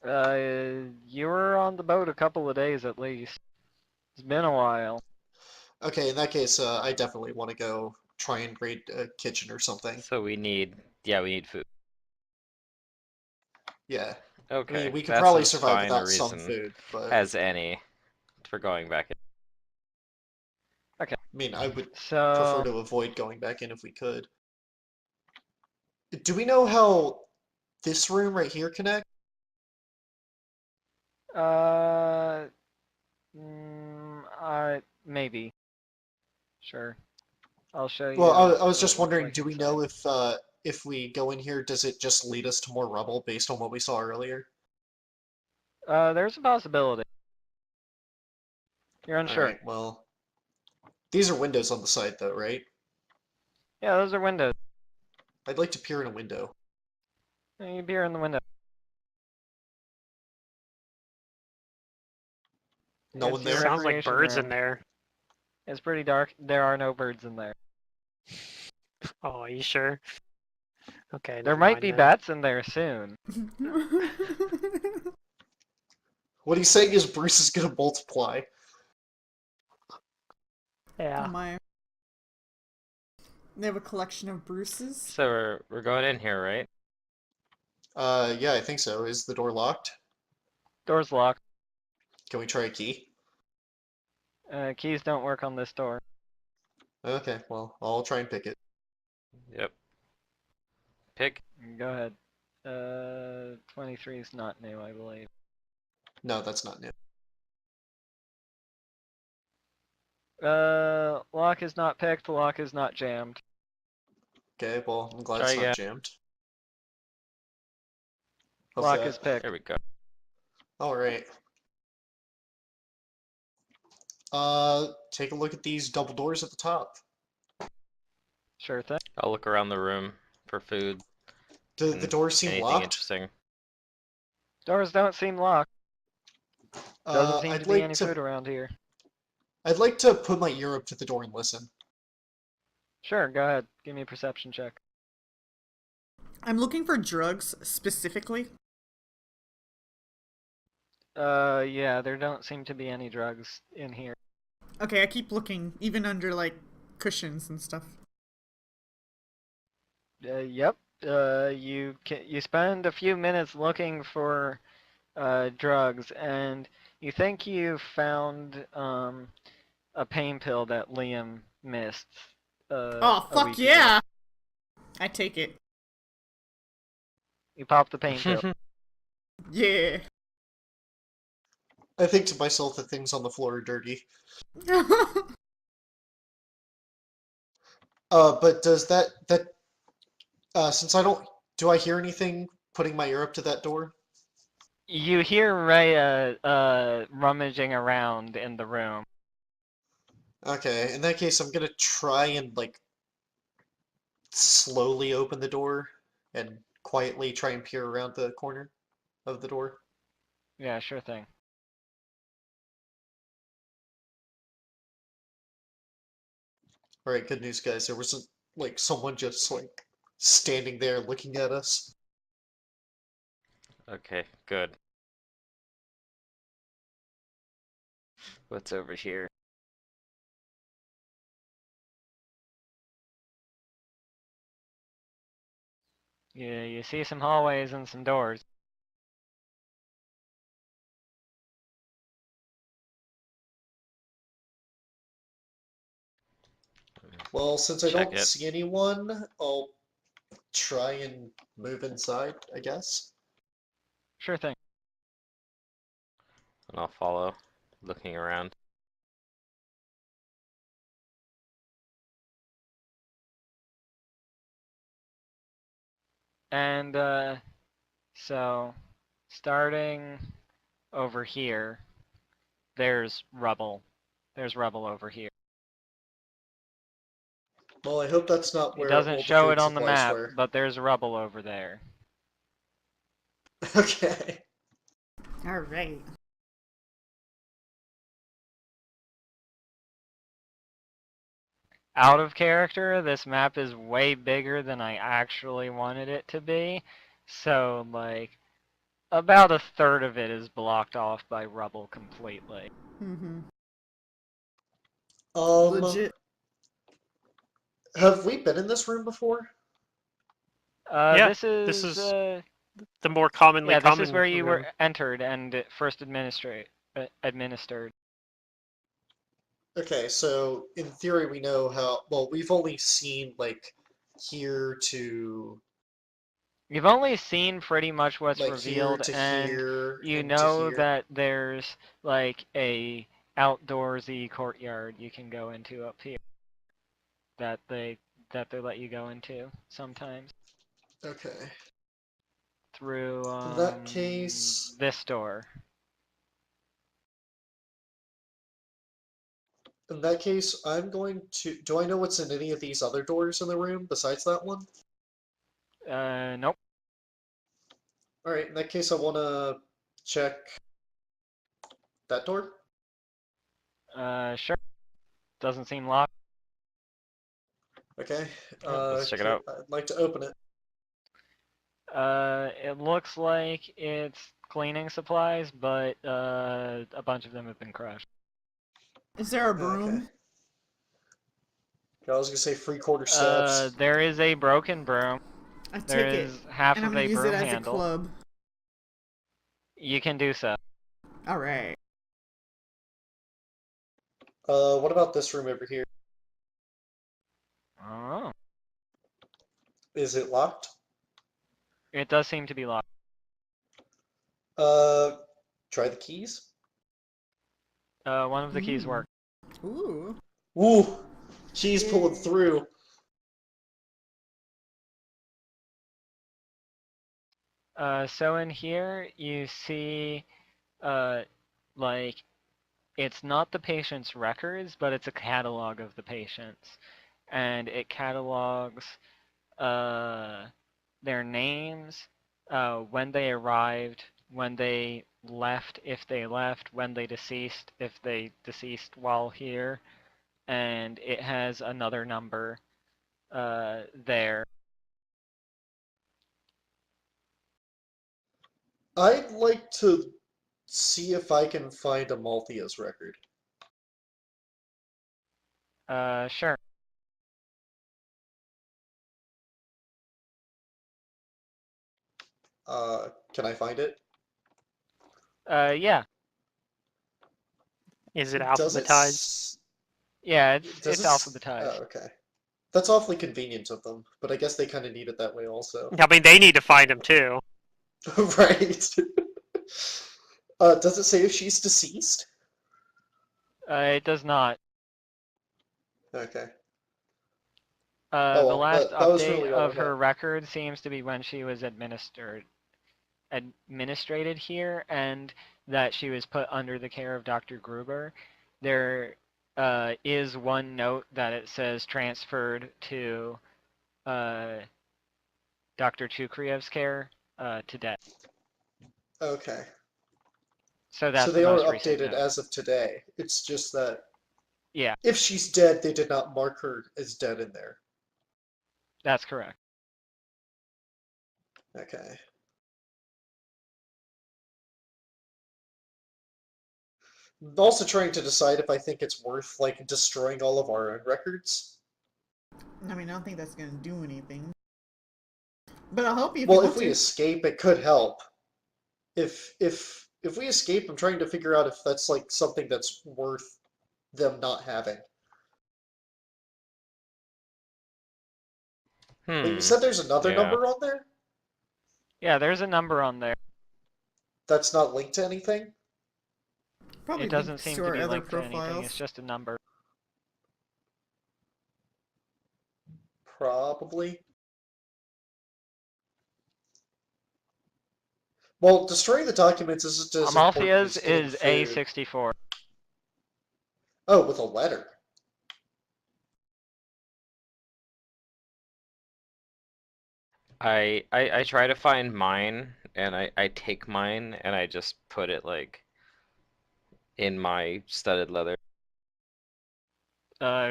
D: You were on the boat a couple of days at least. It's been a while.
F: Okay, in that case, I definitely want to go try and raid a kitchen or something.
C: So we need food.
F: Yeah. I
C: Okay,
F: mean, we could
C: that's
F: probably
C: as
F: survive
C: fine a
F: without some
C: reason
F: food, but
C: as any for going back in.
D: Okay.
F: I mean, I would prefer
D: So,
F: to avoid going back in if we could. Do we know how this room right here connects?
D: uh, maybe. Sure. I'll show
F: Well,
D: you
F: I was
D: what it
F: just
D: looks
F: wondering,
D: like
F: do we
D: inside.
F: know if we go in here, does it just lead us to more rubble based on what we saw earlier?
D: There's a possibility. You're
F: All
D: unsure.
F: right, well, these are windows on the side though, right?
D: Yeah, those are windows.
F: I'd like to peer in a window.
D: You can peer in the window.
F: No
D: It's
F: one
D: your
F: there?
A: Sounds like
D: recreation
A: birds in
D: room.
A: there.
D: It's pretty dark. There are no birds in there.
A: Oh, are you sure? Okay,
D: There
A: never
D: might
A: mind
D: be
A: then.
D: bats in there soon.
F: What he's saying is Bruce is gonna multiply.
E: Oh
A: Yeah.
E: my. They have a collection of Bruces.
C: So we're going in here, right?
F: Yeah, I think so. Is the door locked?
D: Door's locked.
F: Can we try a key?
D: Keys don't work on this door.
F: Okay, well, I'll try and pick it.
C: Yep. Pick.
D: Go ahead. 23 is not new, I believe.
F: No, that's not new.
D: Lock is not picked. Lock is not jammed.
F: Okay, well, I'm glad
C: Try
F: it's not
C: again.
F: jammed. How's
D: Lock
F: that?
D: is picked.
C: There we go.
F: Alright. Take a look at these double doors at the top.
D: Sure thing.
C: I'll look around the room for food
F: Do the
C: and
F: doors seem
C: anything
F: locked?
C: interesting.
D: Doors don't seem locked. Doesn't seem
F: I'd
D: to be
F: like
D: any
F: to
D: food around here.
F: I'd like to put my ear up to the door and listen.
D: Sure, go ahead. Give me a perception check.
E: I'm looking for drugs specifically.
D: Yeah, there don't seem to be any drugs in here.
E: Okay, I keep looking, even under like cushions and stuff.
D: Yep. You spend a few minutes looking for drugs, and you think you found a pain pill that Liam missed
E: Oh,
D: a
E: fuck
D: week ago.
E: yeah! I take it.
D: You pop the pain pill.
E: Yeah.
F: I think to myself that things on the floor are dirty. But does since I don't, do I hear anything putting my ear up to that door?
D: You hear Rhea rummaging around in the room.
F: Okay, in that case, I'm gonna try and like slowly open the door and quietly try and peer around the corner of the door.
D: Yeah, sure thing.
F: All right, good news, guys. There wasn't like someone just like standing there looking at us.
C: Okay, good. What's over here?
D: You see some hallways and some doors.
F: Well, since I
C: Check
F: don't
C: it.
F: see anyone, I'll try and move inside, I guess.
D: Sure thing.
C: And I'll follow, looking around.
D: And so starting over here, there's rubble. There's rubble over here.
F: Well, I hope that's not
D: It
F: where
D: doesn't
F: all the
D: show
F: food
D: it on the
F: supplies
D: map,
F: were.
D: but there's rubble over there.
F: Okay.
E: Alright.
D: Out of character, this map is way bigger than I actually wanted it to be. So, like, about a third of it is blocked off by rubble completely.
E: Mm-hmm.
F: Um,
E: Legit.
F: have we been in this room before?
A: Yeah,
D: This
A: this
D: is,
A: is the more commonly
D: yeah, this is
A: common
D: where you
A: room.
D: were entered and first administered.
F: Okay, so in theory we know how, well, we've only seen, like, here to,
D: You've only seen pretty much what's
F: like, here
D: revealed,
F: to
D: and
F: here,
D: you
F: and to
D: know
F: here.
D: that there's, like, a outdoorsy courtyard you can go into up here that they let you go into sometimes
F: Okay.
D: through
F: In that case,
D: this door.
F: I'm going to, do I know what's in any of these other doors in the room besides that one?
D: Nope.
F: Alright, in that case I want to check that door.
D: Sure. Doesn't seem locked.
F: Okay,
C: Let's check it out.
F: I'd like to open it.
D: It looks like it's cleaning supplies, but a bunch of them have been crushed.
E: Is there a
F: Okay.
E: broom?
F: I was gonna say 3/4 steps.
D: There is a broken broom.
E: I
D: There
E: take it,
D: is half
E: and I'm
D: of
E: gonna
D: a
E: use it
D: broom
E: as
D: handle.
E: a club.
D: You can do so.
E: Alright.
F: What about this room over here?
D: Oh.
F: Is it locked?
D: It does seem to be locked.
F: Uh, try the keys.
D: One of the keys work.
E: Ooh.
F: Woo! Keys pulling
E: Yay.
F: through.
D: So in here you see, like, it's not the patient's records, but it's a catalog of the patients. And it catalogs, their names, when they arrived, when they left, if they left, when they deceased, if they deceased while here, and it has another number there.
F: I'd like to see if I can find Amalthea's record.
D: Sure.
F: Can I find it?
D: Yeah.
A: Is it
F: Does it?
A: alphabetized?
D: Yeah,
F: Does
D: it's
F: it?
D: alphabetized.
F: Oh, okay. That's awfully convenient of them, but I guess they kind of need it that way also.
A: I mean, they need to find him too.
F: Right. Does it say if she's deceased?
D: It does not.
F: Okay.
D: The
F: well,
D: last
F: that was
D: update
F: really all I
D: of her
F: had.
D: record seems to be when she was administrated here, and that she was put under the care of Dr. Gruber. There is one note that it says transferred to Dr. Chukriev's care today.
F: Okay.
D: So that's
F: So
D: the
F: they are
D: most recent
F: updated
D: note.
F: as of today. It's just that
D: Yeah,
F: if she's dead, they did not mark her as dead in there.
D: that's correct.
F: Okay. I'm also trying to decide if I think it's worth, like, destroying all of our own records.
E: I mean, I don't think that's gonna do anything. But I'll help you if
F: Well,
E: you
F: if
E: want
F: we
E: to.
F: escape, it could help. If we escape, I'm trying to figure out if that's, like, something that's worth them not having. But you said there's another
C: Yeah.
F: number on there?
D: Yeah, there's a number on there.
F: That's not linked to anything?
E: Probably
D: It doesn't
E: links
D: seem
E: to
D: to
E: our
D: be
E: other
D: linked to anything.
E: profiles.
D: It's just a number.
F: Probably. Well, destroying the documents isn't as important
D: Amalthea's
F: as getting
D: is
F: food.
D: A64.
F: Oh, with a letter.
C: I try to find mine, and I take mine, and I just put it like in my studded leather.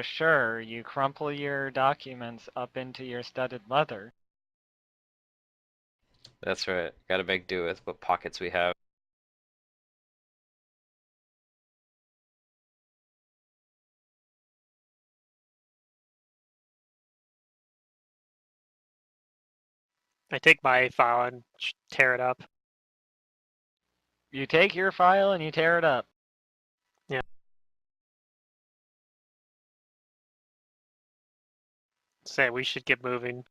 D: Sure, you crumple your documents up into your studded leather.
C: That's right. Gotta make do with what pockets we have.
A: I take my file and tear it up.
D: You take your file and you tear it up.
A: Yeah. Say we should get moving.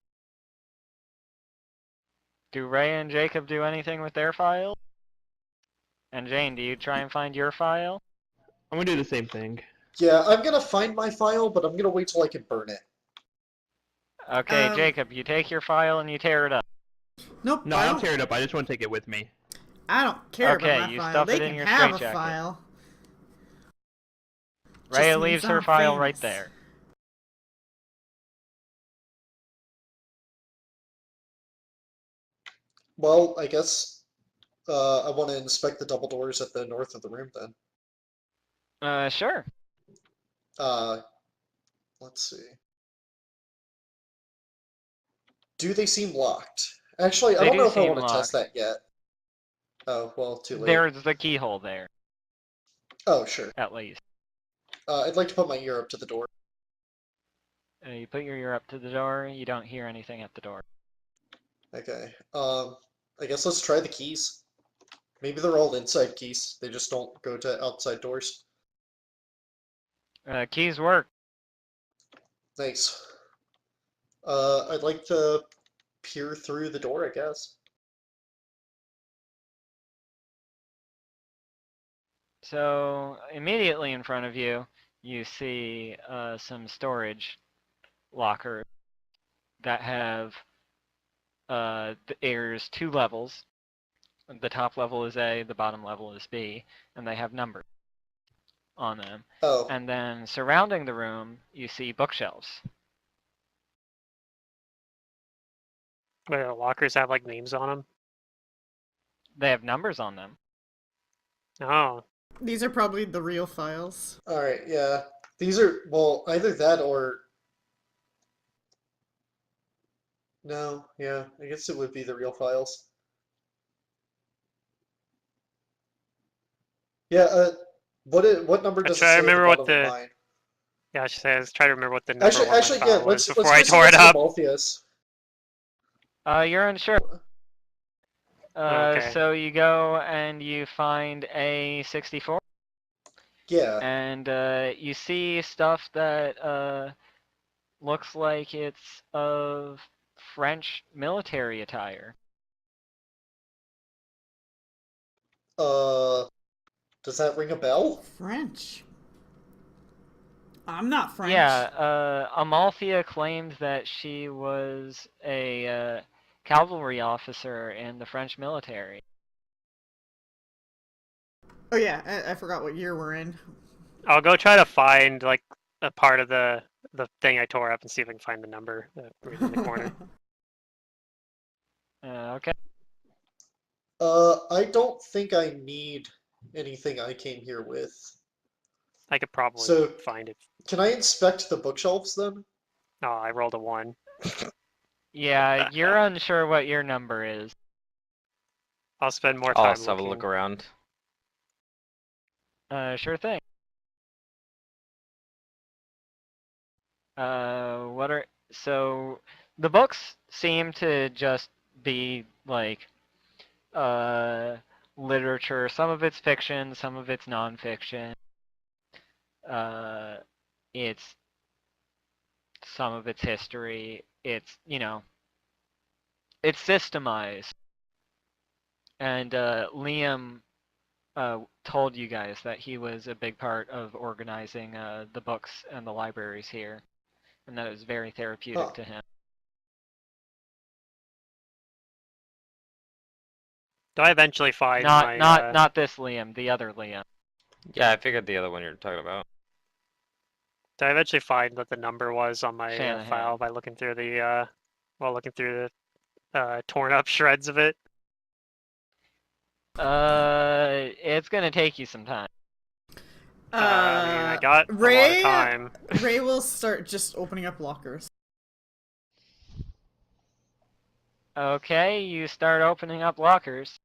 D: Do Ray and Jacob do anything with their file? And Jane, do you try and find your file?
B: I'm gonna do the same thing.
F: Yeah, I'm gonna find my file, but I'm gonna wait till I can burn it.
D: Okay, Jacob, you take your file and you tear it up.
E: Nope.
B: No, I don't tear it up. I just want to take it with me.
E: I don't care
D: Okay,
E: about my
D: you
E: file.
D: stuff
E: They
D: it in
E: can
D: your
E: have a
D: straitjacket.
E: file.
D: Rhea
E: Just
D: leaves
E: means
D: her
E: I'm
D: file right
E: famous.
D: there.
F: Well, I guess I want to inspect the double doors at the north of the room then.
D: Sure.
F: Uh, let's see. Do they seem locked? Actually, I
D: They
F: don't
D: do
F: know if I
D: seem
F: want to test
D: locked.
F: that yet. Oh, well, too late.
D: There's the keyhole there,
F: Oh, sure.
D: at least.
F: I'd like to put my ear up to the door.
D: You put your ear up to the door, you don't hear anything at the door.
F: Okay. I guess let's try the keys. Maybe they're all inside keys. They just don't go to outside doors.
D: Keys work.
F: Nice. I'd like to peer through the door, I guess.
D: So, immediately in front of you, you see some storage lockers that have there's two levels. The top level is A, the bottom level is B, and they have numbers on them.
F: Oh,
D: And then surrounding the room, you see bookshelves.
A: Wait, the lockers have like names on them.
D: They have numbers on them.
A: Oh,
E: These are probably the real files.
F: alright, yeah. These are, well, either that or... No, yeah, I guess it would be the real files. Yeah, what number
A: I
F: does it
A: try to
F: say at the
A: remember what
F: bottom of
A: the.
F: mine?
A: Yeah, I should say. Let's try to remember what the number one on my
F: Yeah,
A: file was
F: let's
A: before I
F: listen
A: tore it
F: to
A: up.
F: Malthius.
D: You're unsure.
A: Okay.
D: So you go and you find a 64,
F: Yeah.
D: and you see stuff that looks like it's of French military attire.
F: Does that ring a bell?
E: French. I'm not French.
D: Yeah, Amalthea claimed that she was a cavalry officer in the French military.
E: Oh yeah, I forgot what year we're in.
A: I'll go try to find like a part of the thing I tore up and see if I can find the number right in the corner.
D: Okay.
F: I don't think I need anything I came here with.
A: I could probably
F: So,
A: find it.
F: can I inspect the bookshelves then?
A: Oh, I rolled a 1.
D: Yeah, you're unsure what your number is.
A: I'll spend more
C: I'll
A: time
C: also have a
A: looking.
C: look around.
D: Sure thing. So the books seem to just be like literature. Some of it's fiction, some of it's nonfiction. It's some of it's history. It's it's systemized. And Liam told you guys that he was a big part of organizing the books and the libraries here, and that it was very therapeutic
F: Huh.
D: to him.
A: Do I eventually find
D: Not
A: my?
D: not this Liam, the other Liam.
C: Yeah, I figured the other one you're talking about.
A: Do I eventually find what the number was on my
D: Shanahan.
A: file by looking through the? While looking through torn up shreds of it.
D: It's gonna take you some time.
A: I mean, I got a lot of time.
E: Ray will start just opening up lockers.
D: Okay, you start opening up lockers.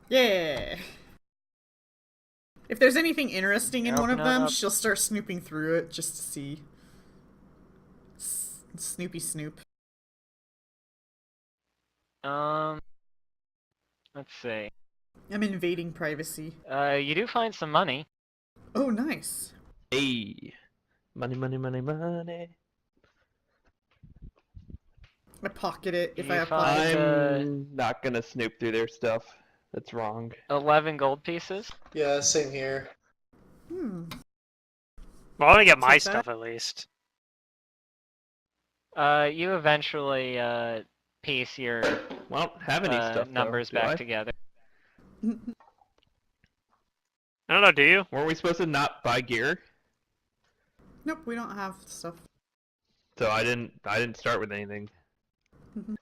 E: Yeah. If there's anything interesting in one of
D: Open it
E: them,
D: up.
E: she'll start snooping through it just to see. Snoopy Snoop.
D: Let's see.
E: I'm invading privacy.
D: You do find some money.
E: Oh, nice.
B: Hey, money, money, money, money.
E: I pocket it if
D: You
E: I have
D: find-
E: pockets.
B: I'm not gonna snoop through their stuff. That's wrong.
D: 11 gold pieces.
F: Yeah, same here.
E: Hmm.
A: Well, I want to get my
E: Take that.
A: stuff at least.
D: You eventually piece your
B: Well, I don't have any stuff.
D: numbers
B: though, do
D: back
B: I?
D: together.
A: I don't know, do you?
B: Weren't we supposed to not buy gear?
E: Nope, we don't have stuff.
B: So I didn't start with anything.
E: Mhm.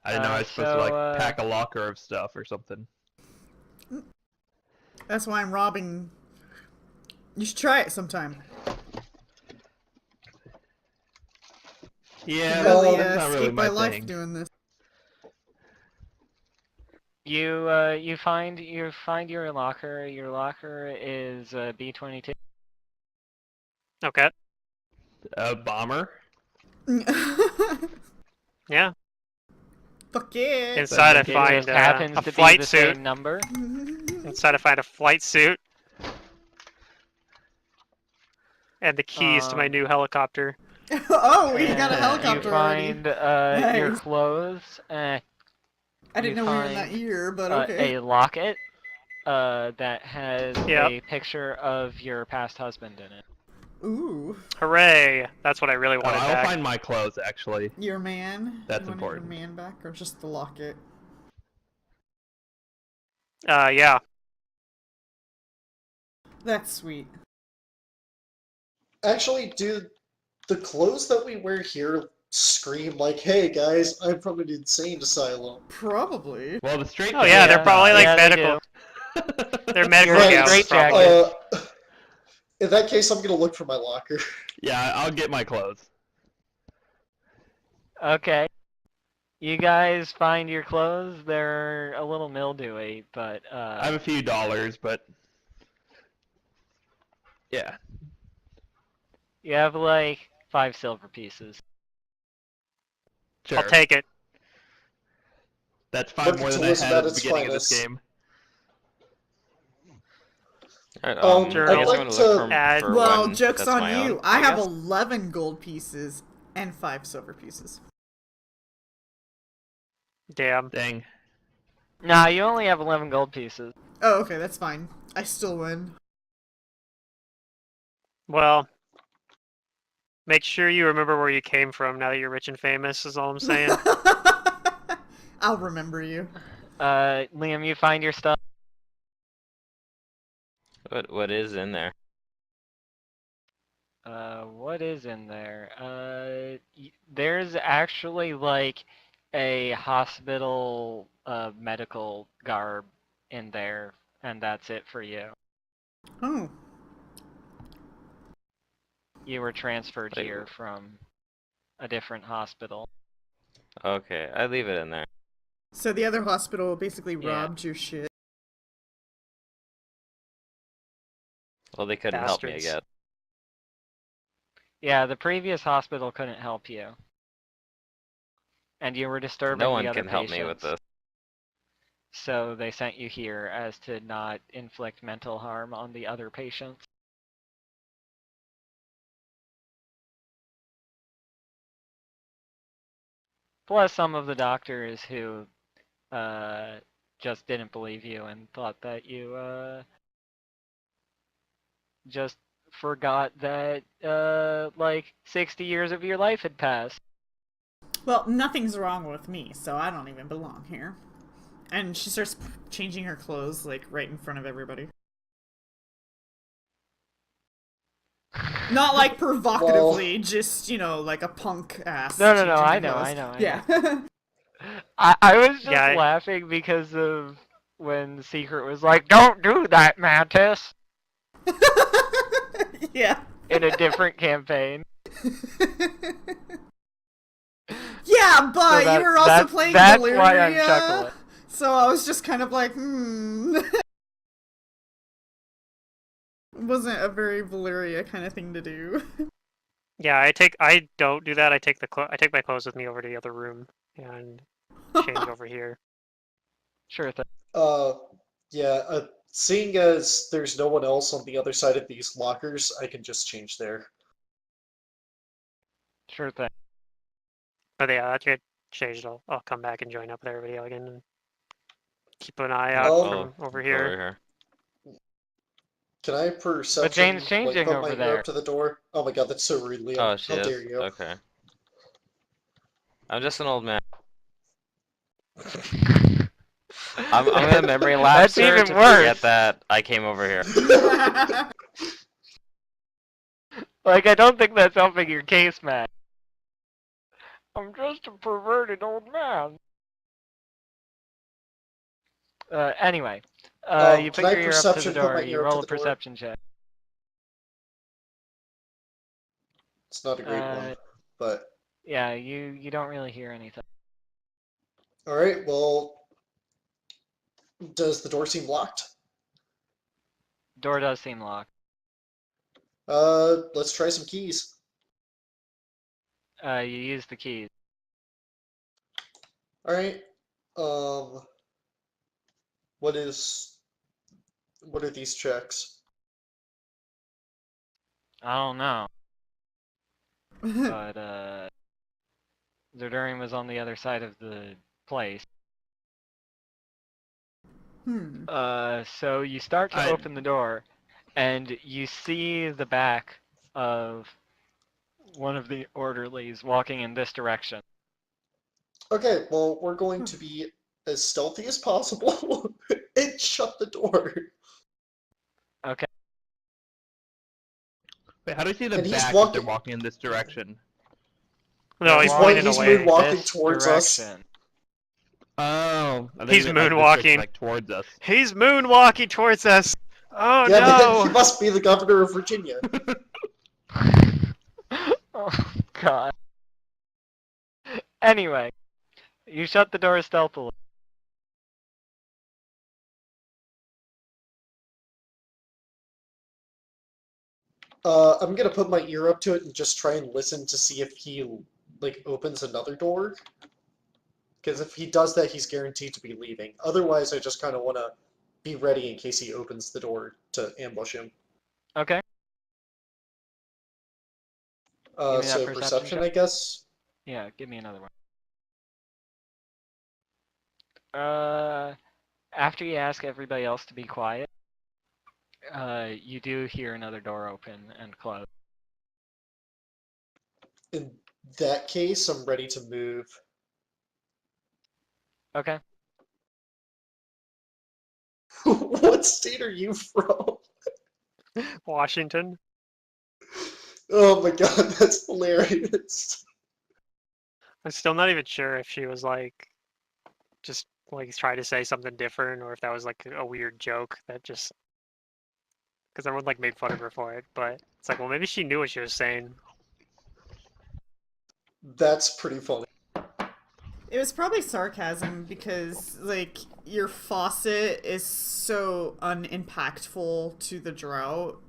B: I didn't know I was supposed to like
D: so,
B: pack a locker of stuff or something.
E: That's why I'm robbing. You should try it sometime.
B: Yeah,
F: Really,
B: that's not really
E: escape my
B: my
E: life
B: thing.
E: doing this.
D: You find your locker. Your locker is B-22.
A: Okay.
B: A bomber.
A: Yeah.
E: Fuck yeah.
A: Inside I
B: It
A: find
D: It just happens
A: a
D: to be
A: flight
D: the
A: suit.
D: same number.
A: Inside I find a flight suit. And the keys to my new helicopter.
E: Oh, we got a
D: And
E: helicopter
D: You
E: already.
D: find your
E: Nice.
D: clothes.
E: I didn't
D: you
E: know we were in that
D: find,
E: year, but okay.
D: A locket that has
A: Yep.
D: a picture of your past husband in it.
E: Ooh,
A: Hooray! That's what I really
B: Oh,
A: wanted
B: I'll
A: back.
B: find my clothes actually.
E: your man.
B: That's
E: You wanted
B: important.
E: Your man back, or just the locket?
A: Yeah.
E: That's sweet.
F: Actually, do the clothes that we wear here scream like, "Hey guys, I'm from an insane asylum"?
E: Probably.
B: Well, the straight.
A: Oh yeah, they're probably like
D: Yeah, they
A: medical.
D: do.
A: They're medical
D: You're a
A: gowns,
D: straight
A: probably.
D: jacket.
F: In that case, I'm gonna look for my locker.
B: Yeah, I'll get my clothes.
D: Okay. You guys find your clothes. They're a little mildewy, but
B: I have a few dollars, but yeah.
D: you have like 5 silver pieces.
B: Sure.
A: I'll take it.
B: That's 5
F: Look
B: more
F: to
B: than I
F: Elizabeth
B: had at the
F: its
B: beginning of this
F: finest.
B: game.
C: Alright,
A: Sure,
C: I
A: I'd
C: guess
F: like
C: I'm gonna
F: to-
C: look
A: add-
C: for
E: Well,
C: one
E: joke's
C: that's
E: on
C: my
E: you.
C: own,
E: I have
C: guess.
E: 11 gold pieces and 5 silver pieces.
A: Damn.
B: Dang.
D: Nah, you only have 11 gold pieces.
E: Oh, okay, that's fine. I still win.
A: Well, make sure you remember where you came from now that you're rich and famous, is all I'm saying.
E: I'll remember you.
D: Liam, you find your stuff.
C: What is in there?
D: What is in there? There's actually like a hospital medical garb in there, and that's it for you.
E: Oh.
D: You were transferred
C: Wait.
D: here from a different hospital.
C: Okay, I leave it in there.
E: So the other hospital basically
D: Yeah.
E: robbed your shit.
C: Well, they couldn't help me, I
A: Bastards.
C: guess.
D: Yeah, the previous hospital couldn't help you. And you were disturbing
C: No
D: the
C: one
D: other
C: can help me with
D: patients.
C: this.
D: So they sent you here as to not inflict mental harm on the other patients. Plus some of the doctors who just didn't believe you and thought that you just forgot that like 60 years of your life had passed.
E: Well, nothing's wrong with me, so I don't even belong here. And she starts changing her clothes, like, right in front of everybody. Not like provocatively, just, you know, like a punk ass.
D: No,
E: changing
D: I
E: her
D: know,
E: clothes.
D: I know.
E: Yeah.
D: I was just
A: Yeah,
D: laughing because of when Secret was like, "Don't do that, Mantis,"
E: Yeah.
D: in a different campaign.
E: Yeah,
D: So
E: but you were also playing
D: that's why I'm
E: Valyria,
D: chuckling.
E: so I was just kind of like, Wasn't a very Valyria kind of thing to do.
A: yeah. I don't do that. I take my clothes with me over to the other room and change over here.
D: Sure thing.
F: Uh, yeah, seeing as there's no one else on the other side of these lockers, I can just change there.
D: Sure thing.
A: But yeah, that's good. Changed. I'll come back and join up with everybody again and keep an eye out
F: Oh,
A: from over
C: go
A: here.
C: over here.
F: Can I
D: But
F: perception,
D: Jane's changing
F: put my
D: over
F: ear
D: there.
F: up to the door? Oh my god, that's so rude, Liam.
C: Oh, she
F: How
C: is?
F: dare you?
C: Okay. I'm just an old man. I'm gonna memory lapse
D: That's
C: her
D: even
C: to
D: worse.
C: forget that I came over here.
D: Like, I don't think that's helping your case, Matt. I'm just a perverted old man. Anyway, you
F: Can
D: put
F: I
D: your ear up to the
F: perception put
D: door,
F: my
D: you
F: ear up to
D: roll a
F: the door?
D: perception check.
F: It's not a great one, but
D: Yeah, you don't really hear anything.
F: alright, well, does the door seem locked?
D: Door does seem locked.
F: Let's try some keys.
D: You use the keys.
F: Alright, um, what are these checks?
D: I don't know, but Zerdurian was on the other side of the place. So you start to open the door, and you see the back of one of the orderlies walking in this direction.
F: Okay, well, we're going to be as stealthy as possible and shut the door.
D: Okay.
B: Wait, how do you see the
F: And he's
B: back if they're
F: walking.
B: walking in this direction?
A: No, he's
F: He's
A: pointing
F: he's
A: away.
F: moonwalking
D: This
F: towards us.
D: direction.
B: Oh, I think
A: He's
B: you meant, like, this direction,
A: moonwalking.
B: like towards us.
A: He's moonwalking towards us. Oh
F: Yeah, man, he
A: no!
F: must be the governor of Virginia.
D: Oh, God. Anyway, you shut the door stealthily.
F: I'm gonna put my ear up to it and just try and listen to see if he, like, opens another door. Because if he does that, he's guaranteed to be leaving. Otherwise, I just kind of want to be ready in case he opens the door to ambush him.
D: Okay. Give me that
F: So
D: perception
F: perception,
D: check.
F: I guess?
D: Yeah, give me another one. After you ask everybody else to be quiet, you do hear another door open and close.
F: In that case, I'm ready to move.
D: Okay.
F: What state are you from?
A: Washington.
F: Oh my god, that's hilarious.
A: I'm still not even sure if she was like, just like trying to say something different, or if that was like a weird joke that just because everyone like made fun of her for it. But it's like, well, maybe she knew what she was saying.
F: That's pretty funny.
E: It was probably sarcasm because, like, your faucet is so unimpactful to the drought.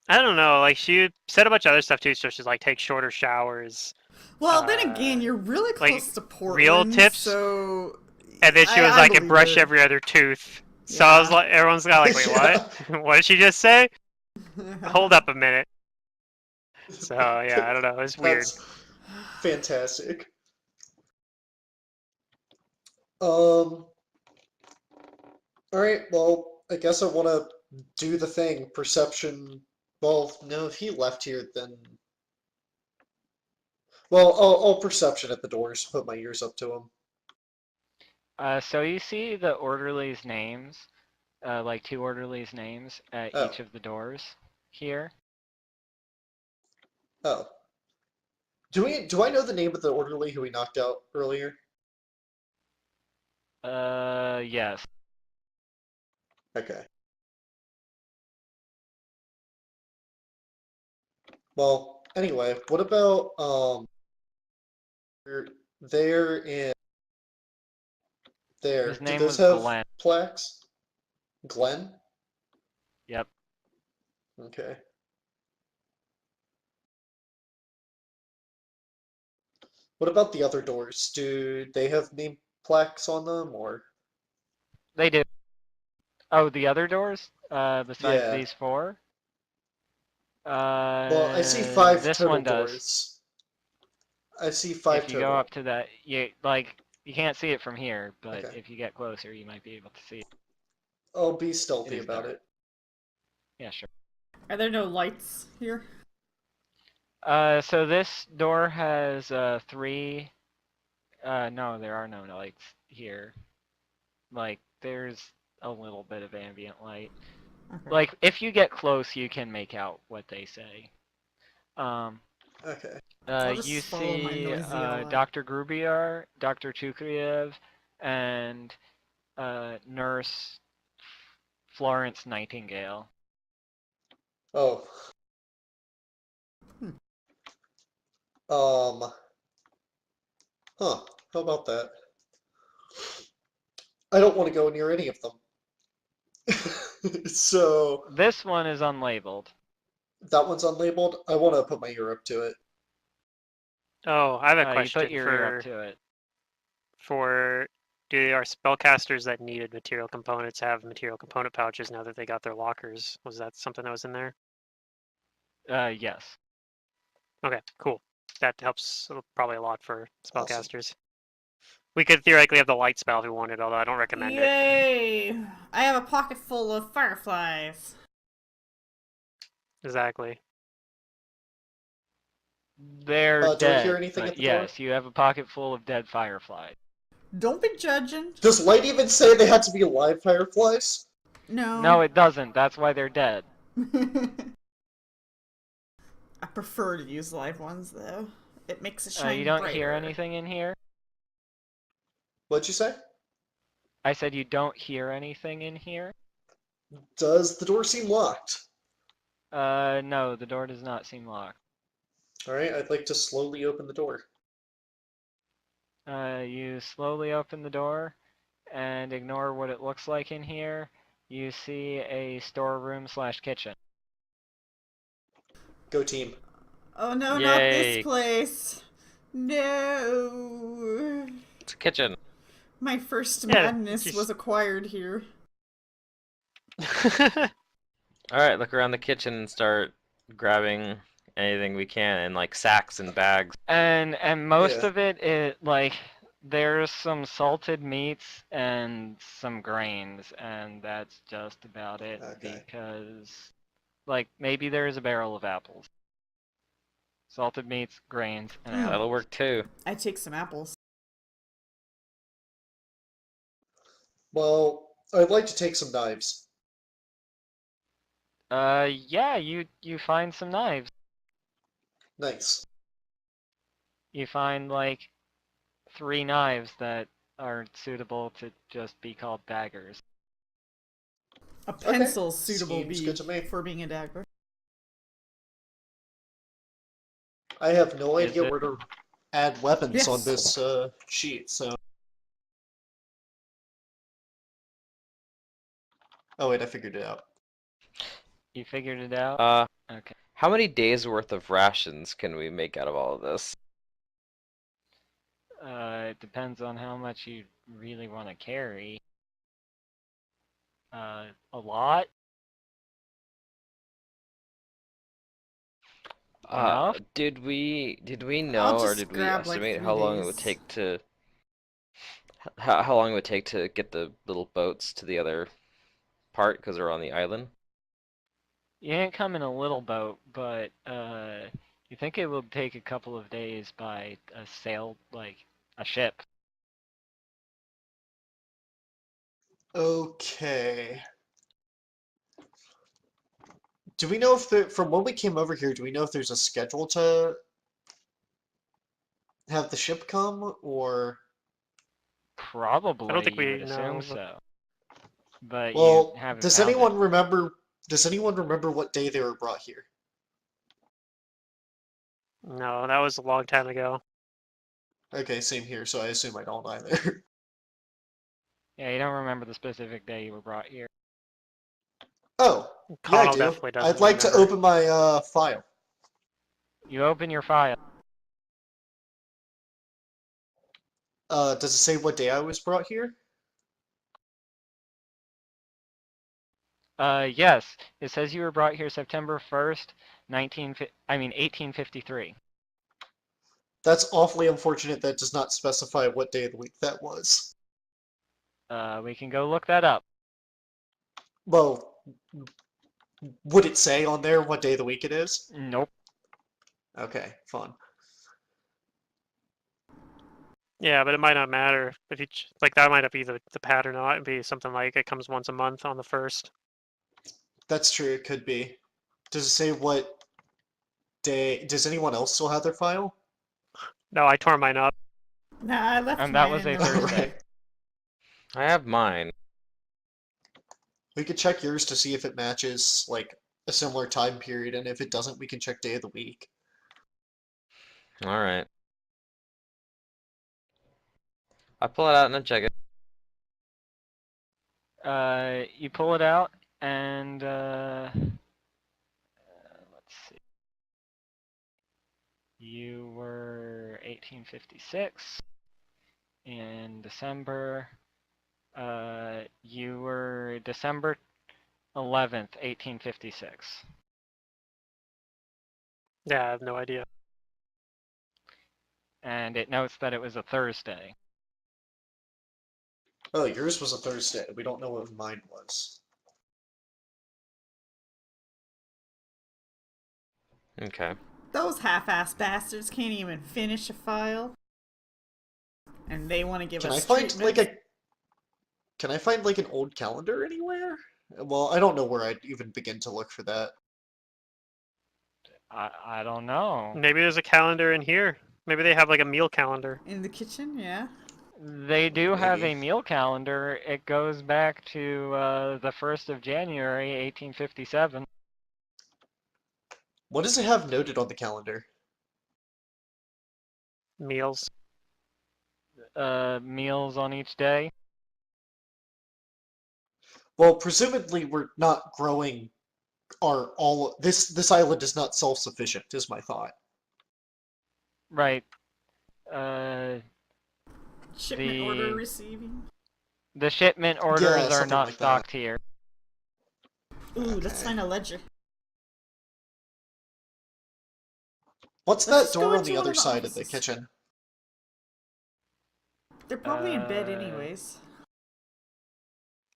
A: I don't know. Like she said a bunch of other stuff too. So she's like, take shorter showers.
E: Well, then again, you're really
A: like,
E: close to Portland,
A: real tips?
E: so...
A: And then she was
E: I
A: like, and
E: believe
A: brush
E: it.
A: every other tooth. So I was
E: Yeah.
A: like, everyone's got like, wait, what? What did she just say? Hold up a minute. So yeah, I don't know. It's weird.
F: That's fantastic. Alright, well, I guess I want to do the thing. Perception. Well, no, if he left here, then. Well, I'll perception at the doors, put my ears up to him.
D: So you see the orderlies' names, like two orderlies' names at
F: Oh.
D: each of the doors here.
F: Oh. Do I know the name of the orderly who we knocked out earlier?
D: Yes.
F: Okay. Well, anyway, what about there and there?
D: His
F: Do
D: name
F: those
D: was
F: have
D: Glenn.
F: plaques? Glenn?
D: Yep.
F: Okay. What about the other doors? Do they have name plaques on them or?
D: They do. Oh, the other doors? Besides
F: Yeah.
D: these four?
F: Well, I see 5
D: This
F: total
D: one does.
F: doors. I see
D: If
F: 5
D: you go
F: total.
D: up to that, you can't see it from here, but
F: Okay.
D: if you get closer, you might be able to see it.
F: I'll be
D: It
F: stealthy
D: is
F: about
D: dark.
F: it.
D: Yeah, sure.
E: Are there no lights here?
D: So this door has 3. No, there are no lights here. Like, there's a little bit of ambient light.
E: Okay.
D: Like, if you get close, you can make out what they say.
F: Okay.
E: I'll
D: You
E: just follow my
D: see
E: noisy ally.
D: Dr. Grubiar, Dr. Chukriev, and Nurse Florence Nightingale.
F: Oh.
E: Hmm.
F: Huh. How about that? I don't want to go near any of them. So,
D: This one is unlabeled.
F: that one's unlabeled. I want to put my ear up to it.
A: Oh, I have a
D: You put
A: question
D: your ear up to it.
A: do our spellcasters that needed material components have material component pouches now that they got their lockers? Was that something that was in there?
D: Yes.
A: Okay, cool. That helps probably a lot for
F: Awesome.
A: spellcasters. We could theoretically have the light spell if we wanted, although I don't recommend it.
E: Yay! I have a pocket full of fireflies.
A: Exactly.
D: They're
F: Do I hear
D: dead,
F: anything at
D: but
F: the door?
D: yes, you have a pocket full of dead fireflies.
E: Don't be judging.
F: Does Light even say they had to be live fireflies?
E: No.
D: No, it doesn't. That's why they're dead.
E: I prefer to use live ones though. It makes it shine
D: You don't
E: brighter.
D: hear anything in here?
F: What'd you say?
D: I said you don't hear anything in here?
F: Does the door seem locked?
D: No, the door does not seem locked.
F: Alright, I'd like to slowly open the door.
D: You slowly open the door and ignore what it looks like in here. You see a storeroom / kitchen.
F: Go team.
E: Oh no, not this
D: Yay.
E: place. No.
C: It's a kitchen.
E: My first
A: Yeah,
E: madness
A: just-
E: was acquired here.
C: All right, look around the kitchen and start grabbing anything we can in like sacks and bags.
D: And most
F: Yeah.
D: of it like there's some salted meats and some grains, and that's just about it.
F: Okay.
D: Because like maybe there's a barrel of apples. Salted meats, grains, and apples.
C: That'll work too.
E: I take some apples.
F: Well, I'd like to take some knives.
D: Yeah, you find some knives.
F: Nice.
D: You find like 3 knives that are suitable to just be called daggers.
E: A pencil's
F: Okay,
E: suitable
F: seems good to me.
E: for being a dagger.
F: I have no
D: Is
F: idea
D: it-
F: where to add weapons
E: Yes.
F: on this sheet, so. Oh wait, I figured it out.
D: You figured it out? Okay.
C: How many days worth of rations can we make out of all of this?
D: It depends on how much you really want to carry. A lot? Enough?
C: Did we
E: I'll
C: know or
E: just
C: did we
E: grab, like,
C: estimate
E: 3
C: how long it would
E: days.
C: take to how long it would take to get the little boats to the other part because they're on the island?
D: You didn't come in a little boat, but you think it will take a couple of days by a sail, like a ship.
F: Okay. Do we know if from when we came over here, do we know if there's a schedule to have the ship come, or
D: Probably,
A: I don't think
D: you
A: we
D: would assume
A: know.
D: so. But you
F: well,
D: haven't
F: does
D: found
F: anyone
D: it.
F: remember? Does anyone remember what day they were brought here?
A: No, that was a long time ago.
F: Okay, same here. So I assume I don't either.
D: Yeah, you don't remember the specific day you were brought here.
F: Oh, yeah, I
A: Connell
F: do.
A: definitely
F: I'd
A: doesn't
F: like to
A: remember.
F: open my file.
D: You open your file.
F: Does it say what day I was brought here?
D: Yes, it says you were brought here September 1st, 1853.
F: That's awfully unfortunate. That does not specify what day of the week that was.
D: We can go look that up.
F: Well, would it say on there what day of the week it is?
D: Nope.
F: Okay, fun.
A: Yeah, but it might not matter if you like that might not be the pattern. It might be something like it comes once a month on the first.
F: That's true. It could be. Does it say what day? Does anyone else still have their file?
A: No, I tore mine up.
E: Nah, I left
D: And that
E: mine
D: was
E: in
D: a
E: the
D: Thursday.
F: Alright.
C: I have mine.
F: We could check yours to see if it matches like a similar time period, and if it doesn't, we can check day of the week.
C: All right. I pull it out and I check it.
D: You pull it out, and let's see. You were 1856 in December. You were December 11th, 1856.
A: Yeah, I have no idea.
D: And it notes that it was a Thursday.
F: Oh, yours was a Thursday. We don't know what mine was.
C: Okay.
E: Those half-ass bastards can't even finish a file. And they want to give
F: Can I
E: us
F: find
E: treatment.
F: like a? Can I find like an old calendar anywhere? Well, I don't know where I'd even begin to look for that.
D: I don't know.
A: Maybe there's a calendar in here. Maybe they have like a meal calendar.
E: In the kitchen, yeah.
D: They do have a
F: Maybe.
D: meal calendar. It goes back to the 1st of January, 1857.
F: What does it have noted on the calendar?
A: Meals.
D: Meals on each day.
F: Well, presumably we're not growing our all. This island is not self-sufficient, is my thought.
D: Right. Uh,
E: Shipment order
D: the
E: receiving.
D: the shipment orders
F: Yeah,
D: are
F: something
D: not
F: like that.
D: stocked here.
E: Ooh, let's
F: Okay.
E: find a ledger.
F: What's
E: Let's
F: that
E: just go
F: door on
E: into
F: the
E: one
F: other
E: of the
F: side of the
E: offices.
F: kitchen?
E: They're probably in bed
D: Uh,
E: anyways.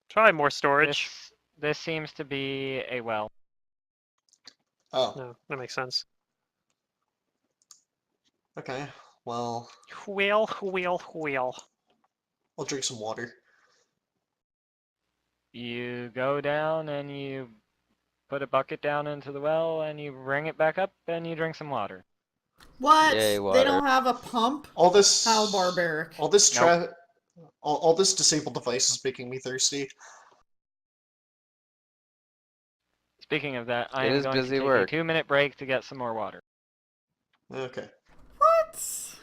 A: Try more storage.
D: This seems to be a well.
F: Oh,
A: No, that makes sense.
F: okay. Well,
A: Wheel.
F: I'll drink some water.
D: You go down and you put a bucket down into the well and you bring it back up and you drink some water.
E: What?
C: Yay,
E: They
C: water.
E: don't have a pump?
F: All this.
E: How barbaric.
F: All this
D: Nope.
F: all this disabled device is making me thirsty.
D: Speaking of that, I
C: It
D: am
C: is
D: going to
C: busy
D: take
C: work.
D: a 2-minute break to get some more water.
F: Okay.
E: What?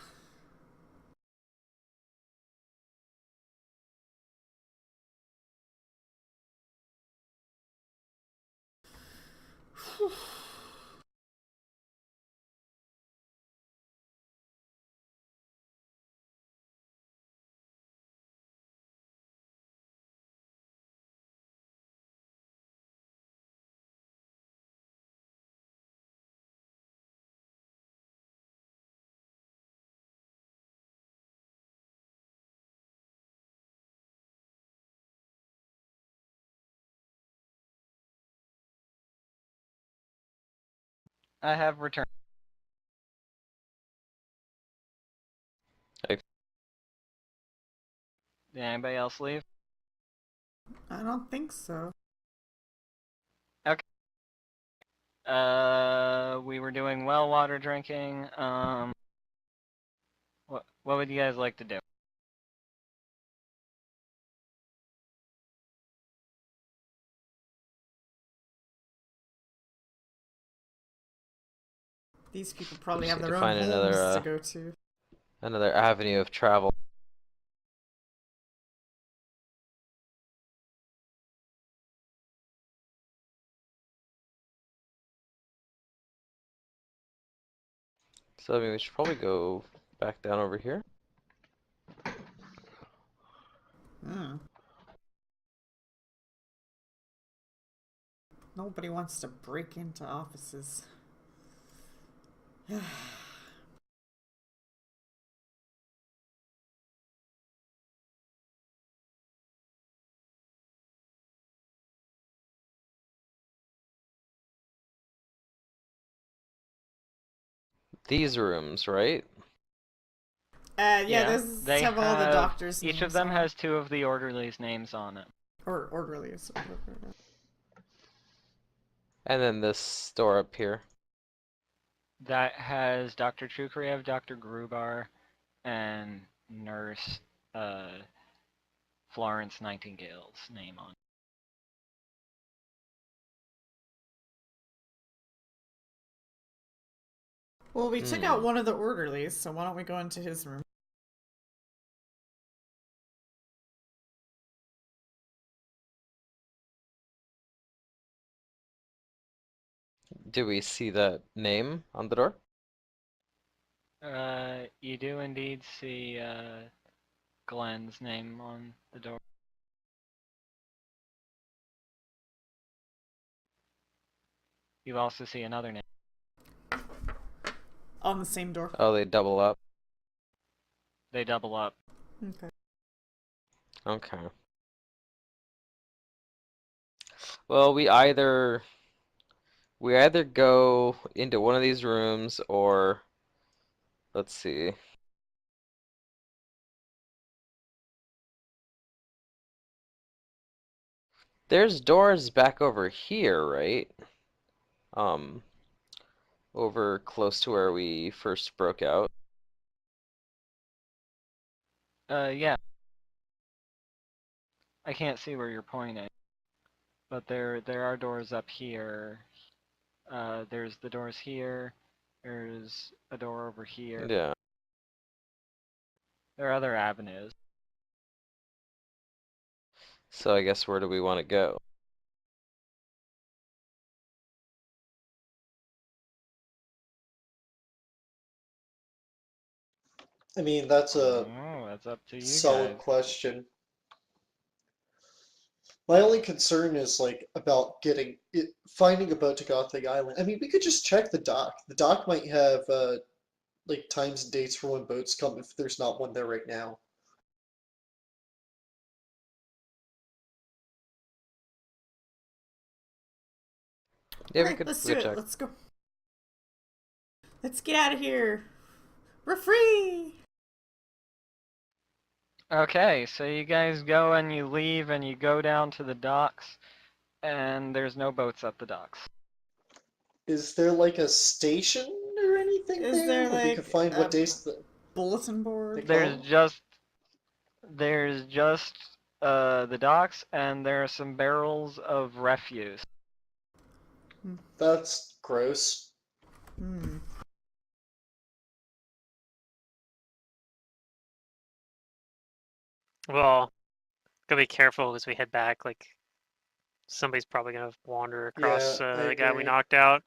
D: I have returned. Did anybody else leave?
E: I don't think so.
D: We were doing well water drinking. What would you guys like to do?
E: These people
C: We
E: probably
C: just
E: have
C: need to
E: their own
C: find
E: homes to go to.
C: another avenue of travel. So I mean, we should probably go back down over here.
E: Hmm. Nobody wants to break into offices.
C: These rooms, right?
E: Yeah,
D: Yeah,
E: those
D: they
E: have all the
D: have
E: doctors'
D: each
E: names
D: of them
E: on
D: has 2 of the orderlies' names on it.
E: or orderlies.
C: And then this door up here.
D: That has Dr. Chukrev, Dr. Grubar, and Nurse Florence Nightingale's name on it.
E: Well, we took out one of the orderlies, so why don't we go into his room?
C: Do we see that name on the door?
D: You do indeed see Glenn's name on the door. You also see another name.
E: On the same door.
C: Oh, they double up.
D: They double up.
E: Okay.
C: Okay. Well, we either go into one of these rooms or let's see. There's doors back over here, right? Um, over close to where we first broke out.
D: Yeah. I can't see where you're pointing, but there are doors up here. There's the doors here. There's a door over here.
C: Yeah.
D: There are other avenues.
C: So I guess where do we want to go?
F: I mean, that's a
D: Oh, that's up to you
F: solid
D: guys.
F: question. My only concern is like about getting it, finding a boat to Gothic Island. I mean, we could just check the dock. The dock might have like times and dates for when boats come if there's not one there right now.
C: Yeah,
E: Alright, let's do
C: we could
E: it.
C: check.
E: Let's go. Let's get out of here. We're free!
D: Okay, so you guys go and you leave and you go down to the docks, and there's no boats at the docks.
F: Is there like a station or anything
E: Is there
F: where we
E: like
F: could find
E: a
F: what days the
E: bulletin
F: they
E: board?
D: There's
F: come?
D: just the docks, and there are some barrels of refuse.
F: That's gross.
E: Hmm.
A: Well, gotta be careful as we head back. Like, somebody's probably gonna wander across
F: Yeah, I
A: the guy we
F: agree.
A: knocked out.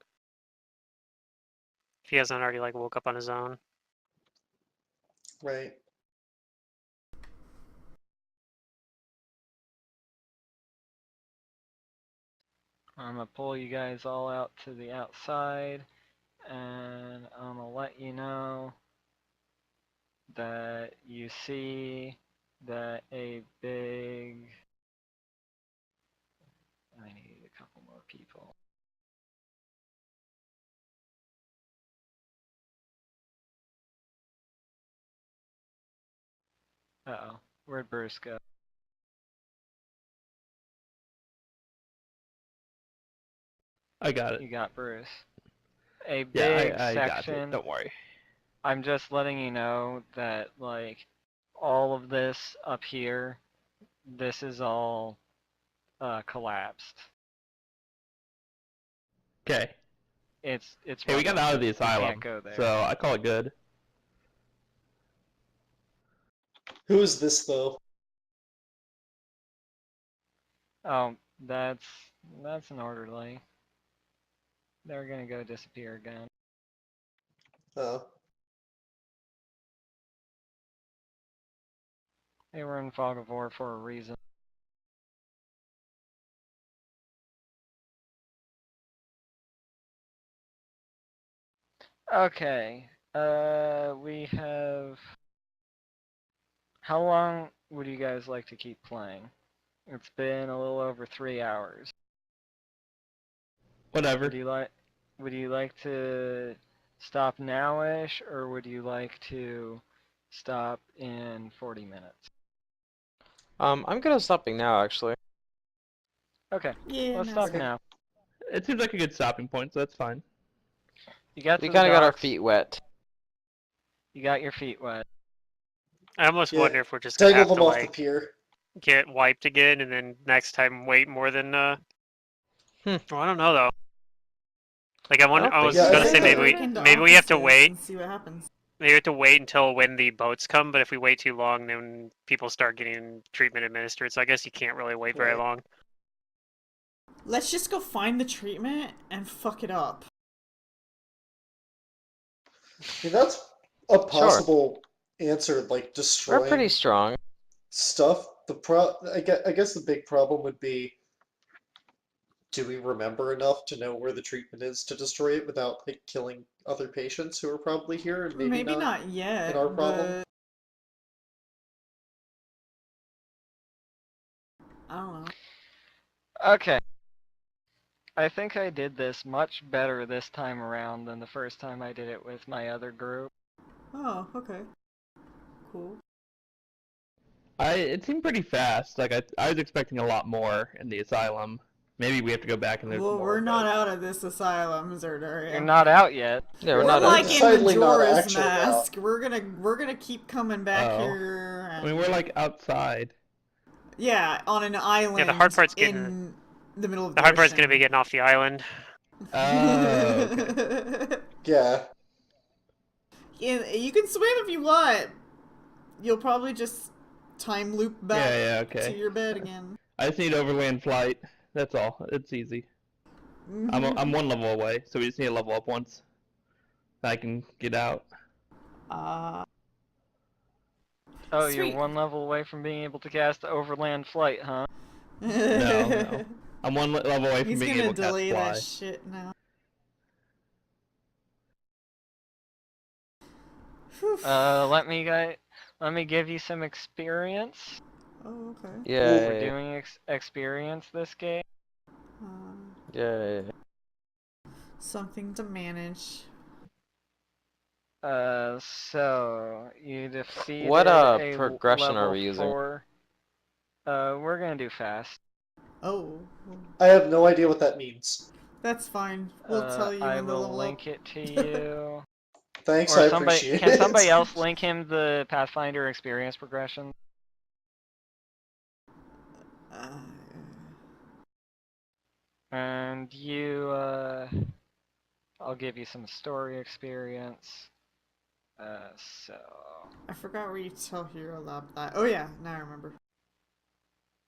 A: If he hasn't already like woke up on his own.
F: Right.
D: I'm gonna pull you guys all out to the outside, and I'm gonna let you know that you see that a big. I need a couple more people. Uh-oh. Where'd Bruce go?
B: I got it.
D: You got Bruce. A
B: Yeah,
D: big
B: I got it.
D: section
B: Don't worry.
D: I'm just letting you know that, like, all of this up here, this is all collapsed.
B: Okay.
D: It's
B: Hey, we got
D: rubble.
B: out of the
D: You
B: asylum,
D: can't go there.
B: so I call it good.
F: Who is this though?
D: Oh, that's an orderly. They're gonna go disappear again.
F: Oh.
D: They were in fog of war for a reason. Okay. We have. How long would you guys like to keep playing? It's been a little over 3 hours.
B: Whatever.
D: Would you like to stop nowish, or would you like to stop in 40 minutes?
C: I'm good at stopping now, actually.
D: Okay,
E: Yeah,
D: let's
E: no,
D: stop
F: okay.
D: now.
B: It seems like a good stopping point, so that's fine.
D: You got
C: We
D: to the
C: kind of got our
D: docks.
C: feet wet.
D: You got your feet wet.
A: I almost
F: Yeah,
A: wonder if we're just gonna
F: Tangle
A: have
F: them
A: to
F: off the
A: like
F: pier.
A: get wiped again, and then next time wait more than
C: Hmm.
A: Well, I don't know though. Like I
C: don't
A: was
C: think
F: so.
A: gonna
F: Yeah, I
A: say
F: think
E: break into
A: maybe we have to
E: offices
A: wait.
E: and see what happens.
A: Maybe we have to wait until when the boats come. But if we wait too long, then people start getting treatment administered. So I guess you can't really wait very
F: Right.
A: long.
E: Let's just go find the treatment and fuck it up.
F: I mean, that's a
C: Sure.
F: possible answer, like
C: We're
F: destroying
C: pretty strong.
F: stuff. I guess the big problem would be, do we remember enough to know where the treatment is to destroy it without like killing other patients who are probably here and maybe not in
E: yet,
F: our problem?
E: but I don't know.
D: Okay. I think I did this much better this time around than the first time I did it with my other group.
E: Oh, okay. Cool.
B: It seemed pretty fast. Like I was expecting a lot more in the asylum. Maybe we have to go back and there's
E: Well,
B: more.
E: we're not
B: but-
E: out of this asylum, Zerdaria.
D: You're not out yet.
C: Yeah, we're
E: We're
C: not
E: like
C: out
E: in
C: yet.
E: the
F: Decidedly not
E: Jorah's
F: actually
E: mask. We're gonna keep coming back
B: Oh.
E: here.
B: I
E: And...
B: mean, we're like outside.
E: yeah, on an island.
A: Yeah, the hard part's getting.
E: in the middle of
A: The
E: the
A: hard part's gonna be
E: ocean.
A: getting off the island.
B: Oh, okay.
F: Yeah.
E: Yeah, you can swim if you want. You'll probably just time loop back
B: Yeah, okay.
E: to your bed again.
B: I just need overland flight. That's all. It's easy. I'm one level away, so we just need to level up once. I can get out.
D: Oh,
E: Sweet.
D: you're one level away from being able to cast overland flight, huh?
B: No. I'm one level away from
E: He's
B: being
E: gonna
B: able to cast
E: delay
B: fly.
E: that shit now. Whew.
D: Let me give you some experience.
E: Oh, okay.
D: We're
C: Yay.
D: doing experience this game.
C: Yay.
E: Something to manage.
D: So you defeated
C: What
D: a
C: progression are
D: level
C: we using?
D: 4. We're gonna do fast.
E: Oh,
F: I have no idea what that means.
E: that's fine. We'll tell you
D: I
E: when the
D: will
E: level
D: link
E: up.
D: it to you.
F: Thanks,
D: Or
F: I
D: somebody
F: appreciate
D: can
F: it.
D: somebody else link him the Pathfinder experience progression? And you I'll give you some story experience. So
E: I forgot where you tell Hero Lab that. Oh yeah, now I remember.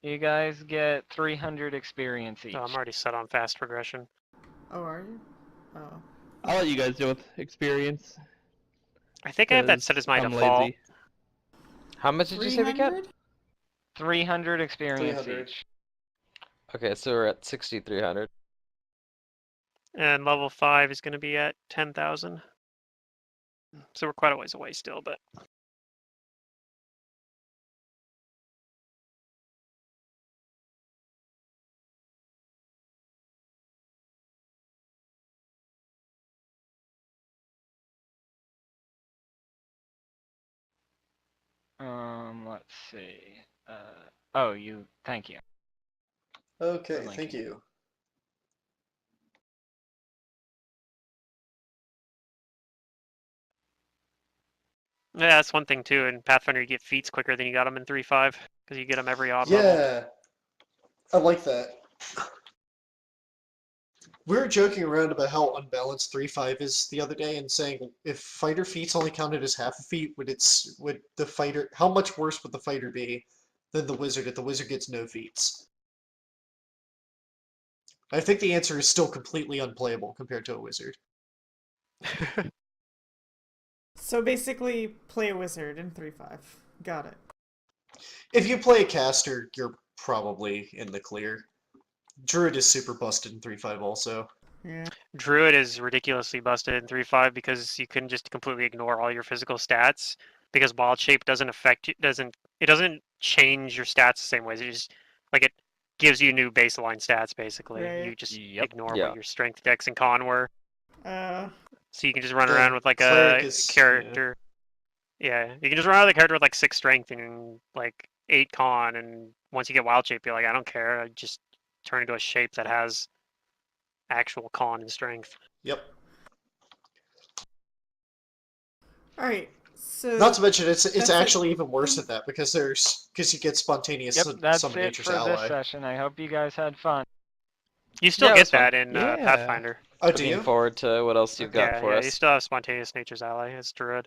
D: you guys get 300 experience each.
A: Oh, I'm already set on fast progression.
E: Oh, are you? Oh.
B: I'll let you guys deal with experience.
A: I think I have that
B: 'cause
A: set as my
B: I'm
A: default.
B: lazy.
C: How much did you say we get?
D: 300 experience
F: 300.
D: each.
C: Okay, so we're at 6,300.
A: And level 5 is going to be at 10,000. So we're quite a ways away still, but
D: Let's see. Oh, thank you.
F: Okay,
D: Linking.
F: thank you.
A: Yeah, that's one thing too. In Pathfinder, you get feats quicker than you got them in 3.5 because you get them every odd level.
F: Yeah, I like that. We were joking around about how unbalanced 3.5 is the other day and saying if fighter feats only counted as half a feat, would the fighter, how much worse would the fighter be than the wizard if the wizard gets no feats? I think the answer is still completely unplayable compared to a wizard.
E: So basically, play a wizard in 3.5. Got it.
F: If you play a caster, you're probably in the clear. Druid is super busted in 3.5 also.
E: Yeah.
A: Druid is ridiculously busted in 3.5 because you can just completely ignore all your physical stats because wild shape doesn't affect you, it doesn't change your stats the same way. It just like it gives you new baseline stats basically.
E: Right.
A: You just
D: Yep.
A: ignore
C: Yeah.
A: what your strength, dex, and con were. So you can just run
F: The
A: around with like
F: cleric
A: a
F: is-
A: character. Yeah, you can just run around with a character with like 6 strength and like 8 con, and once you get wild shape, you're like, I don't care. I just turn into a shape that has actual con and strength.
F: Yep.
E: Alright, so...
F: Not to mention, it's
E: that's
F: actually
E: it.
F: even worse than that because you get spontaneous
D: Yep, that's
F: summon
D: it
F: nature's
D: for this
F: ally.
D: session. I hope you guys had fun.
A: You still
C: Yeah, it
A: get
C: was fun.
A: that in
B: Yeah.
A: Pathfinder.
F: Oh, do
C: Looking
F: you?
C: forward to what else you've got
A: Yeah,
C: for
A: yeah,
C: us.
A: you still have spontaneous nature's ally as druid.